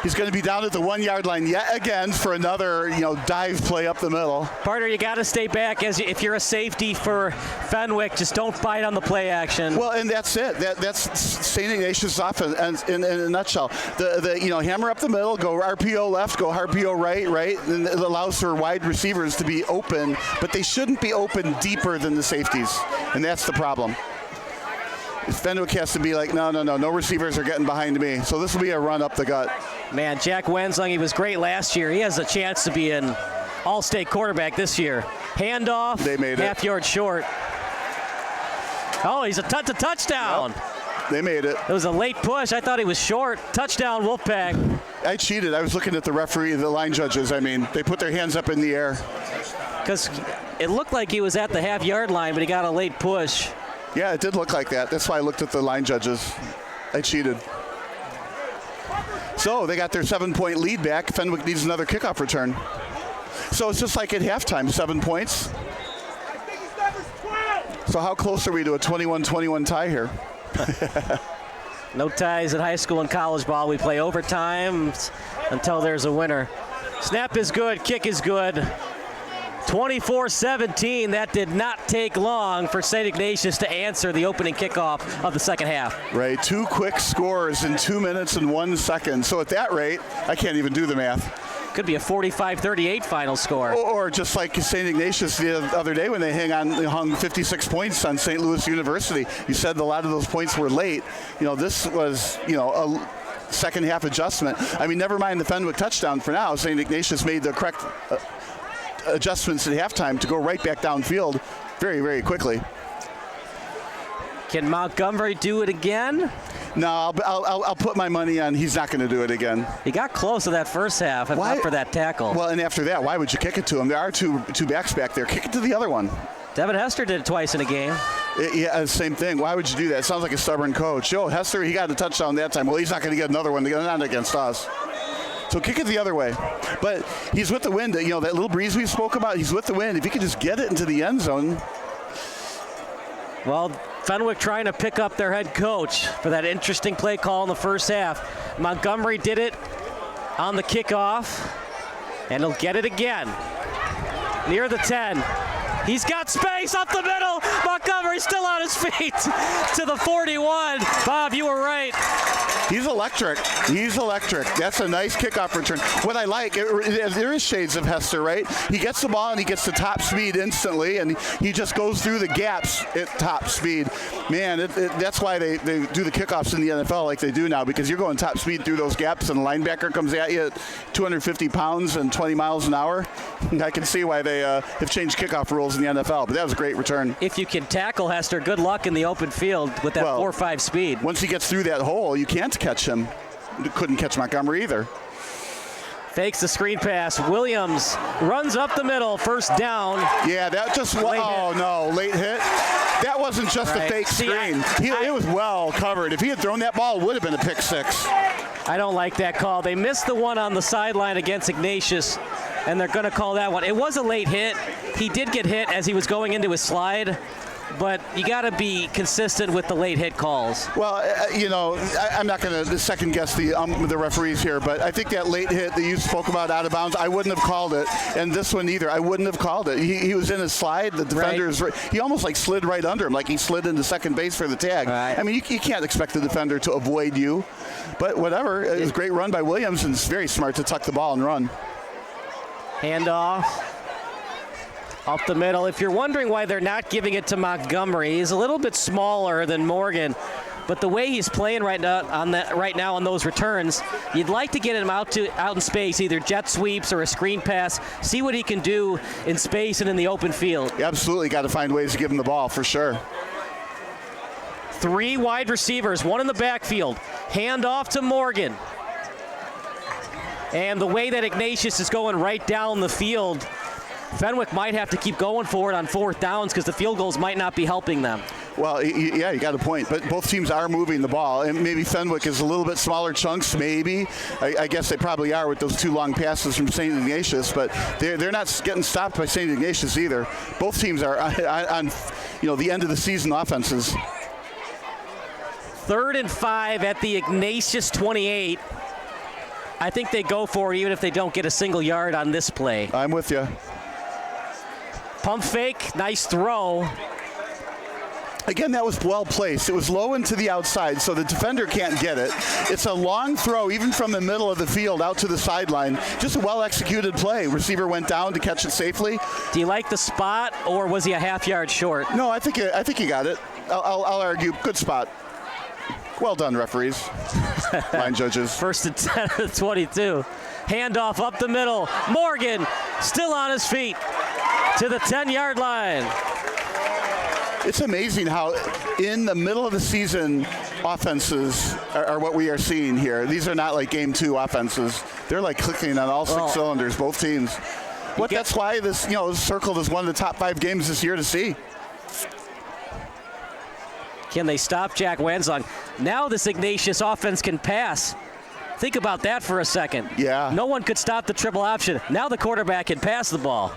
He's going to be down at the 1-yard line yet again for another, dive play up the middle. Partner, you got to stay back if you're a safety for Fenwick. Just don't bite on the play action. Well, and that's it. That's St. Ignatius offense in a nutshell. The hammer up the middle, go RPO left, go RPO right, and it allows for wide receivers to be open, but they shouldn't be open deeper than the safeties, and that's the problem. Fenwick has to be like, no receivers are getting behind me. So this will be a run up the gut. Man, Jack Wanzong, he was great last year. He has a chance to be an all-state quarterback this year. Handoff, they made it. Half yard short. Oh, he's a touchdown. Yep. They made it. It was a late push. I thought he was short. Touchdown, Wolfpack. I cheated. I was looking at the referee, the line judges. I mean, they put their hands up in the air. Because it looked like he was at the half-yard line, but he got a late push. Yeah, it did look like that. That's why I looked at the line judges. I cheated. So they got their 7-point lead back. Fenwick needs another kickoff return. So it's just like at halftime, 7 points. So how close are we to a 21-21 tie here? No ties in high school and college ball. We play overtime until there's a winner. Snap is good, kick is good. 24-17, that did not take long for St. Ignatius to answer the opening kickoff of the second half. Right, 2 quick scores in 2 minutes and 1 second. So at that rate, I can't even do the math. Could be a 45-38 final score. Or just like St. Ignatius the other day when they hung 56 points on St. Louis University. You said a lot of those points were late. This was, a second half adjustment. I mean, never mind the Fenwick touchdown for now. St. Ignatius made the correct adjustments at halftime to go right back downfield very, very quickly. Can Montgomery do it again? No, I'll put my money on he's not going to do it again. He got close to that first half, if not for that tackle. Well, and after that, why would you kick it to him? There are two backs back there. Kick it to the other one. Devin Hester did it twice in a game. Yeah, same thing. Why would you do that? It sounds like a stubborn coach. Yo, Hester, he got a touchdown that time. Well, he's not going to get another one. Not against us. So kick it the other way. But he's with the wind. You know, that little breeze we spoke about, he's with the wind. If he could just get it into the end zone. Well, Fenwick trying to pick up their head coach for that interesting play call in the first half. Montgomery did it on the kickoff, and he'll get it again. Near the 10. He's got space up the middle. Montgomery's still on his feet to the 41. Bob, you were right. He's electric. He's electric. That's a nice kickoff return. What I like, there is shades of Hester, right? He gets the ball and he gets the top speed instantly, and he just goes through the gaps at top speed. Man, that's why they do the kickoffs in the NFL like they do now, because you're going top speed through those gaps, and the linebacker comes at you at 250 pounds and 20 miles an hour. I can see why they have changed kickoff rules in the NFL, but that was a great return. If you can tackle Hester, good luck in the open field with that 4-5 speed. Once he gets through that hole, you can't catch him. Couldn't catch Montgomery either. Fakes the screen pass. Williams runs up the middle. First down. Yeah, that just late hit. That wasn't just a fake screen. It was well covered. If he had thrown that ball, it would have been a pick six. I don't like that call. They missed the one on the sideline against Ignatius, and they're going to call that one. It was a late hit. He did get hit as he was going into his slide, but you got to be consistent with the late hit calls. Well, I'm not going to second guess the referees here, but I think that late hit that you spoke about out of bounds, I wouldn't have called it, and this one either. I wouldn't have called it. He was in his slide. The defender he almost like slid right under him, like he slid into second base for the tag. Right. I mean, you can't expect the defender to avoid you, but whatever. It was a great run by Williams, and it's very smart to tuck the ball and run. Handoff up the middle. If you're wondering why they're not giving it to Montgomery, he's a little bit smaller than Morgan, but the way he's playing right now on those returns, you'd like to get him out in space, either jet sweeps or a screen pass. See what he can do in space and in the open field. You absolutely got to find ways to give him the ball for sure. 3 wide receivers, 1 in the backfield. Hand off to Morgan. And the way that Ignatius is going right down the field, Fenwick might have to keep going for it on 4th downs because the field goals might not be helping them. Well, yeah, you got a point. But both teams are moving the ball. And maybe Fenwick is a little bit smaller chunks, maybe. I guess they probably are with those 2 long passes from St. Ignatius. But they're not getting stopped by St. Ignatius either. Both teams are on the end of the season offenses. 3rd and 5 at the Ignatius 28. I think they go for it even if they don't get a single yard on this play. I'm with you. Pump fake, nice throw. Again, that was well placed. It was low and to the outside, so the defender can't get it. It's a long throw, even from the middle of the field out to the sideline. Just a well-executed play. Receiver went down to catch it safely. Do you like the spot, or was he a half yard short? No, I think he got it. I'll argue. Good spot. Well done, referees. Line judges. 1st and 10 at the 22. Handoff up the middle. Morgan still on his feet to the 10-yard line. It's amazing how in the middle of the season offenses are what we are seeing here. These are not like game 2 offenses. They're like clicking on all 6 cylinders, both teams. That's why this, circled as one of the top 5 games this year to see. Can they stop Jack Wanzong? Now this Ignatius offense can pass. Think about that for a second. Yeah. No one could stop the triple option. Now the quarterback can pass the ball.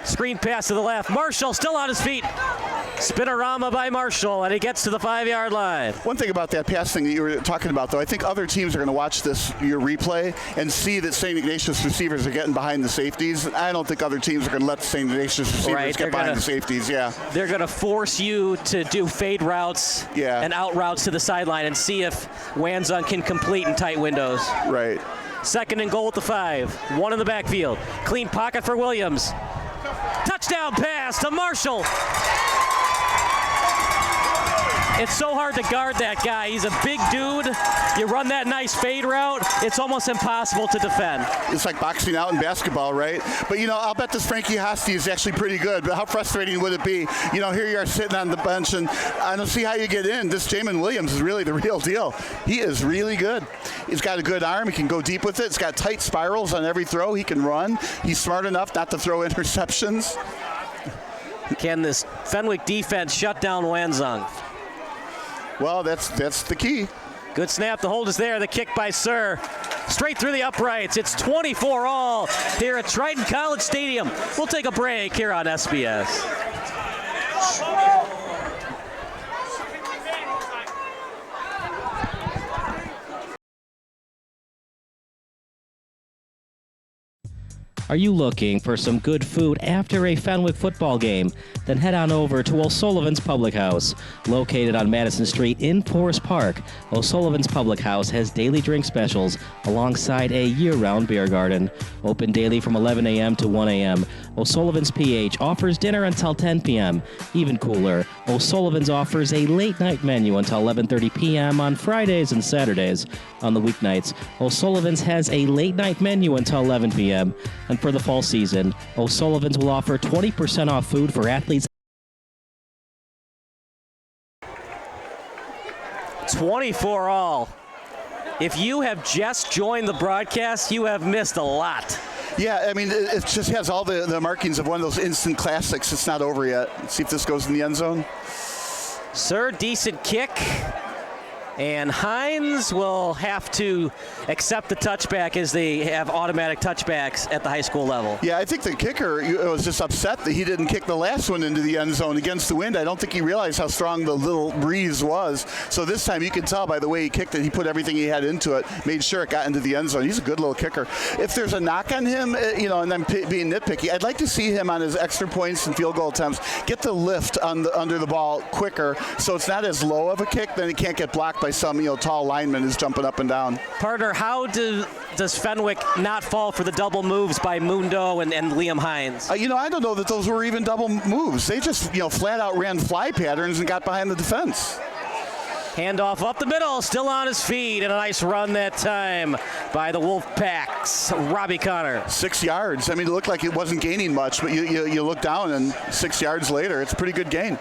Screen pass to the left. Marshall still on his feet. Spinorama by Marshall, and he gets to the 5-yard line. One thing about that pass thing that you were talking about, though, I think other teams are going to watch your replay and see that St. Ignatius receivers are getting behind the safeties. I don't think other teams are going to let the St. Ignatius receivers get behind the safeties. Yeah, they're going to force you to do fade routes and out routes to the sideline and see if Wanzong can complete in tight windows. Right. 2nd and goal at the 5. 1 in the backfield. Clean pocket for Williams. Touchdown pass to Marshall. It's so hard to guard that guy. He's a big dude. You run that nice fade route, it's almost impossible to defend. It's like boxing out in basketball, right? But, I'll bet this Frankie Hosty is actually pretty good. But how frustrating would it be? Here you are sitting on the bench, and I don't see how you get in. This Jamin Williams is really the real deal. He is really good. He's got a good arm. He can go deep with it. It's got tight spirals on every throw. He can run. He's smart enough not to throw interceptions. Can this Fenwick defense shut down Wanzong? Well, that's the key. Good snap. The hold is there. The kick by Sir. Straight through the uprights. It's 24-all here at Triton College Stadium. We'll take a break here on SBS. Are you looking for some good food after a Fenwick football game? Then head on over to O'Sullivan's Public House. Located on Madison Street in Forest Park, O'Sullivan's Public House has daily drink specials alongside a year-round beer garden. Open daily from 11 a.m. to 1 a.m. O'Sullivan's PH offers dinner until 10 p.m. Even cooler, O'Sullivan's offers a late-night menu until 11:30 p.m. on Fridays and Saturdays. On the weeknights, O'Sullivan's has a late-night menu until 11 p.m. And for the fall season, O'Sullivan's will offer 20% off food for athletes. 24-all. If you have just joined the broadcast, you have missed a lot. Yeah, I mean, it just has all the markings of one of those instant classics. It's not over yet. Let's see if this goes in the end zone. Sir, decent kick. And Hines will have to accept the touchback as they have automatic touchbacks at the high school level. Yeah, I think the kicker was just upset that he didn't kick the last one into the end zone against the wind. I don't think he realized how strong the little breeze was. So this time you can tell by the way he kicked it, he put everything he had into it, made sure it got into the end zone. He's a good little kicker. If there's a knock on him, and I'm being nitpicky, I'd like to see him on his extra points and field goal attempts get the lift under the ball quicker so it's not as low of a kick, then he can't get blocked by some tall lineman who's jumping up and down. Partner, how does Fenwick not fall for the double moves by Mundo and Liam Hines? I don't know that those were even double moves. They just flat out ran fly patterns and got behind the defense. Handoff up the middle, still on his feet, and a nice run that time by the Wolfpack's Robbie Connor. 6 yards. I mean, it looked like it wasn't gaining much, but you look down and 6 yards later, it's a pretty good gain.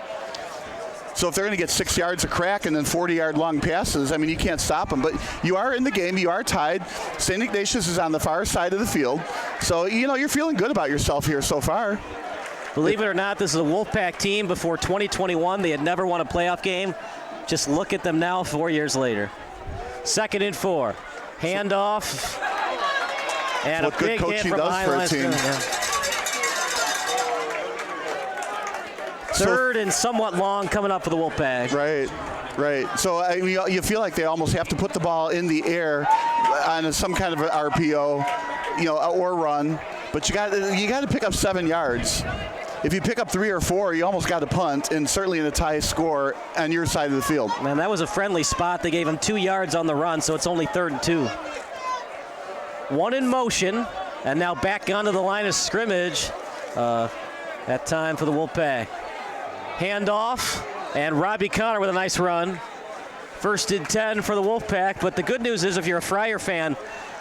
So if they're going to get 6 yards a crack and then 40-yard long passes, I mean, you can't stop them. But you are in the game. You are tied. St. Ignatius is on the far side of the field. So, you're feeling good about yourself here so far. Believe it or not, this is a Wolfpack team. Before 2021, they had never won a playoff game. Just look at them now 4 years later. 2nd and 4. Handoff. And what a big good hit coaching from does for a team. Third and somewhat long coming up for the Wolfpack. Right. So you feel like they almost have to put the ball in the air on some kind of an RPO, or run. But you got to pick up 7 yards. If you pick up 3 or 4, you almost got to punt, and certainly in a tie score on your side of the field. Man, that was a friendly spot. They gave him 2 yards on the run, so it's only 3rd and 2. One in motion, and now back onto the line of scrimmage. That time for the Wolfpack. Handoff, and Robbie Connor with a nice run. 1st and 10 for the Wolfpack, but the good news is if you're a Friar fan,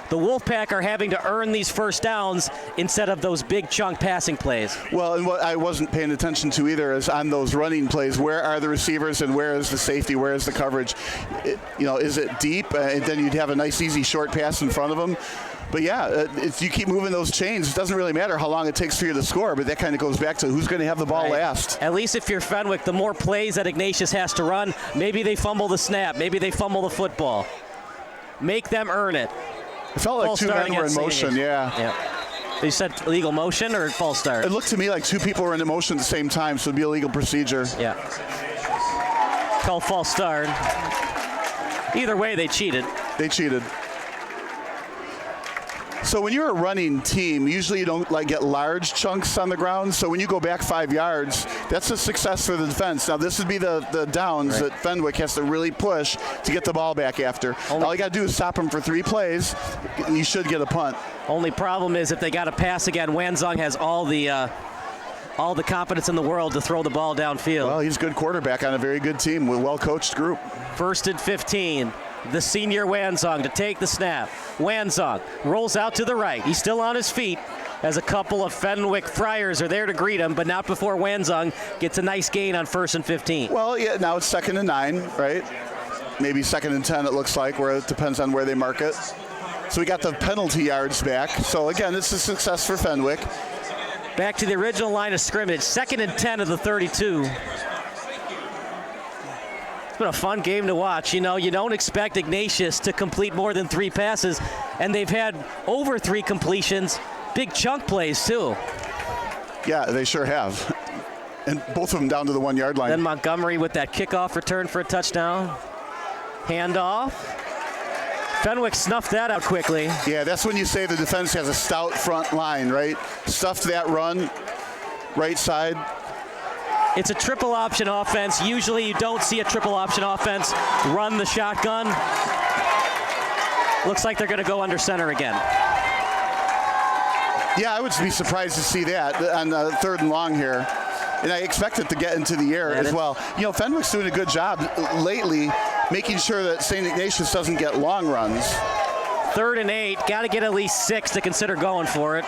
the Wolfpack are having to earn these first downs instead of those big chunk passing plays. Well, and what I wasn't paying attention to either is on those running plays, where are the receivers and where is the safety, where is the coverage? Is it deep? And then you'd have a nice, easy, short pass in front of them. But yeah, if you keep moving those chains, it doesn't really matter how long it takes for you to score, but that kind of goes back to who's going to have the ball last. At least if you're Fenwick, the more plays that Ignatius has to run, maybe they fumble the snap, maybe they fumble the football. Make them earn it. It felt like two men were in motion, yeah. You said illegal motion or false start? It looked to me like two people were in motion at the same time, so it'd be a legal procedure. Yeah. Called false start. Either way, they cheated. They cheated. So when you're a running team, usually you don't get large chunks on the ground. So when you go back 5 yards, that's a success for the defense. Now this would be the downs that Fenwick has to really push to get the ball back after. All you got to do is stop them for 3 plays, and you should get a punt. Only problem is if they got to pass again, Wanzong has all the confidence in the world to throw the ball downfield. Well, he's a good quarterback on a very good team with a well-coached group. 1st and 15. The senior Wanzong to take the snap. Wanzong rolls out to the right. He's still on his feet as a couple of Fenwick Friars are there to greet him, but not before Wanzong gets a nice gain on 1st and 15. Well, yeah, now it's 2nd and 9, right? Maybe 2nd and 10 it looks like, where it depends on where they mark it. So we got the penalty yards back. So again, it's a success for Fenwick. Back to the original line of scrimmage. 2nd and 10 of the 32. It's been a fun game to watch. You know, you don't expect Ignatius to complete more than 3 passes, and they've had over 3 completions. Big chunk plays, too. Yeah, they sure have. And both of them down to the 1 yard line. Then Montgomery with that kickoff return for a touchdown. Handoff. Fenwick snuffed that out quickly. Yeah, that's when you say the defense has a stout front line, right? Stuffed that run, right side. It's a triple option offense. Usually you don't see a triple option offense run the shotgun. Looks like they're going to go under center again. Yeah, I would be surprised to see that on 3rd and long here. And I expect it to get into the air as well. You know, Fenwick's doing a good job lately making sure that St. Ignatius doesn't get long runs. 3rd and 8. Got to get at least 6 to consider going for it.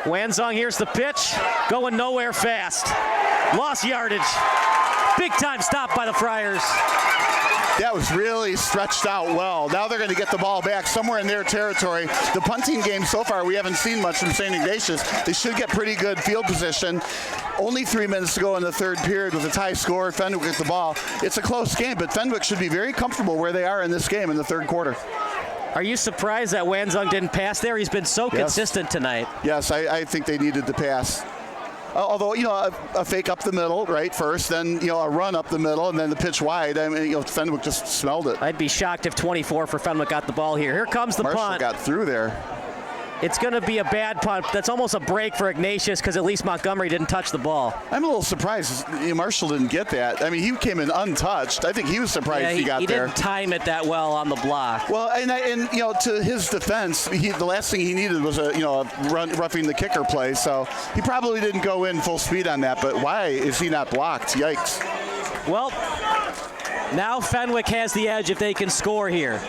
Wanzong, here's the pitch. Going nowhere fast. Lost yardage. Big time stop by the Friars. That was really stretched out well. Now they're going to get the ball back somewhere in their territory. The punting game so far, we haven't seen much from St. Ignatius. They should get pretty good field position. Only 3 minutes to go in the 3rd period with a tie score. Fenwick with the ball. It's a close game, but Fenwick should be very comfortable where they are in this game in the 3rd quarter. Are you surprised that Wanzong didn't pass there? He's been so consistent tonight. Yes, I think they needed to pass. Although, you know, a fake up the middle, right, first, then, you know, a run up the middle, and then the pitch wide. I mean, you know, Fenwick just smelled it. I'd be shocked if 24 for Fenwick got the ball here. Here comes the Marshall punt. Got through there. It's going to be a bad punt. That's almost a break for Ignatius because at least Montgomery didn't touch the ball. I'm a little surprised Marshall didn't get that. I mean, he came in untouched. I think he was surprised he got there. He didn't time it that well on the block. Well, and you know, to his defense, the last thing he needed was a roughing the kicker play. So he probably didn't go in full speed on that. But why is he not blocked? Yikes. Well, now Fenwick has the edge if they can score here.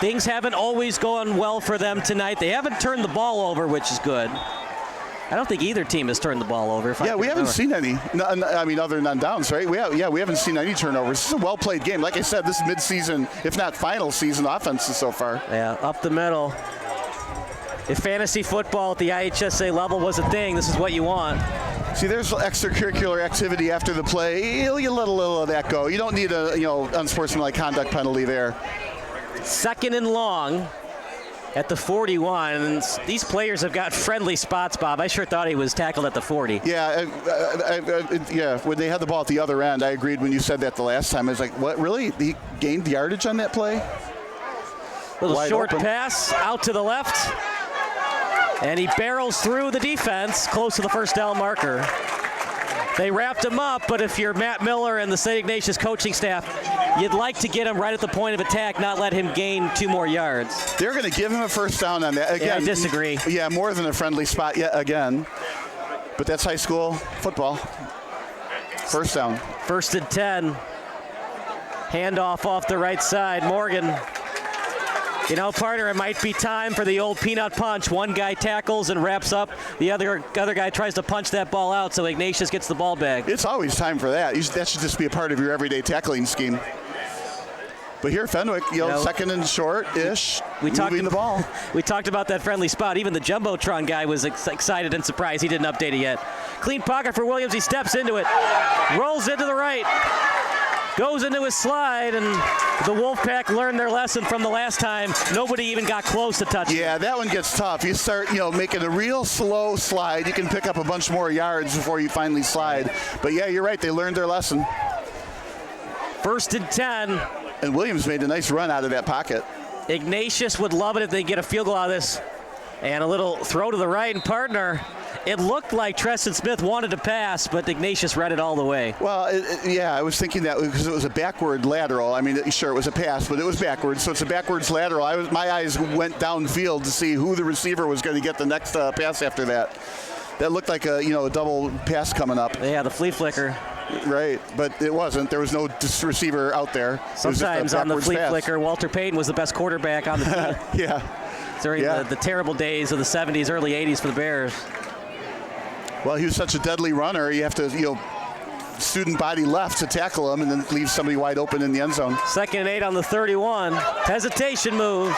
Things haven't always gone well for them tonight. They haven't turned the ball over, which is good. I don't think either team has turned the ball over. Yeah, we haven't seen any. I mean, other than on downs, right? We haven't seen any turnovers. This is a well-played game. Like I said, this is mid-season, if not final season offenses so far. Yeah, up the middle. If fantasy football at the IHSA level was a thing, this is what you want. See, there's extracurricular activity after the play. You let a little of that go. You don't need a unsportsmanlike conduct penalty there. 2nd and long at the 41. And these players have got friendly spots, Bob. I sure thought he was tackled at the 40. Yeah, when they had the ball at the other end, I agreed when you said that the last time. I was like, what, really? He gained yardage on that play? Little Wide short open. pass out to the left. And he barrels through the defense close to the first down marker. They wrapped him up, but if you're Matt Miller and the St. Ignatius coaching staff, you'd like to get him right at the point of attack, not let him gain 2 more yards. They're going to give him a first down on that. Again, yeah, I disagree. Yeah, more than a friendly spot yet again. But that's high school football. First down. 1st and 10. Handoff off the right side. Morgan. You know, partner, it might be time for the old peanut punch. One guy tackles and wraps up. The other guy tries to punch that ball out, so Ignatius gets the ball back. It's always time for that. That should just be a part of your everyday tackling scheme. But here, Fenwick, 2nd and short-ish, moving the ball. We talked about that friendly spot. Even the Jumbotron guy was excited and surprised he didn't update it yet. Clean pocket for Williams. He steps into it, rolls into the right, goes into his slide, and the Wolfpack learned their lesson from the last time. Nobody even got close to touching. Yeah, that one gets tough. You start, making a real slow slide. You can pick up a bunch more yards before you finally slide. But yeah, you're right. They learned their lesson. 1st and 10. And Williams made a nice run out of that pocket. Ignatius would love it if they get a field goal out of this. And a little throw to the right, and partner, it looked like Treston Smith wanted to pass, but Ignatius read it all the way. Well, yeah, I was thinking that because it was a backward lateral. I mean, sure, it was a pass, but it was backwards, so it's a backwards lateral. My eyes went downfield to see who the receiver was going to get the next pass after that. That looked like a double pass coming up. Yeah, the flea flicker. Right, but it wasn't. There was no receiver out there. Sometimes on the flea flicker, Walter Payton was the best quarterback on the team. Yeah. During the terrible days of the 70s, early 80s for the Bears. Well, he was such a deadly runner. You have to, student body left to tackle him and then leave somebody wide open in the end zone. 2nd and 8 on the 31. Hesitation move.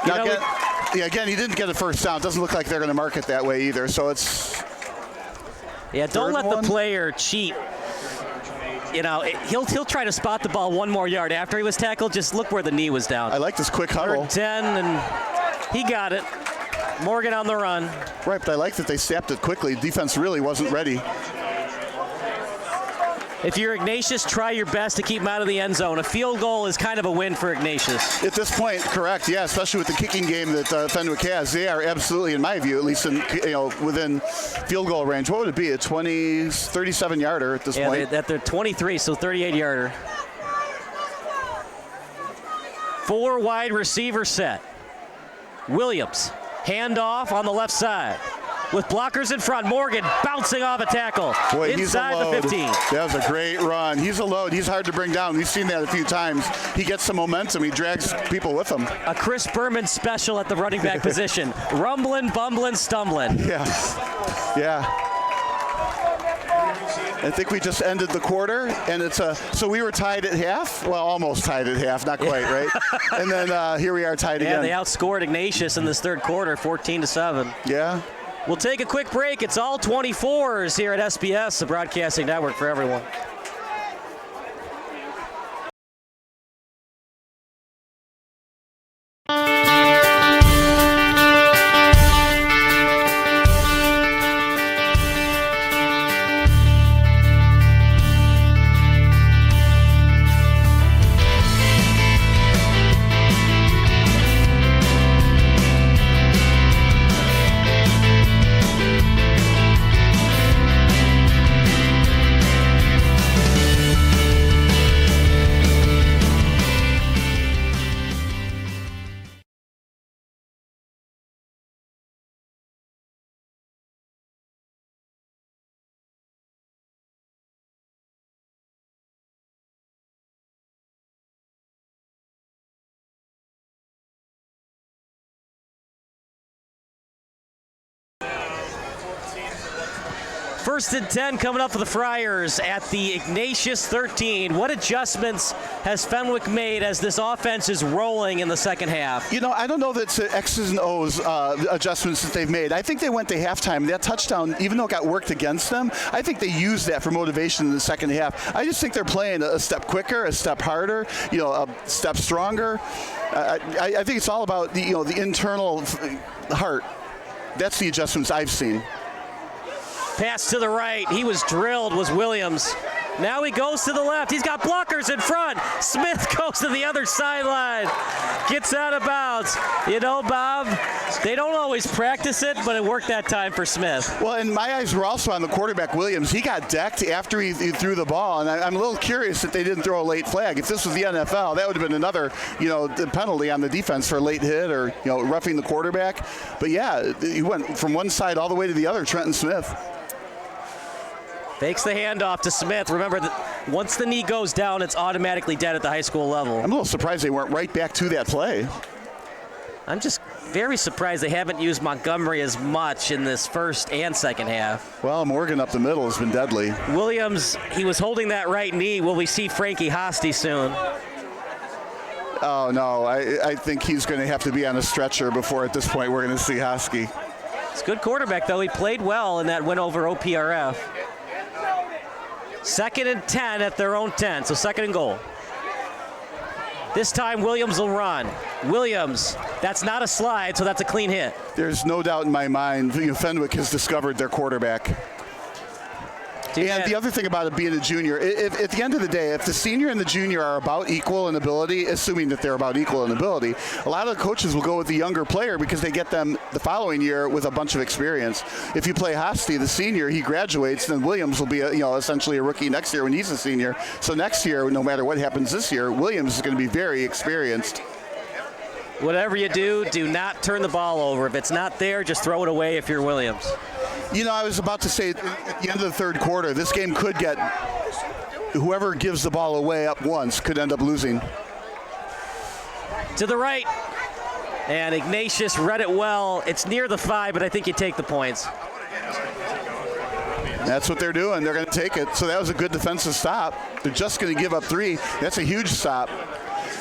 Again, he didn't get a first down. It doesn't look like they're going to mark it that way either. So it's don't let the player cheat. He'll try to spot the ball 1 more yard after he was tackled. Just look where the knee was down. I like this quick huddle. 10, and he got it. Morgan on the run. Right, but I like that they snapped it quickly. Defense really wasn't ready. If you're Ignatius, try your best to keep him out of the end zone. A field goal is kind of a win for Ignatius. At this point, correct, yeah, especially with the kicking game that Fenwick has. They are absolutely, in my view, at least within field goal range. What would it be, a 37-yarder at this point? Yeah, they're 23, so 38-yarder. 4 wide receiver set. Williams, handoff on the left side. With blockers in front, Morgan bouncing off a tackle. Boy, inside the 15. That was a great run. He's a load. He's hard to bring down. We've seen that a few times. He gets some momentum. He drags people with him. A Chris Berman special at the running back position. Rumbling, bumbling, stumbling. Yeah. I think we just ended the quarter, and so we were tied at half. Well, almost tied at half, not quite, right? And then here we are tied again. Yeah, they outscored Ignatius in this third quarter, 14-7. Yeah. We'll take a quick break. It's all 24s here at SBS, the broadcasting network for everyone. First and 10 coming up for the Friars at the Ignatius 13. What adjustments has Fenwick made as this offense is rolling in the second half? I don't know that it's X's and O's adjustments that they've made. I think they went to halftime. That touchdown, even though it got worked against them, I think they used that for motivation in the second half. I just think they're playing a step quicker, a step harder, a step stronger. I think it's all about the internal heart. That's the adjustments I've seen. Pass to the right. He was drilled, was Williams. Now he goes to the left. He's got blockers in front. Smith goes to the other sideline. Gets out of bounds. Bob, they don't always practice it, but it worked that time for Smith. Well, and my eyes were also on the quarterback, Williams. He got decked after he threw the ball, and I'm a little curious that they didn't throw a late flag. If this was the NFL, that would have been another, penalty on the defense for a late hit or, roughing the quarterback. But, yeah, he went from one side all the way to the other, Trenton Smith. Takes the handoff to Smith. Remember that once the knee goes down, it's automatically dead at the high school level. I'm a little surprised they weren't right back to that play. I'm just very surprised they haven't used Montgomery as much in this first and second half. Well, Morgan up the middle has been deadly. Williams, he was holding that right knee. Will we see Frankie Hosty soon? Oh, no. I think he's going to have to be on a stretcher before at this point we're going to see Hosky. It's a good quarterback, though. He played well in that win over OPRF. 2nd and 10 at their own 10, so 2nd and goal. This time Williams will run. Williams, that's not a slide, so that's a clean hit. There's no doubt in my mind Fenwick has discovered their quarterback. And the other thing about it being a junior, at the end of the day, if the senior and the junior are about equal in ability, assuming that they're about equal in ability, a lot of the coaches will go with the younger player because they get them the following year with a bunch of experience. If you play Hosty, the senior, he graduates, then Williams will be essentially a rookie next year when he's a senior. So next year, no matter what happens this year, Williams is going to be very experienced. Whatever you do, do not turn the ball over. If it's not there, just throw it away if you're Williams. I was about to say at the end of the third quarter, this game could get whoever gives the ball away up once could end up losing. To the right. And Ignatius read it well. It's near the 5, but I think you take the points. That's what they're doing. They're going to take it. So that was a good defensive stop. They're just going to give up 3. That's a huge stop.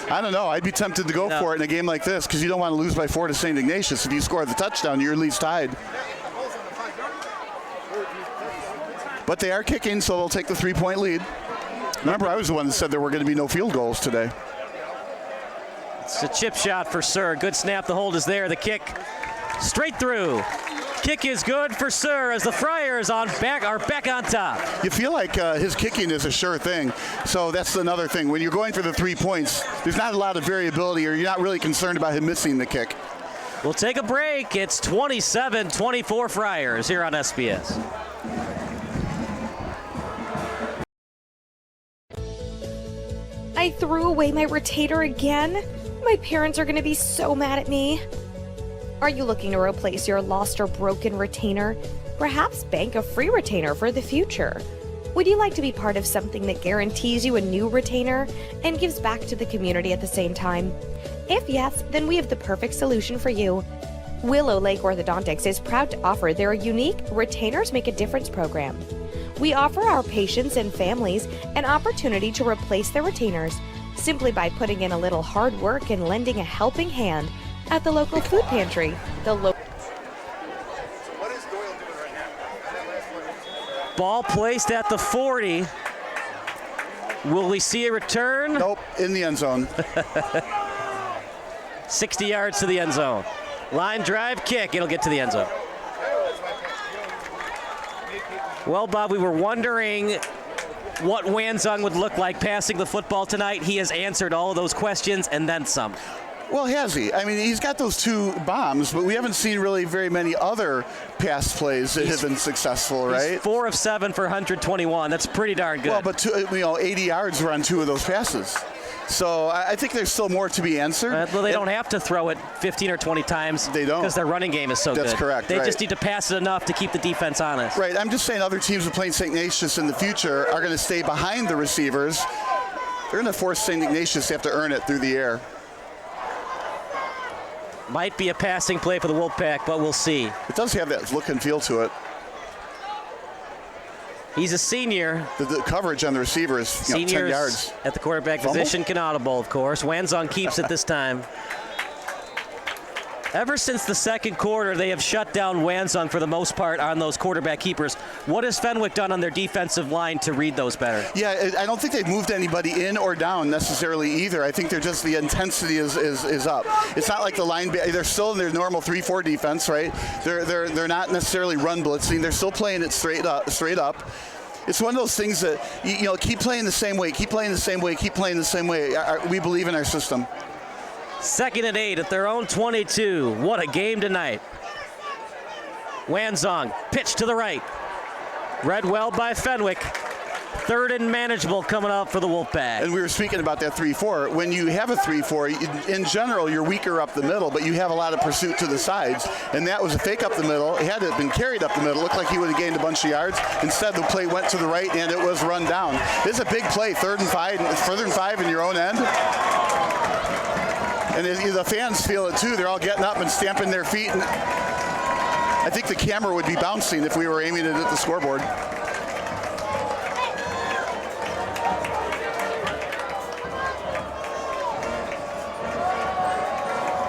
I don't know. I'd be tempted to go for it in a game like this because you don't want to lose by 4 to St. Ignatius. If you score the touchdown, you're at least tied. But they are kicking, so they'll take the 3-point lead. Remember, I was the one that said there were going to be no field goals today. It's a chip shot for Sir. Good snap. The hold is there. The kick straight through. Kick is good for Sir as the Friars are back on top. You feel like his kicking is a sure thing. So that's another thing. When you're going for the 3 points, there's not a lot of variability, or you're not really concerned about him missing the kick. We'll take a break. It's 27-24 Friars here on SBS. I threw away my retainer again? My parents are going to be so mad at me. Are you looking to replace your lost or broken retainer? Perhaps bank a free retainer for the future. Would you like to be part of something that guarantees you a new retainer and gives back to the community at the same time? If yes, then we have the perfect solution for you. Willow Lake Orthodontics is proud to offer their unique Retainers Make a Difference program. We offer our patients and families an opportunity to replace their retainers simply by putting in a little hard work and lending a helping hand at the local food pantry. Ball placed at the 40. Will we see a return? Nope, in the end zone. 60 yards to the end zone. Line drive kick. It'll get to the end zone. Well, Bob, we were wondering what Wanzong would look like passing the football tonight. He has answered all of those questions and then some. Well, has he? I mean, he's got those 2 bombs, but we haven't seen really very many other pass plays that have been successful, right? He's 4 of 7 for 121. That's pretty darn good. Well, but 80 yards were on 2 of those passes. So I think there's still more to be answered. Well, they don't have to throw it 15 or 20 times. They don't. Because their running game is so good. That's correct. They just need to pass it enough to keep the defense honest. Right. I'm just saying other teams who are playing St. Ignatius in the future are going to stay behind the receivers. They're going to force St. Ignatius to have to earn it through the air. Might be a passing play for the Wolfpack, but we'll see. It does have that look and feel to it. He's a senior. The coverage on the receiver is 10 yards. At the quarterback position can audible, of course. Wanzong keeps it this time. Ever since the second quarter, they have shut down Wanzong for the most part on those quarterback keepers. What has Fenwick done on their defensive line to read those better? Yeah, I don't think they've moved anybody in or down necessarily either. I think they're just the intensity is up. It's not like the line. They're still in their normal 3-4 defense, right? They're not necessarily run blitzing. They're still playing it straight up. It's one of those things that keep playing the same way, keep playing the same way, keep playing the same way. We believe in our system. 2nd and 8 at their own 22. What a game tonight. Wanzong, pitch to the right. Read well by Fenwick. 3rd and manageable coming up for the Wolfpack. And we were speaking about that 3-4. When you have a 3-4, in general, you're weaker up the middle, but you have a lot of pursuit to the sides. And that was a fake up the middle. It had to have been carried up the middle. It looked like he would have gained a bunch of yards. Instead, the play went to the right, and it was run down. This is a big play, 3rd and 5 in your own end. And the fans feel it too. They're all getting up and stamping their feet. And I think the camera would be bouncing if we were aiming it at the scoreboard.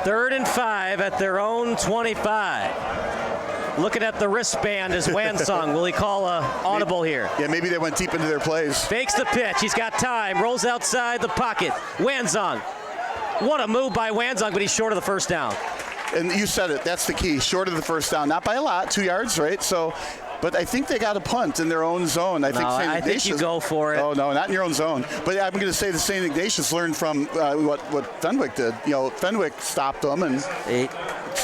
Third and 5 at their own 25. Looking at the wristband is Wanzong. Will he call a audible here? Yeah, maybe they went deep into their plays. Fakes the pitch. He's got time. Rolls outside the pocket. Wanzong. What a move by Wanzong, but he's short of the first down. And you said it. That's the key. Short of the first down. Not by a lot. 2 yards, right? So, but I think they got a punt in their own zone. I think you go for it. Oh, no, not in your own zone. But I'm going to say the St. Ignatius learned from what Fenwick did. Fenwick stopped them. And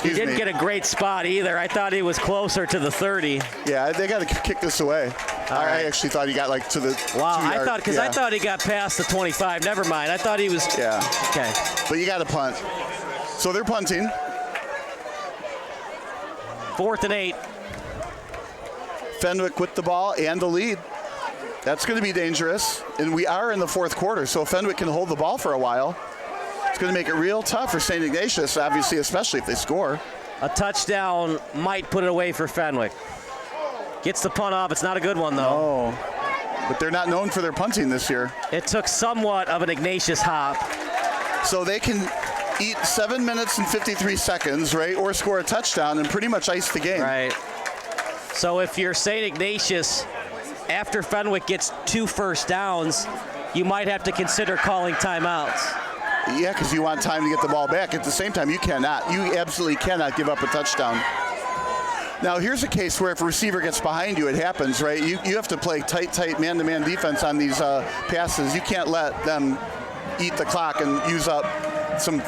he didn't get a great spot either. I thought he was closer to the 30. Yeah, they got to kick this away. I actually thought he got to the 2 yard. I thought he got past the 25. Never mind. I thought he was. Yeah. Okay. But you got to punt. So they're punting. 4th and 8. Fenwick with the ball and the lead. That's going to be dangerous. And we are in the 4th quarter, so if Fenwick can hold the ball for a while, it's going to make it real tough for St. Ignatius, obviously, especially if they score. A touchdown might put it away for Fenwick. Gets the punt off. It's not a good one, though. Oh, but they're not known for their punting this year. It took somewhat of an Ignatius hop. So they can eat 7 minutes and 53 seconds, right, or score a touchdown and pretty much ice the game. Right. So if you're St. Ignatius, after Fenwick gets 2 first downs, you might have to consider calling timeouts. Yeah, because you want time to get the ball back. At the same time, you absolutely cannot give up a touchdown. Now, here's a case where if a receiver gets behind you, it happens, right? You have to play tight man-to-man defense on these passes. You can't let them eat the clock and use up some,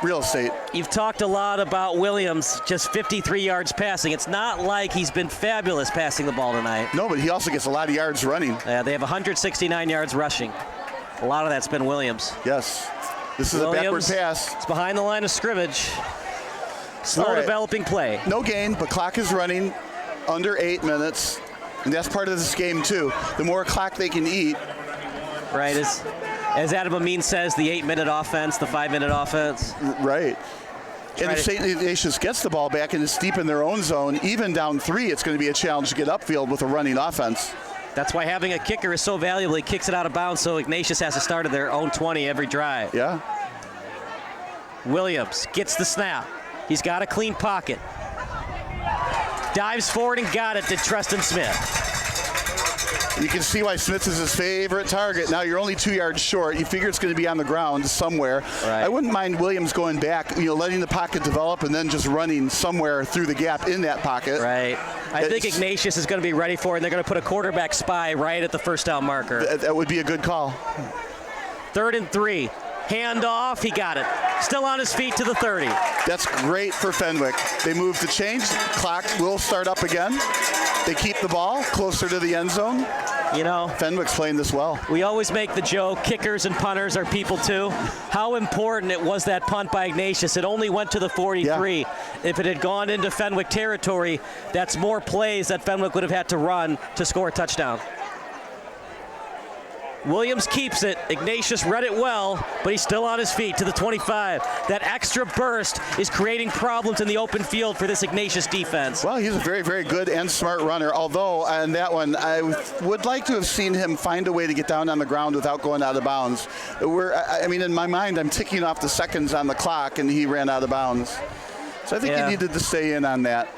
real estate. You've talked a lot about Williams, just 53 yards passing. It's not like he's been fabulous passing the ball tonight. No, but he also gets a lot of yards running. Yeah, they have 169 yards rushing. A lot of that's been Williams. Yes. This is a backward pass. It's behind the line of scrimmage. Slow developing play. No gain, but clock is running under 8 minutes, and that's part of this game too. The more clock they can eat. Right, as Adam Amin says, the 8-minute offense, the 5-minute offense. Right. And if St. Ignatius gets the ball back and is deep in their own zone, even down 3, it's going to be a challenge to get upfield with a running offense. That's why having a kicker is so valuable. He kicks it out of bounds, so Ignatius has to start at their own 20 every drive. Yeah. Williams gets the snap. He's got a clean pocket. Dives forward and got it to Treston Smith. You can see why Smith is his favorite target. Now you're only 2 yards short. You figure it's going to be on the ground somewhere. Right. I wouldn't mind Williams going back, letting the pocket develop and then just running somewhere through the gap in that pocket. Right. I think Ignatius is going to be ready for it, and they're going to put a quarterback spy right at the first down marker. That would be a good call. 3rd and 3. Hand off, he got it. Still on his feet to the 30. That's great for Fenwick. They move the change. Clock will start up again. They keep the ball closer to the end zone. Fenwick's playing this well. We always make the joke, kickers and punters are people too. How important it was that punt by Ignatius. It only went to the 43. Yeah. If it had gone into Fenwick territory, that's more plays that Fenwick would have had to run to score a touchdown. Williams keeps it. Ignatius read it well, but he's still on his feet to the 25. That extra burst is creating problems in the open field for this Ignatius defense. Well, he's a very, very good and smart runner, although on that one, I would like to have seen him find a way to get down on the ground without going out of bounds. In my mind, I'm ticking off the seconds on the clock, and he ran out of bounds. So I think he needed to stay in on that.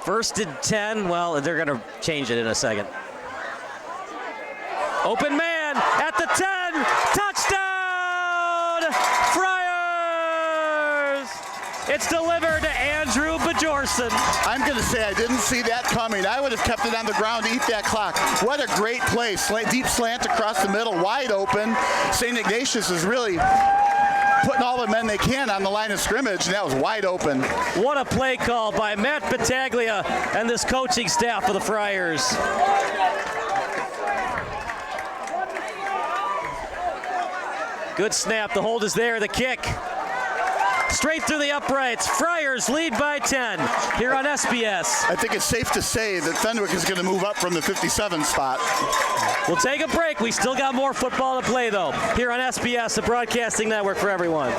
1st and 10. Well, they're going to change it in a second. Open man at the 10. Touchdown! Friars! It's delivered to Andrew Bajorson. I'm going to say I didn't see that coming. I would have kept it on the ground to eat that clock. What a great play. Deep slant across the middle, wide open. St. Ignatius is really putting all the men they can on the line of scrimmage, and that was wide open. What a play call by Matt Battaglia and this coaching staff of the Friars. Good snap. The hold is there. The kick. Straight through the uprights. Friars lead by 10 here on SBS. I think it's safe to say that Fenwick is going to move up from the 57 spot. We'll take a break. We still got more football to play, though, here on SBS, the broadcasting network for everyone.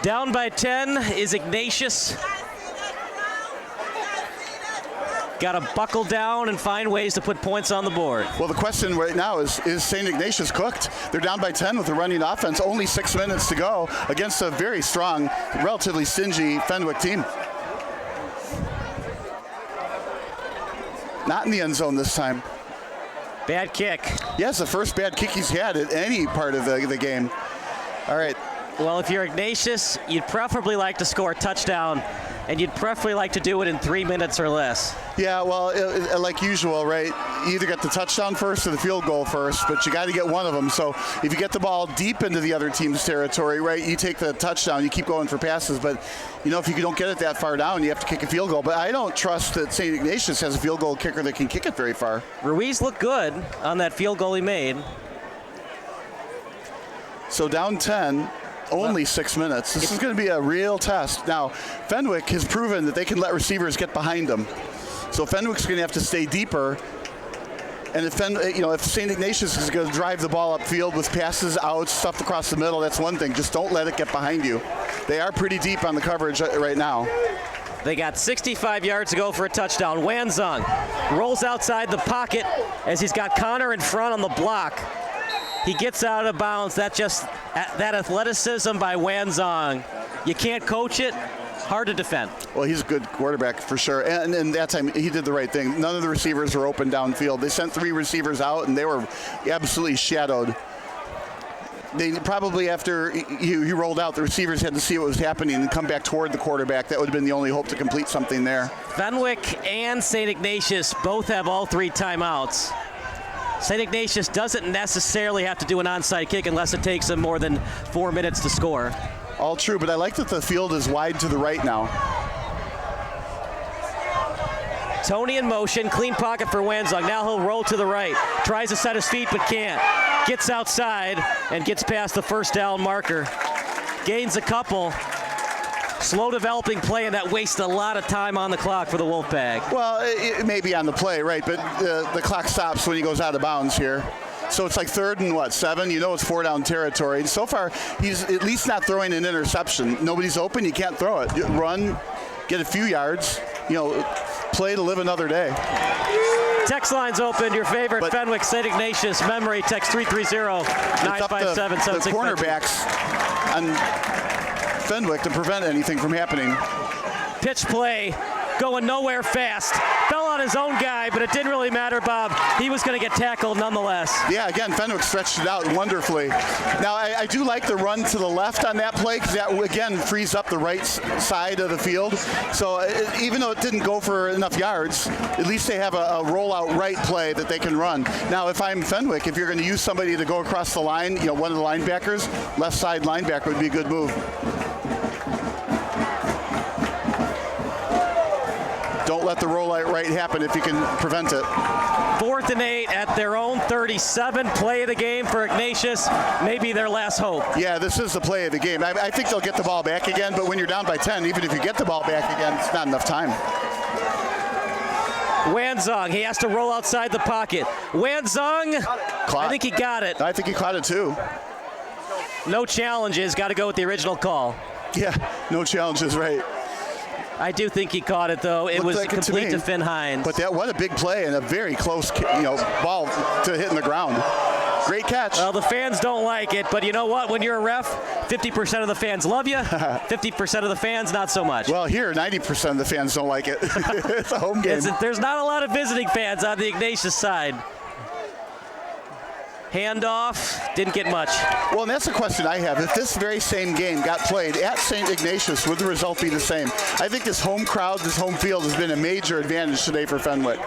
Down by 10 is Ignatius. Got to buckle down and find ways to put points on the board. Well, the question right now is St. Ignatius cooked? They're down by 10 with a running offense. Only 6 minutes to go against a very strong, relatively stingy Fenwick team. Not in the end zone this time. Bad kick. Yes, the first bad kick he's had at any part of the game. All right. Well, if you're Ignatius, you'd preferably like to score a touchdown and you'd preferably like to do it in 3 minutes or less. Yeah, well, like usual, right? You either get the touchdown first or the field goal first, but you got to get one of them. So if you get the ball deep into the other team's territory, right, you take the touchdown, you keep going for passes. But, you know, if you don't get it that far down, you have to kick a field goal. But I don't trust that St. Ignatius has a field goal kicker that can kick it very far. Ruiz looked good on that field goal he made. So down 10. Only 6 minutes. This is going to be a real test. Now, Fenwick has proven that they can let receivers get behind them. So Fenwick's going to have to stay deeper. And if St. Ignatius is going to drive the ball upfield with passes out, stuff across the middle, that's one thing. Just don't let it get behind you. They are pretty deep on the coverage right now. They got 65 yards to go for a touchdown. Wanzong rolls outside the pocket as he's got Connor in front on the block. He gets out of bounds. That athleticism by Wanzong. You can't coach it. Hard to defend. Well, he's a good quarterback for sure. And that time he did the right thing. None of the receivers were open downfield. They sent 3 receivers out, and they were absolutely shadowed. They probably, after he rolled out, the receivers had to see what was happening and come back toward the quarterback. That would have been the only hope to complete something there. Fenwick and St. Ignatius both have all 3 timeouts. St. Ignatius doesn't necessarily have to do an onside kick unless it takes them more than 4 minutes to score. All true, but I like that the field is wide to the right now. Tony in motion, clean pocket for Wanzong. Now he'll roll to the right. Tries to set his feet but can't. Gets outside and gets past the first down marker. Gains a couple. Slow developing play, and that wastes a lot of time on the clock for the Wolfpack. Well, it may be on the play, right, but the clock stops when he goes out of bounds here. So it's like 3rd and 7? You know it's 4-down territory. And so far, he's at least not throwing an interception. Nobody's open, you can't throw it. You run, get a few yards, play to live another day. Text line's open. Your favorite Fenwick St. Ignatius memory. Text 330-957-76. The cornerbacks on Fenwick to prevent anything from happening. Pitch play, going nowhere fast. Fell on his own guy, but it didn't really matter, Bob. He was going to get tackled nonetheless. Yeah, again, Fenwick stretched it out wonderfully. Now, I do like the run to the left on that play because that, again, frees up the right side of the field. So even though it didn't go for enough yards, at least they have a rollout right play that they can run. Now, if I'm Fenwick, if you're going to use somebody to go across the line, one of the linebackers, left side linebacker would be a good move. Don't let the rollout right happen if you can prevent it. 4th and 8 at their own 37. Play of the game for Ignatius. Maybe their last hope. Yeah, this is the play of the game. I think they'll get the ball back again, but when you're down by 10, even if you get the ball back again, it's not enough time. Wanzong, he has to roll outside the pocket. Wanzong, I think he got it. I think he caught it too. No challenges, got to go with the original call. Yeah, no challenges, right. I do think he caught it, though. It was like complete to Finn Hines. But what a big play and a very close, ball to hitting the ground. Great catch. Well, the fans don't like it, but you know what? When you're a ref, 50% of the fans love you, 50% of the fans not so much. Well, here, 90% of the fans don't like it. It's a home game. There's not a lot of visiting fans on the Ignatius side. Handoff, didn't get much. Well, and that's a question I have. If this very same game got played at St. Ignatius, would the result be the same? I think this home crowd, this home field has been a major advantage today for Fenwick.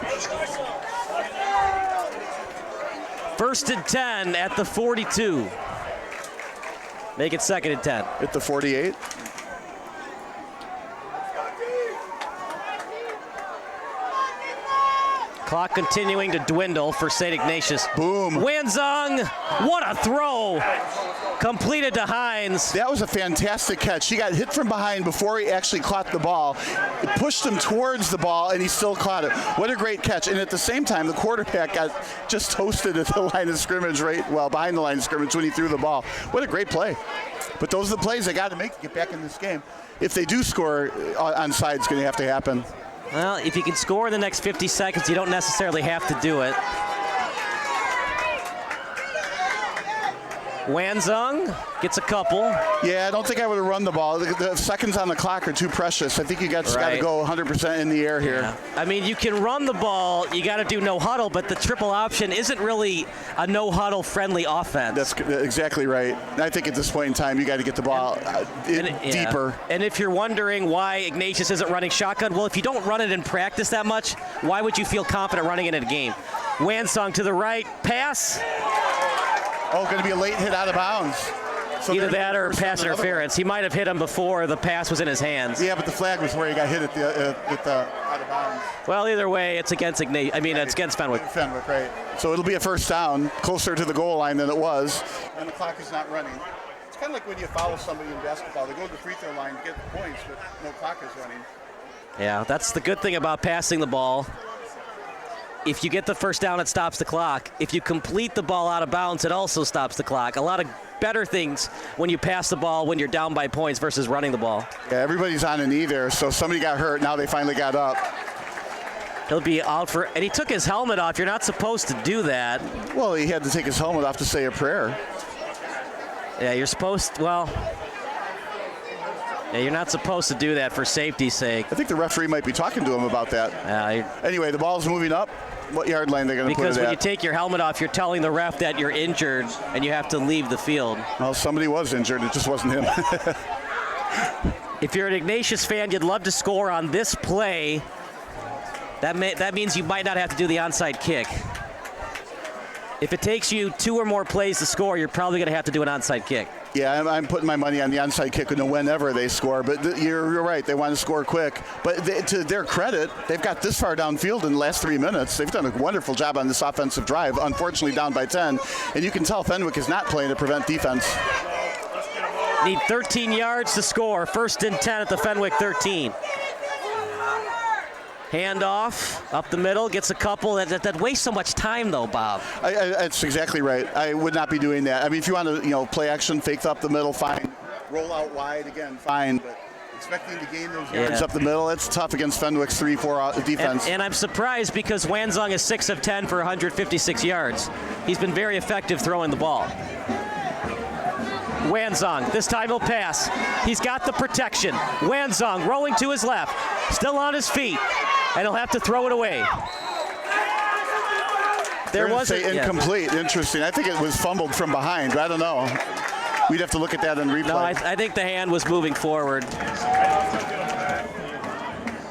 1st and 10 at the 42. Make it 2nd and 10. At the 48. Clock continuing to dwindle for St. Ignatius. Boom. Wanzong, what a throw. Completed to Hines. That was a fantastic catch. He got hit from behind before he actually caught the ball. It pushed him towards the ball, and he still caught it. What a great catch. And at the same time, the quarterback got just toasted at the line of scrimmage, behind the line of scrimmage when he threw the ball. What a great play. But those are the plays they got to make to get back in this game. If they do score, onside is going to have to happen. Well, if you can score in the next 50 seconds, you don't necessarily have to do it. Wanzong gets a couple. Yeah, I don't think I would have run the ball. The seconds on the clock are too precious. I think you got to go 100% in the air here. Yeah. I mean, you can run the ball. You got to do no huddle, but the triple option isn't really a no huddle friendly offense. That's exactly right. And I think at this point in time, you got to get the ball deeper. And if you're wondering why Ignatius isn't running shotgun, well, if you don't run it in practice that much, why would you feel confident running it in a game? Wanzong to the right, pass. Oh, going to be a late hit out of bounds. So either that or pass interference. He might have hit him before the pass was in his hands. Yeah, but the flag was where he got hit at the out of bounds. Well, either way, it's against Ignatius. I mean, it's against Fenwick. Fenwick, right. So it'll be a first down, closer to the goal line than it was, and the clock is not running. It's kind of like when you foul somebody in basketball. They go to the free throw line to get the points, but no clock is running. Yeah, that's the good thing about passing the ball. If you get the first down, it stops the clock. If you complete the ball out of bounds, it also stops the clock. A lot of better things when you pass the ball when you're down by points versus running the ball. Yeah, everybody's on a knee there, so somebody got hurt. Now they finally got up. He'll be out for, and he took his helmet off. You're not supposed to do that. Well, he had to take his helmet off to say a prayer. Yeah, you're supposed to, well, yeah, you're not supposed to do that for safety's sake. I think the referee might be talking to him about that. Anyway, the ball's moving up. What yard line they're going to put it at? Because when you take your helmet off, you're telling the ref that you're injured and you have to leave the field. Well, somebody was injured. It just wasn't him. If you're an Ignatius fan, you'd love to score on this play. That means you might not have to do the onside kick. If it takes you 2 or more plays to score, you're probably going to have to do an onside kick. Yeah, I'm putting my money on the onside kick whenever they score. But you're right. They want to score quick. But to their credit, they've got this far downfield in the last 3 minutes. They've done a wonderful job on this offensive drive. Unfortunately, down by 10. And you can tell Fenwick is not playing to prevent defense. Need 13 yards to score. 1st and 10 at the Fenwick 13. Handoff up the middle, gets a couple. That wastes so much time, though, Bob. That's exactly right. I would not be doing that. I mean, if you want to, play action, fake up the middle, fine. Roll out wide again, fine. But expecting to gain those yards up the middle, it's tough against Fenwick's 3-4 defense. And I'm surprised because Wanzong is 6 of 10 for 156 yards. He's been very effective throwing the ball. Wanzong, this time he'll pass. He's got the protection. Wanzong rolling to his left, still on his feet, and he'll have to throw it away. There was incomplete. Interesting. I think it was fumbled from behind. I don't know. We'd have to look at that in replay. No, I think the hand was moving forward.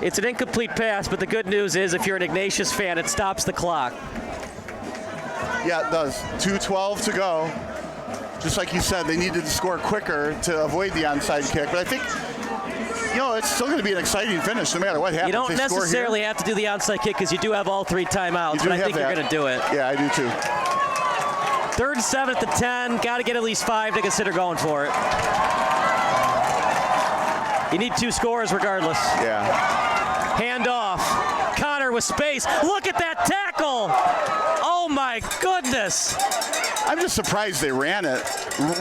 It's an incomplete pass, but the good news is if you're an Ignatius fan, it stops the clock. Yeah, it does. 2:12 to go. Just like you said, they needed to score quicker to avoid the onside kick. But I think, it's still going to be an exciting finish no matter what happens. You don't necessarily have to do the onside kick because you do have all 3 timeouts, but I think you're going to do it. Yeah, I do too. 3rd and 7 at the 10. Got to get at least 5 to consider going for it. You need 2 scores regardless. Yeah. Handoff. Connor with space. Look at that tackle. Oh, my goodness. I'm just surprised they ran it.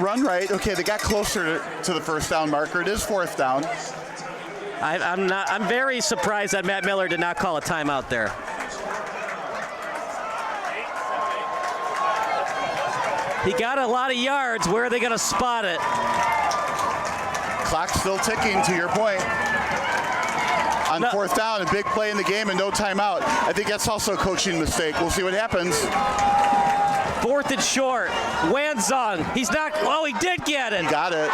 Run right. Okay, they got closer to the first down marker. It is 4th down. I'm very surprised that Matt Miller did not call a timeout there. He got a lot of yards. Where are they going to spot it? Clock's still ticking, to your point. On 4th down, a big play in the game and no timeout. I think that's also a coaching mistake. We'll see what happens. 4th and short. Wanzong. He's not. Oh, he did get it. He got it.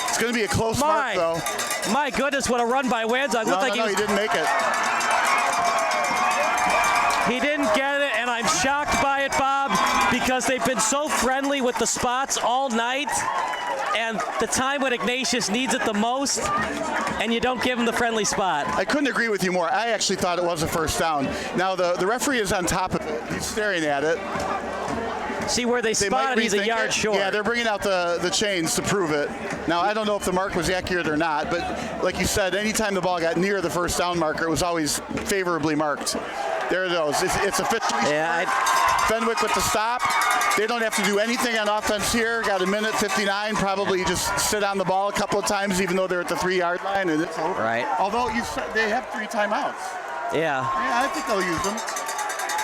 It's going to be a close mark, though. My goodness, what a run by Wanzong. No, he didn't make it. He didn't get it, and I'm shocked by it, Bob, because they've been so friendly with the spots all night, and the time when Ignatius needs it the most, and you don't give him the friendly spot. I couldn't agree with you more. I actually thought it was a first down. Now, the referee is on top of it. He's staring at it. See where they spotted, he's a yard short. Yeah, they're bringing out the chains to prove it. Now, I don't know if the mark was accurate or not, but like you said, anytime the ball got near the first down marker, it was always favorably marked. There it goes. It's officially Fenwick with the stop. They don't have to do anything on offense here. Got a minute 59. Probably just sit on the ball a couple of times, even though they're at the 3-yard line, and it's over. Right. Although they have 3 timeouts. Yeah. Yeah, I think they'll use them.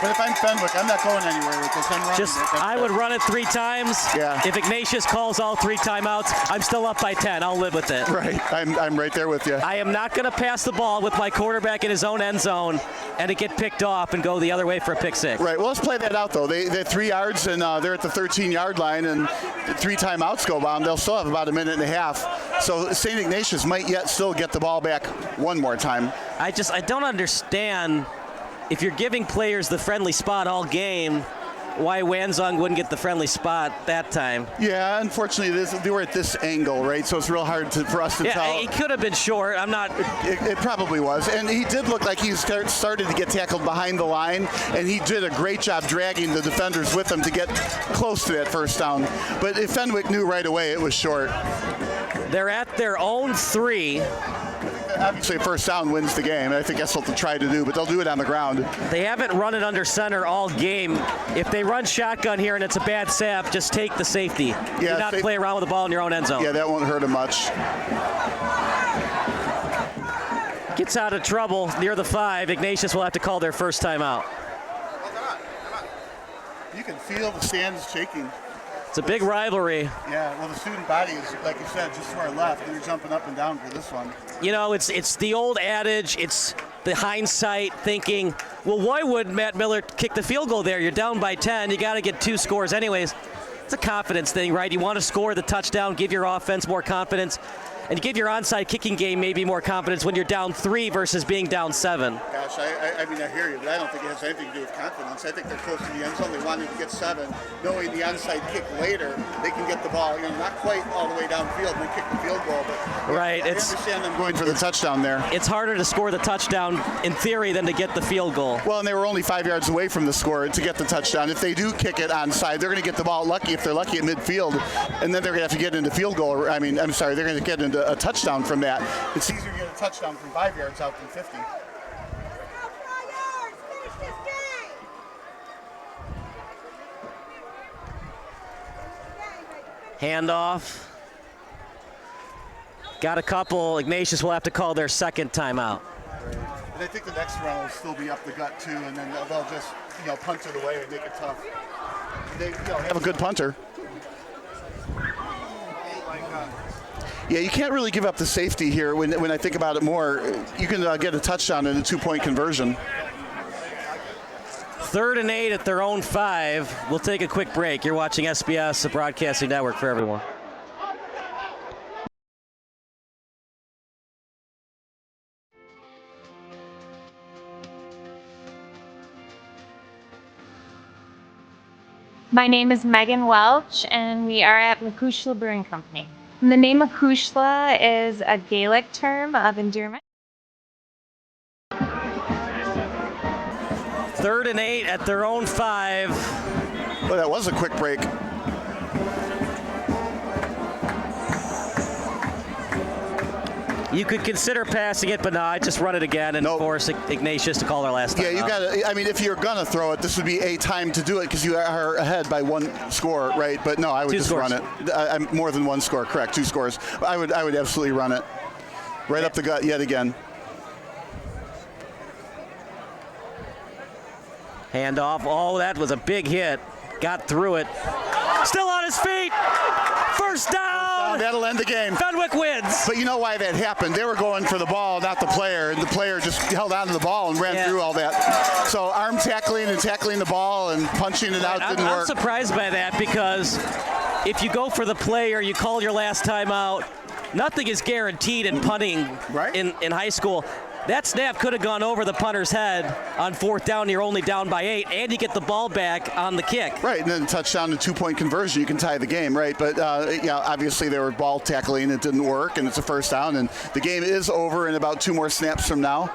But if I'm Fenwick, I'm not going anywhere with this. I'm running I would run it 3 times. Yeah. If Ignatius calls all 3 timeouts, I'm still up by 10. I'll live with it. Right. I'm right there with you. I am not going to pass the ball with my quarterback in his own end zone and it get picked off and go the other way for a pick 6. Right. Well, let's play that out, though. They're 3 yards, and they're at the 13-yard line, and 3 timeouts go by. They'll still have about a minute and a half. So St. Ignatius might yet still get the ball back one more time. I don't understand, if you're giving players the friendly spot all game, why Wanzong wouldn't get the friendly spot that time. Yeah, unfortunately, they were at this angle, right? So it's real hard for us to tell. Yeah, he could have been short. I'm not. It probably was. And he did look like he started to get tackled behind the line, and he did a great job dragging the defenders with him to get close to that first down. But Fenwick knew right away it was short. They're at their own 3. Obviously, a first down wins the game. I think that's what they'll try to do, but they'll do it on the ground. They haven't run it under center all game. If they run shotgun here and it's a bad sap, just take the safety. Yeah, do not play around with the ball in your own end zone. Yeah, that won't hurt him much. Gets out of trouble near the 5. Ignatius will have to call their first timeout. You can feel the stands shaking. It's a big rivalry. Yeah, well, the student body is, like you said, just to our left. They're jumping up and down for this one. You know, it's the old adage, it's the hindsight thinking, well, why would Matt Miller kick the field goal there? You're down by 10. You got to get 2 scores anyways. It's a confidence thing, right? You want to score the touchdown, give your offense more confidence, and give your onside kicking game maybe more confidence when you're down 3 versus being down 7. Gosh, I mean, I hear you, but I don't think it has anything to do with confidence. I think they're close to the end zone. They wanted to get 7, knowing the onside kick later, they can get the ball, not quite all the way downfield and then kick the field goal. But right, I understand them going for the touchdown there. It's harder to score the touchdown in theory than to get the field goal. Well, and they were only 5 yards away from the score to get the touchdown. If they do kick it onside, they're going to get the ball lucky if they're lucky at midfield, and then they're going to have to get into field goal. They're going to get into a touchdown from that. It's easier to get a touchdown from 5 yards out than 50. Handoff. Got a couple. Ignatius will have to call their second timeout. Right. And I think the next round will still be up the gut too, and then they'll just punt it away and make it tough. They have a good punter. Yeah, you can't really give up the safety here. When I think about it more, you can get a touchdown in a 2-point conversion. 3rd and 8 at their own 5. We'll take a quick break. You're watching SBS, the broadcasting network for everyone. My name is Megan Welch, and we are at Macushla Brewing Company. And the name Macushla is a Gaelic term of endearment. 3rd and 8 at their own 5. Well, that was a quick break. You could consider passing it, but no, I just run it again and force Ignatius to call their last time. Yeah, you got to. I mean, if you're gonna throw it, this would be a time to do it because you are ahead by 1 score, right? But no, I would just run it. I'm more than 1 score, correct? 2 scores. I would absolutely run it right up the gut yet again. Handoff. Oh, that was a big hit. Got through it. Still on his feet. First down. That'll end the game. Fenwick wins. But you know why that happened? They were going for the ball, not the player, and the player just held on to the ball and ran through all that. So arm tackling and tackling the ball and punching it out didn't work. I'm surprised by that because if you go for the player, you call your last timeout. Nothing is guaranteed in punting in high school. That snap could have gone over the punter's head on 4th down. You're only down by 8, and you get the ball back on the kick. Right, and then touchdown and 2-point conversion, you can tie the game, right? But obviously they were ball tackling, it didn't work, and it's a first down, and the game is over in about 2 more snaps from now.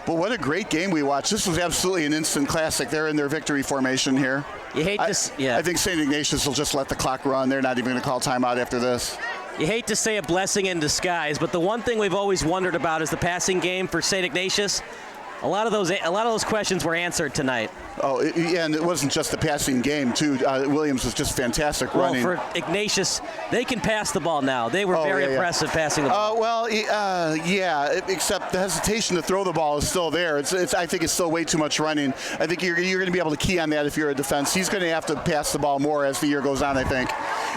But what a great game we watched. This was absolutely an instant classic. They're in their victory formation here. You hate this, yeah. I think St. Ignatius will just let the clock run. They're not even going to call timeout after this. You hate to say a blessing in disguise, but the one thing we've always wondered about is the passing game for St. Ignatius. A lot of those questions were answered tonight. Oh, yeah, and it wasn't just a passing game, too. Williams was just fantastic running. Well, for Ignatius, they can pass the ball now. They were very impressive passing the ball. Except the hesitation to throw the ball is still there. I think it's still way too much running. I think you're going to be able to key on that if you're a defense. He's going to have to pass the ball more as the year goes on, I think.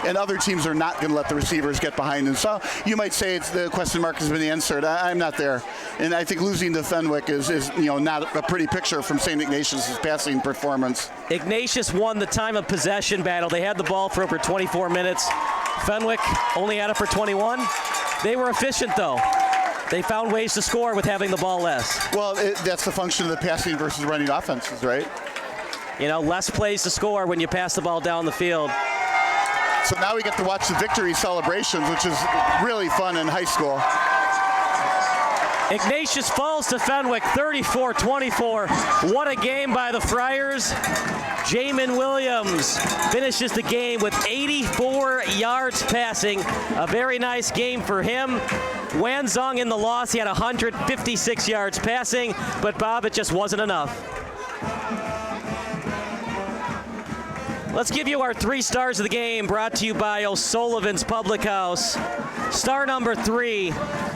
And other teams are not going to let the receivers get behind him. So you might say the question mark has been answered. I'm not there. And I think losing to Fenwick is not a pretty picture from St. Ignatius' passing performance. Ignatius won the time of possession battle. They had the ball for over 24 minutes. Fenwick only had it for 21. They were efficient, though. They found ways to score with having the ball less. Well, that's the function of the passing versus running offenses, right? Less plays to score when you pass the ball down the field. So now we get to watch the victory celebrations, which is really fun in high school. Ignatius falls to Fenwick 34-24. What a game by the Friars. Jamin Williams finishes the game with 84 yards passing. A very nice game for him. Wanzong in the loss, he had 156 yards passing, but Bob, it just wasn't enough. Let's give you our 3 stars of the game, brought to you by O'Sullivan's Public House. Star number 3,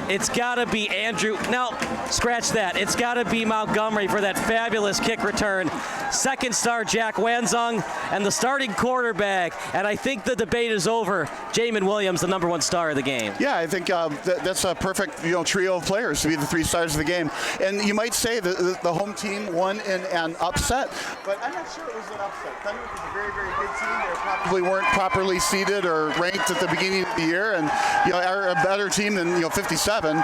it's got to be Andrew. Now, scratch that. It's got to be Montgomery for that fabulous kick return. Second star, Jack Wanzong, and the starting quarterback. And I think the debate is over. Jamin Williams, the number 1 star of the game. Yeah, I think that's a perfect trio of players to be the 3 stars of the game. And you might say that the home team won in an upset, but I'm not sure it was an upset. Fenwick is a very, very good team. They probably weren't properly seeded or ranked at the beginning of the year, and are a better team than 57.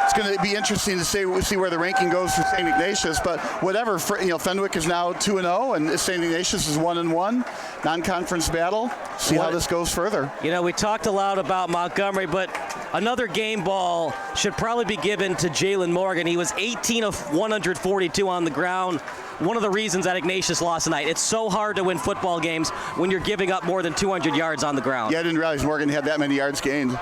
It's going to be interesting to see where the ranking goes for St. Ignatius, but whatever. Fenwick is now 2-0, and St. Ignatius is 1-1. Non-conference battle. See how this goes further. We talked a lot about Montgomery, but another game ball should probably be given to Jalen Morgan. He was 18 of 142 on the ground. One of the reasons that Ignatius lost tonight. It's so hard to win football games when you're giving up more than 200 yards on the ground. Yeah, I didn't realize Morgan had that many yards gained.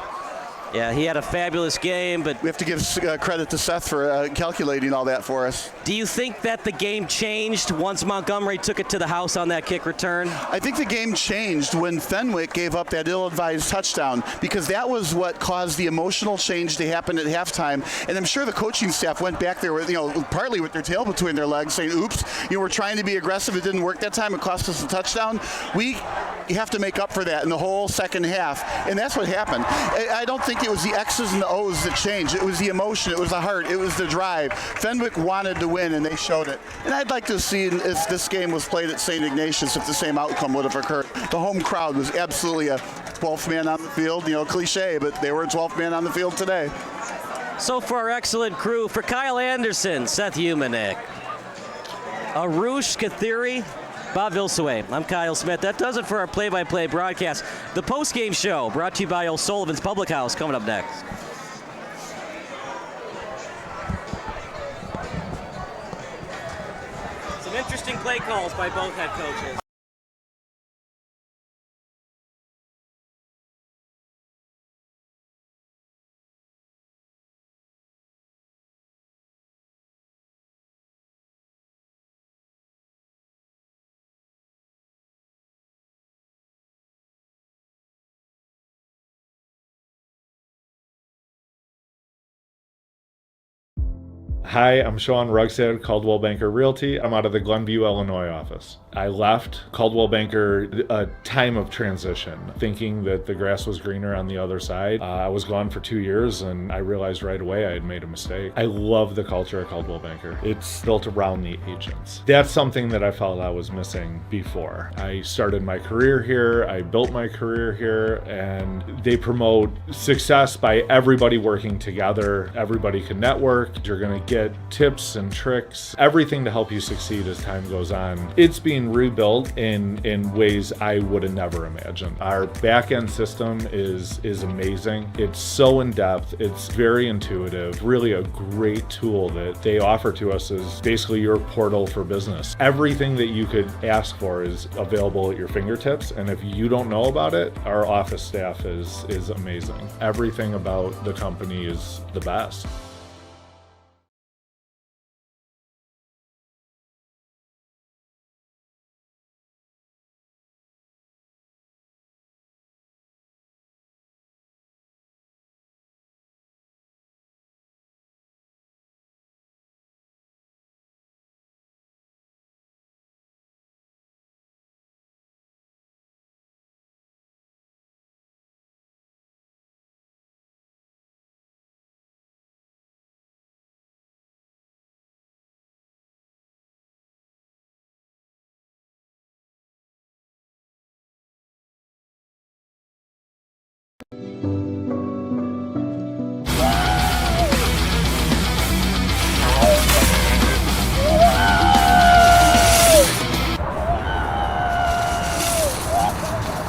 Yeah, he had a fabulous game, but we have to give credit to Seth for calculating all that for us. Do you think that the game changed once Montgomery took it to the house on that kick return? I think the game changed when Fenwick gave up that ill-advised touchdown, because that was what caused the emotional change to happen at halftime. And I'm sure the coaching staff went back there with, partly with their tail between their legs, saying, "Oops, we're trying to be aggressive. It didn't work that time. It cost us a touchdown. We have to make up for that in the whole second half." And that's what happened. I don't think it was the X's and the O's that changed. It was the emotion. It was the heart. It was the drive. Fenwick wanted to win, and they showed it. And I'd like to see if this game was played at St. Ignatius, if the same outcome would have occurred. The home crowd was absolutely a 12th man on the field. Cliche, but they were a 12th man on the field today. So for our excellent crew, for Kyle Anderson, Seth Humanek, Arush Kathiri, Bob Vilsaway, I'm Kyle Smith. That does it for our play-by-play broadcast. The post-game show brought to you by O'Sullivan's Public House coming up next. Some interesting play calls by both head coaches. Hi, I'm Sean Rugstead, Caldwell Banker Realty. I'm out of the Glenview, Illinois office. I left Caldwell Banker a time of transition, thinking that the grass was greener on the other side. I was gone for 2 years, and I realized right away I had made a mistake. I love the culture of Caldwell Banker. It's built around the agents. That's something that I felt I was missing before. I started my career here, I built my career here, and they promote success by everybody working together. Everybody can network. You're going to get tips and tricks, everything to help you succeed as time goes on. It's being rebuilt in ways I would have never imagined. Our back-end system is amazing. It's so in-depth, it's very intuitive, really a great tool that they offer to us as basically your portal for business. Everything that you could ask for is available at your fingertips, and if you don't know about it, our office staff is amazing. Everything about the company is the best.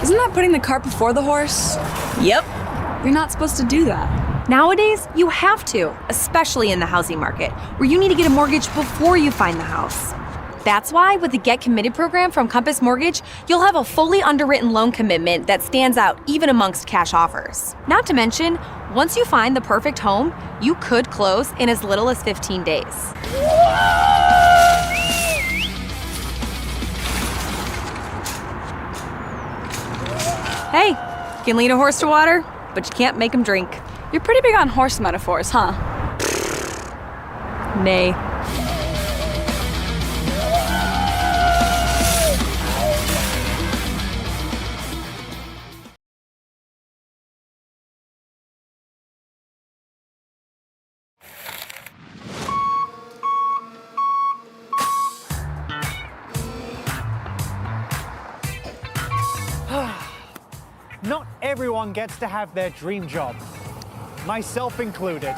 Isn't that putting the cart before the horse? Yep. You're not supposed to do that. Nowadays, you have to, especially in the housing market, where you need to get a mortgage before you find the house. That's why with the Get Committed program from Compass Mortgage, you'll have a fully underwritten loan commitment that stands out even amongst cash offers. Not to mention, once you find the perfect home, you could close in as little as 15 days. Hey, you can lead a horse to water, but you can't make him drink. You're pretty big on horse metaphors, huh? Nay. Not everyone gets to have their dream job, myself included.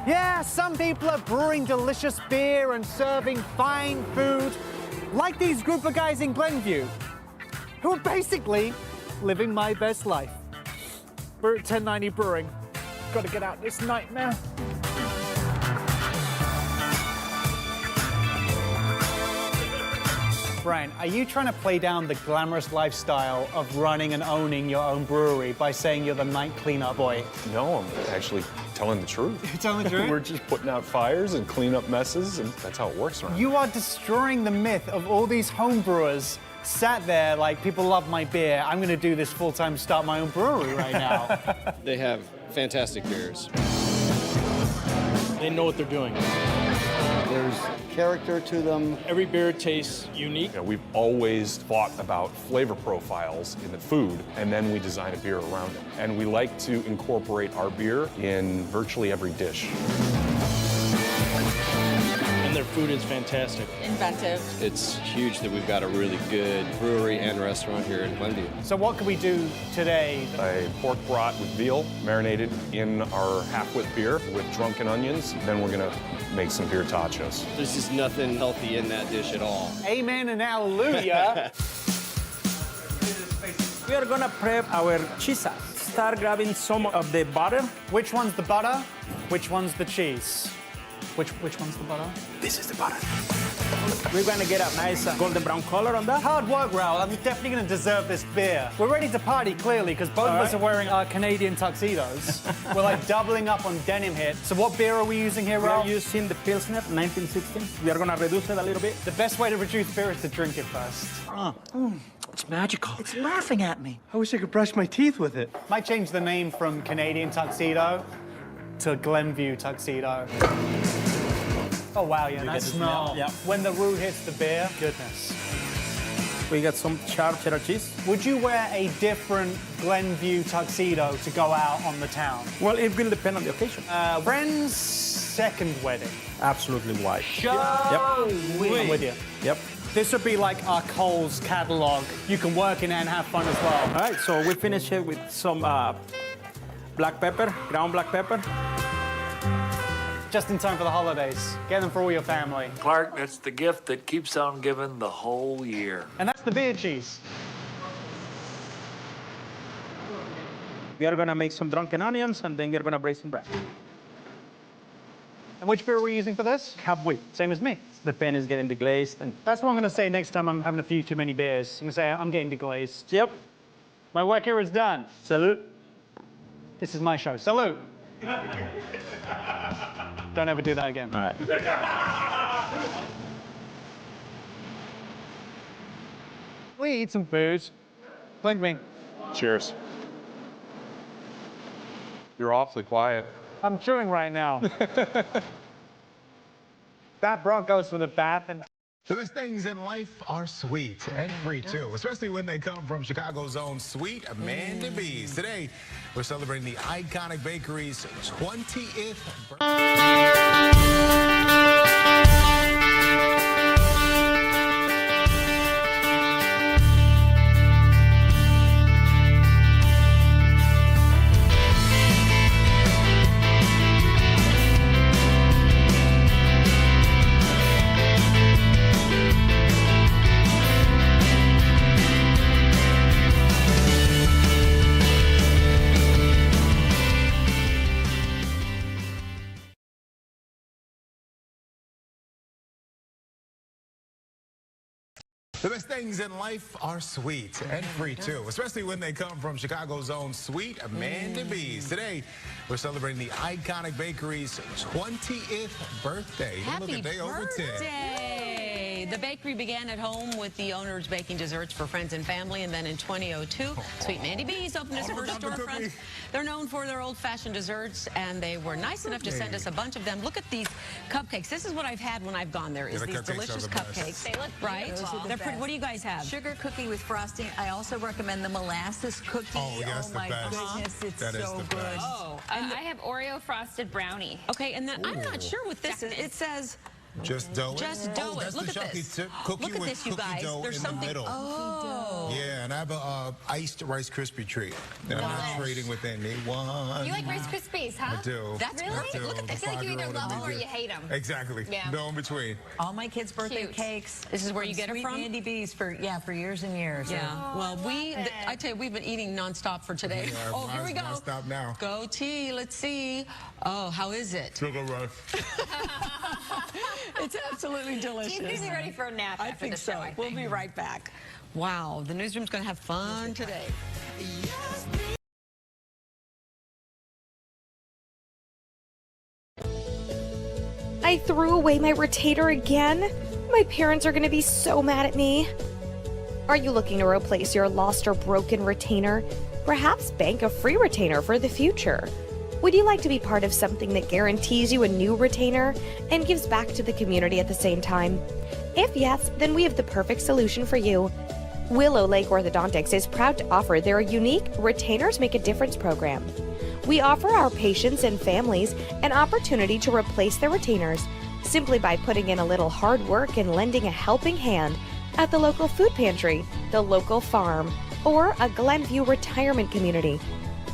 Yeah, some people are brewing delicious beer and serving fine food, like these group of guys in Glenview, who are basically living my best life. We're at 1090 Brewing. Gotta get out this nightmare. Brian, are you trying to play down the glamorous lifestyle of running and owning your own brewery by saying you're the night cleanup boy? No, I'm actually telling the truth. You're telling the truth? We're just putting out fires and cleaning up messes, and that's how it works around. You are destroying the myth of all these home brewers sat there like, people love my beer, I'm gonna do this full-time, start my own brewery right now. They have fantastic beers. They know what they're doing. There's character to them. Every beer tastes unique. You know, we've always thought about flavor profiles in the food, and then we design a beer around it. And we like to incorporate our beer in virtually every dish. And their food is fantastic. Inventive. It's huge that we've got a really good brewery and restaurant here in Glenview. So what can we do today? A pork brat with veal marinated in our half-wit beer with drunken onions. Then we're gonna make some beer tachos. There's just nothing healthy in that dish at all. Amen and hallelujah. We are gonna prep our cheese. Start grabbing some of the butter. Which one's the butter? Which one's the cheese? Which one's the butter? This is the butter. We're gonna get a nice golden brown color on that. Hard work, Raul. I'm definitely gonna deserve this beer. We're ready to party, clearly, because both of us are wearing our Canadian tuxedos. We're like doubling up on denim here. So what beer are we using here, We Raul? are using the Pilsner 1916. We are gonna reduce it a little bit. The best way to reduce beer is to drink it first. It's magical. It's laughing at me. I wish I could brush my teeth with it. Might change the name from Canadian tuxedo to Glenview tuxedo. Oh wow, yeah, that smell. Yeah. When the root hits the beer, goodness. We got some sharp cheddar cheese. Would you wear a different Glenview tuxedo to go out on the town? Well, it will depend on the occasion. Friend's second wedding. Absolutely white. Show Yep. I'm with you. Yep. This would be like our Coles catalog. You can work in it and have fun as well. All right, so we finish it with some black pepper, ground black pepper. Just in time for the holidays. Get them for all your family. Clark, that's the gift that keeps on giving the whole year. And that's the beer cheese. We are gonna make some drunken onions, and then we're gonna braise some bread. And which beer are we using for this? Halfway. Same as me. The pen is getting deglazed. And That's what I'm going to say next time I'm having a few too many beers. I'm going to say, I'm getting deglazed. Yep. My work here is done. Salute. This is my show. Salute. Don't ever do that again. All right. We eat some food. Blink me. Cheers. You're awfully quiet. I'm chewing right now. That Broncos for the bath and. So these things in life are sweet and free too, especially when they come from Chicago's own Sweet Amanda B's. Today, we're celebrating the iconic bakery's 20th birthday. The best things in life are sweet and free too, especially when they come from Chicago's own Sweet Amanda B's. Today, we're celebrating the iconic bakery's 20th birthday. Happy Look at day over 10. birthday! The bakery began at home with the owners baking desserts for friends and family, and then in 2002, Sweet Mandy B's opened its first storefront. They're known for their old-fashioned desserts, and they were nice enough to send us a bunch of them. Look at these cupcakes. This is what I've had when I've gone there, is the these cupcakes delicious are the best. cupcakes. They look right? beautiful. They're pretty. What do you guys have? Sugar cookie with frosting. I also recommend the molasses cookie. Oh, yes, my the best. goodness, it's That is so the good. best. Oh, I have Oreo frosted brownie. okay, and then I'm not sure what this is. It says Just dough it. just dough it. That's Look the at this. cookie Look at with this, you cookie guys. dough There's in something. the middle. Oh. Yeah, and I have a iced Rice Krispie treat that I'm not trading with anyone. You like Rice Krispies, huh? I do. That's I really? do. Look at, The I feel like you either 5-year-old love in them or me you hate them. Exactly. Yeah. No in between. All my kids' birthday Cute. cakes. This is where you get it Sweet from? Mandy B's for years and years. Yeah. Well, I tell you, we've been eating nonstop for today. Yeah, Oh, here we go. Stop now. Go tea. Let's see. Oh, how is it? Sugar rush. It's absolutely delicious. She's going to be ready for a nap I after think the show, so. I think. We'll be right back. Wow, the newsroom's going to have fun today. I threw away my retainer again? My parents are gonna be so mad at me. Are you looking to replace your lost or broken retainer? Perhaps bank a free retainer for the future. Would you like to be part of something that guarantees you a new retainer and gives back to the community at the same time? If yes, then we have the perfect solution for you. Willow Lake Orthodontics is proud to offer their unique Retainers Make a Difference program. We offer our patients and families an opportunity to replace their retainers simply by putting in a little hard work and lending a helping hand at the local food pantry, the local farm, or a Glenview retirement community.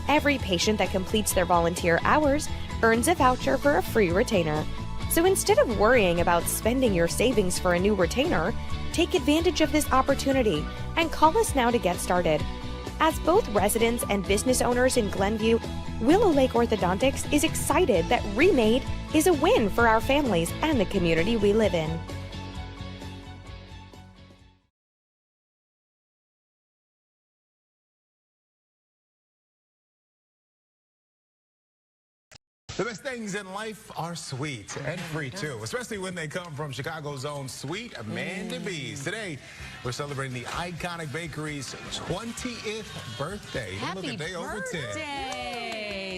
Every patient that completes their volunteer hours earns a voucher for a free retainer. So instead of worrying about spending your savings for a new retainer, take advantage of this opportunity and call us now to get started. As both residents and business owners in Glenview, Willow Lake Orthodontics is excited that Remade is a win for our families and the community we live in. The best things in life are sweet and free too, especially when they come from Chicago's own Sweet Amanda B's. Today, we're celebrating the iconic bakery's 20th birthday. Look Happy at day over 10. birthday!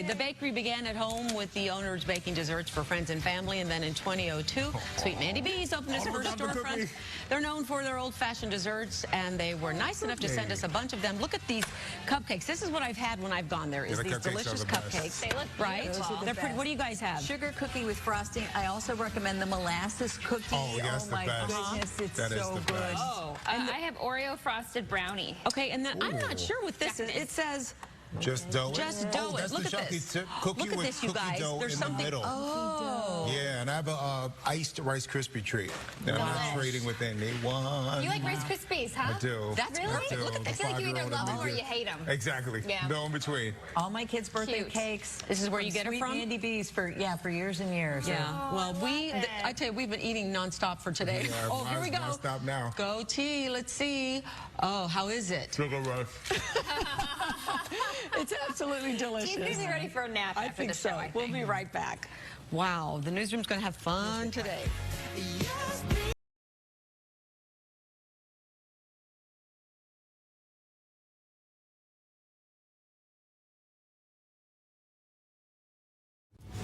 The bakery began at home with the owners baking desserts for friends and family, and then in 2002, Sweet Mandy B's opened its first storefront. They're known for their old-fashioned desserts, and they were nice enough to send us a bunch of them. Look at these cupcakes. This is what I've had when I've gone there, is the these cupcakes are delicious the best. cupcakes. They look right? beautiful. They're pretty. What do you guys have? Sugar cookie with frosting. I also recommend the molasses cookie. Oh, yes, the my best. goodness, it's That is so the good. best. Oh, I have Oreo frosted brownie. okay, and then I'm not sure what this is. It says Just dough it. just dough That's it. Look the at this. cookie Look at with this, you cookie guys. dough There's in something. the middle. Oh. Yeah, and I have a iced Rice Krispie treat that I'm not trading with anyone. You like Rice Krispies, huh? I do. That's I Really? do. Look at, I The feel like you either 5-year-old love in them me or do. you hate them. Exactly. Yeah. No in between. All my kids' birthday Cute. cakes. This is where you get it Sweet from? Mandy B's for years and years. Yeah. Well, I tell you, we've been eating nonstop for today. Yeah, Oh, here we go. Stop now. Go tea. Let's see. Oh, how is it? Sugar rush. It's absolutely delicious. She's going to be ready for a nap I after think the show, so. I We'll think. be right back. Wow, the newsroom's going to have fun today.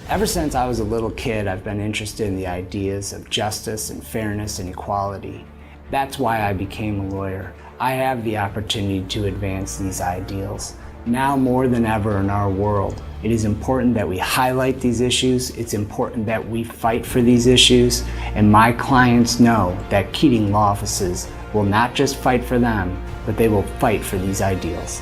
Ever since I was a little kid, I've been interested in the ideas of justice and fairness and equality. That's why I became a lawyer. I have the opportunity to advance these ideals. Now more than ever in our world, it is important that we highlight these issues. It's important that we fight for these issues. And my clients know that Keating Law Offices will not just fight for them, but they will fight for these ideals.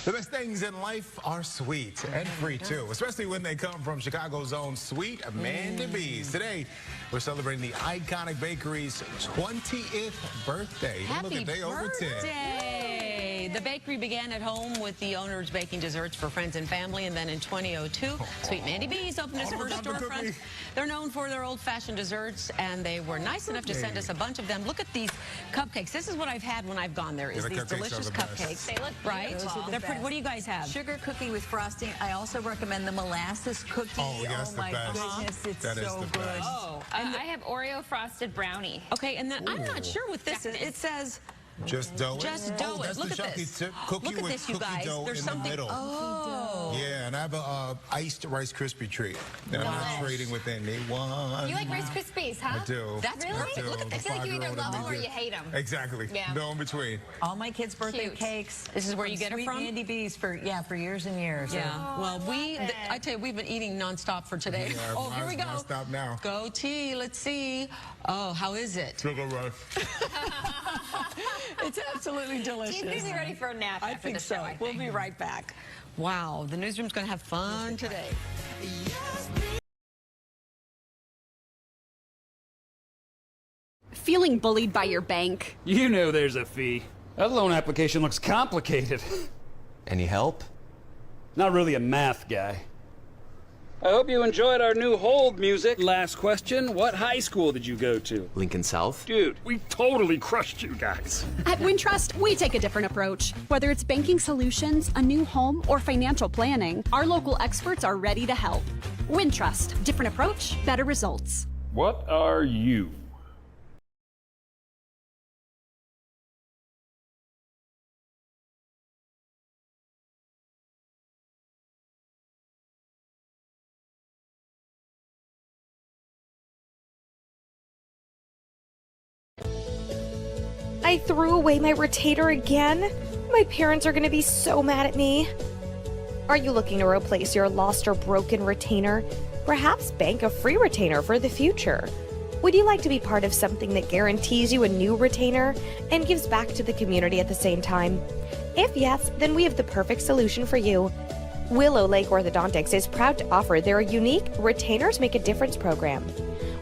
The best things in life are sweet and free too, especially when they come from Chicago's own Sweet Amanda B's. Today, we're celebrating the iconic bakery's 20th birthday. Happy Look, they over 10. birthday! The bakery began at home with the owners baking desserts for friends and family, and then in 2002, Sweet Mandy B's opened its first storefront. They're known for their old-fashioned desserts, and they were nice enough to send us a bunch of them. Look at these cupcakes. This is what I've had when I've gone there, is these delicious cupcakes. They look right? They're pretty. What do you guys have? Sugar cookie with frosting. I also recommend the molasses cookie. Oh, yes, my the best. goodness, it's That is so the good. best. Oh, I have Oreo frosted brownie. okay, and then I'm not sure what this is. It says Just dough it. just dough it. That's Look the at this. cookie Look at with this, you cookie guys. dough There's in something. the middle. Oh. Yeah, and I have a iced Rice Krispie treat that I'm not trading with anyone. You like Rice Krispies, huh? I do. That's I perfect. do. Look at I this. feel like you either Five-year-old love them or in me. you hate them. Exactly. Yeah. No in between. All my kids' birthday Cute. cakes. This is where you get it Sweet from? Mandy B's for years and years. Yeah. Well, I tell you, we've been eating nonstop for today. Yeah, oh, here we go. Stop now. Go tea. Let's see. Oh, how is it? Sugar rush. It's absolutely delicious. He's going to be ready for a nap I after think the show, so. I think. We'll be right back. Wow, the newsroom's going to have fun today. Feeling bullied by your bank? You know there's a fee. That loan application looks complicated. Any help? Not really a math guy. I hope you enjoyed our new hold music. Last question, what high school did you go to? Lincoln South? Dude, we totally crushed you guys. At Wintrust, we take a different approach. Whether it's banking solutions, a new home, or financial planning, our local experts are ready to help. Wintrust, different approach, better results. What are you? I threw away my retainer again? My parents are gonna be so mad at me. Are you looking to replace your lost or broken retainer? Perhaps bank a free retainer for the future. Would you like to be part of something that guarantees you a new retainer and gives back to the community at the same time? If yes, then we have the perfect solution for you. Willow Lake Orthodontics is proud to offer their unique Retainers Make a Difference program.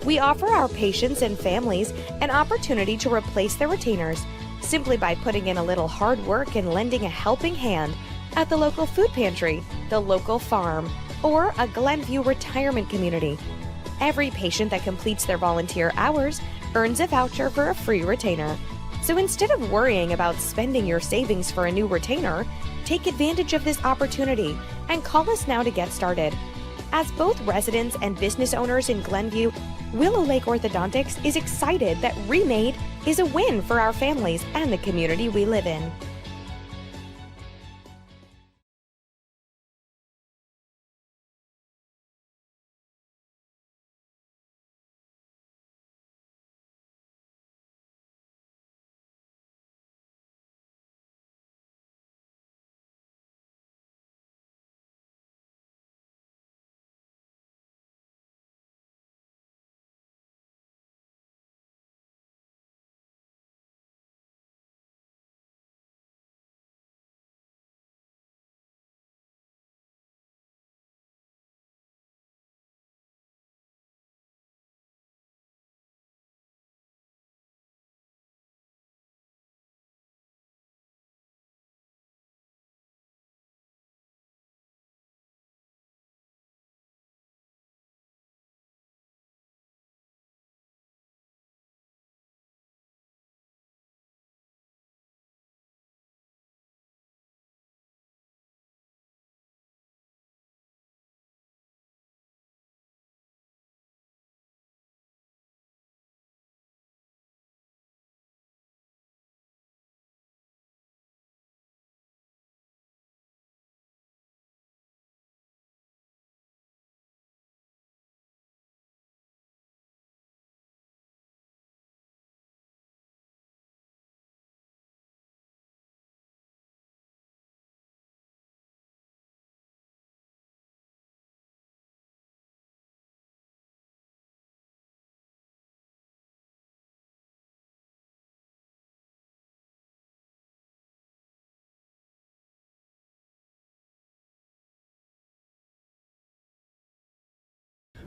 We offer our patients and families an opportunity to replace their retainers simply by putting in a little hard work and lending a helping hand at the local food pantry, the local farm, or a Glenview retirement community. Every patient that completes their volunteer hours earns a voucher for a free retainer. So instead of worrying about spending your savings for a new retainer, take advantage of this opportunity and call us now to get started. As both residents and business owners in Glenview, Willow Lake Orthodontics is excited that Remade is a win for our families and the community we live in.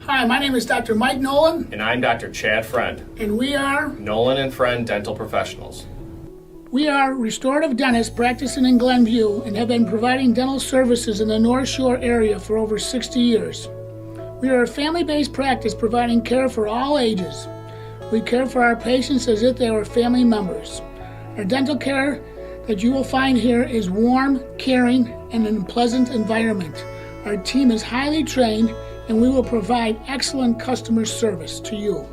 Hi, my name is Dr. Mike Nolan, And I'm Dr. Chad Friend, and we are Nolan & Friend Dental Professionals. restorative dentists practicing in Glenview and have been providing dental services in the North Shore area for over 60 years. We are a family-based practice providing care for all ages. We care for our patients as if they were family members. Our dental care that you will find here is warm, caring, and in a pleasant environment. Our team is highly trained, and we will provide excellent customer service to you.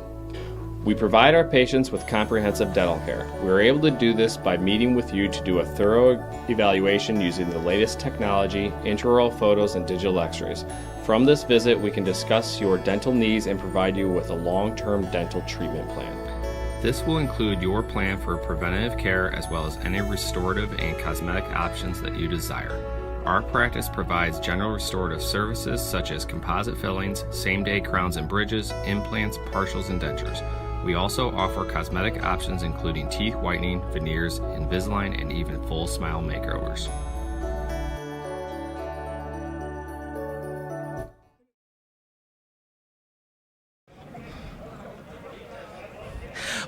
We provide our patients with comprehensive dental care. We are able to do this by meeting with you to do a thorough evaluation using the latest technology, intraoral photos, and digital x-rays. From this visit, we can discuss your dental needs and provide you with a long-term dental treatment plan. This will include your plan for preventative care as well as any restorative and cosmetic options that you desire. Our practice provides general restorative services such as composite fillings, same-day crowns and bridges, implants, partials, and dentures. We also offer cosmetic options including teeth whitening, veneers, Invisalign, and even full smile makeovers.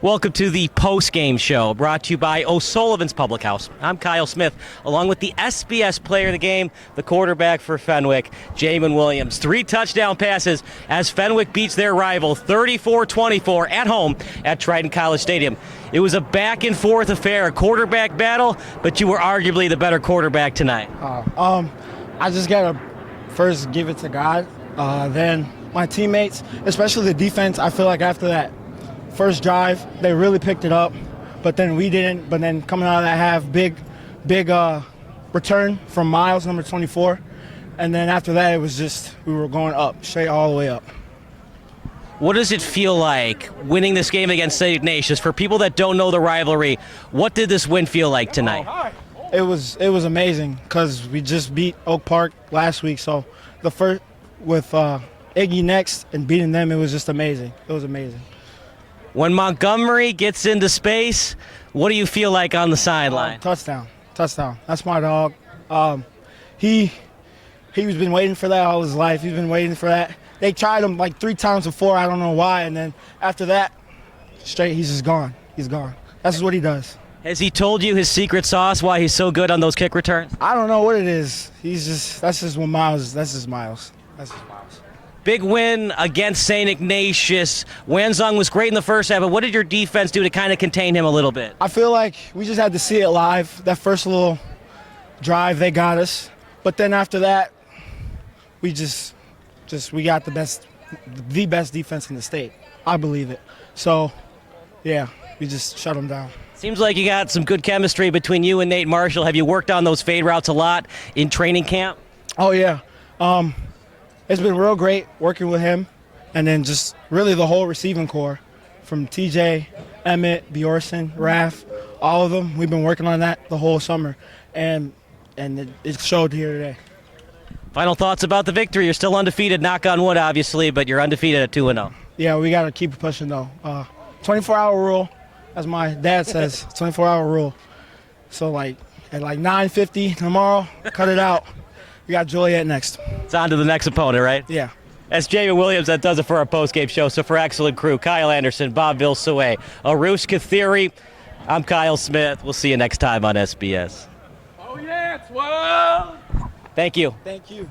Welcome to the post-game show, brought to you by O'Sullivan's Public House. I'm Kyle Smith, along with the SBS player of the game, the quarterback for Fenwick, Jamin Williams. 3 touchdown passes as Fenwick beats their rival 34-24 at home at Triton College Stadium. It was a back-and-forth affair, a quarterback battle, but you were arguably the better quarterback tonight. I just got to first give it to God, then my teammates, especially the defense. I feel like after that first drive, they really picked it up, but then we didn't. But then coming out of that half, big return from Miles, number 24. And then after that, it was just, we were going up, straight all the way up. What does it feel like winning this game against St. Ignatius? For people that don't know the rivalry, what did this win feel like tonight? It was amazing because we just beat Oak Park last week. So the first, with Iggy next and beating them, it was just amazing. It was amazing. When Montgomery gets into space, what do you feel like on the sideline? Touchdown. That's my dog. He's been waiting for that all his life. He's been waiting for that. They tried him like 3 times before. I don't know why. And then after that, straight, he's just gone. He's gone. That's what he does. Has he told you his secret sauce, why he's so good on those kick returns? I don't know what it is. That's just what Miles. Big win against St. Ignatius. Wanzong was great in the first half, but what did your defense do to kind of contain him a little bit? I feel like we just had to see it live. That first little drive, they got us. But then after that, we we got the best defense in the state. I believe it. So, yeah, we just shut them down. Seems like you got some good chemistry between you and Nate Marshall. Have you worked on those fade routes a lot in training camp? Oh, yeah. It's been real great working with him, and then just really the whole receiving core, from TJ, Emmett, Bjorson, Raph, all of them. We've been working on that the whole summer, and it showed here today. Final thoughts about the victory. You're still undefeated, knock on wood, obviously, but you're undefeated at 2-0. Yeah, we got to keep pushing, though. 24-hour rule, as my dad says, 24-hour rule. So, at 9:50 tomorrow, cut it out. We got Joliet next. It's on to the next opponent, right? Yeah. That's Jamin Williams. That does it for our postgame show. So for excellent crew, Kyle Anderson, Bob Vilsaway, Arush Kathiri, I'm Kyle Smith. We'll see you next time on SBS. Oh, yeah, it's wild. Thank you. Thank you.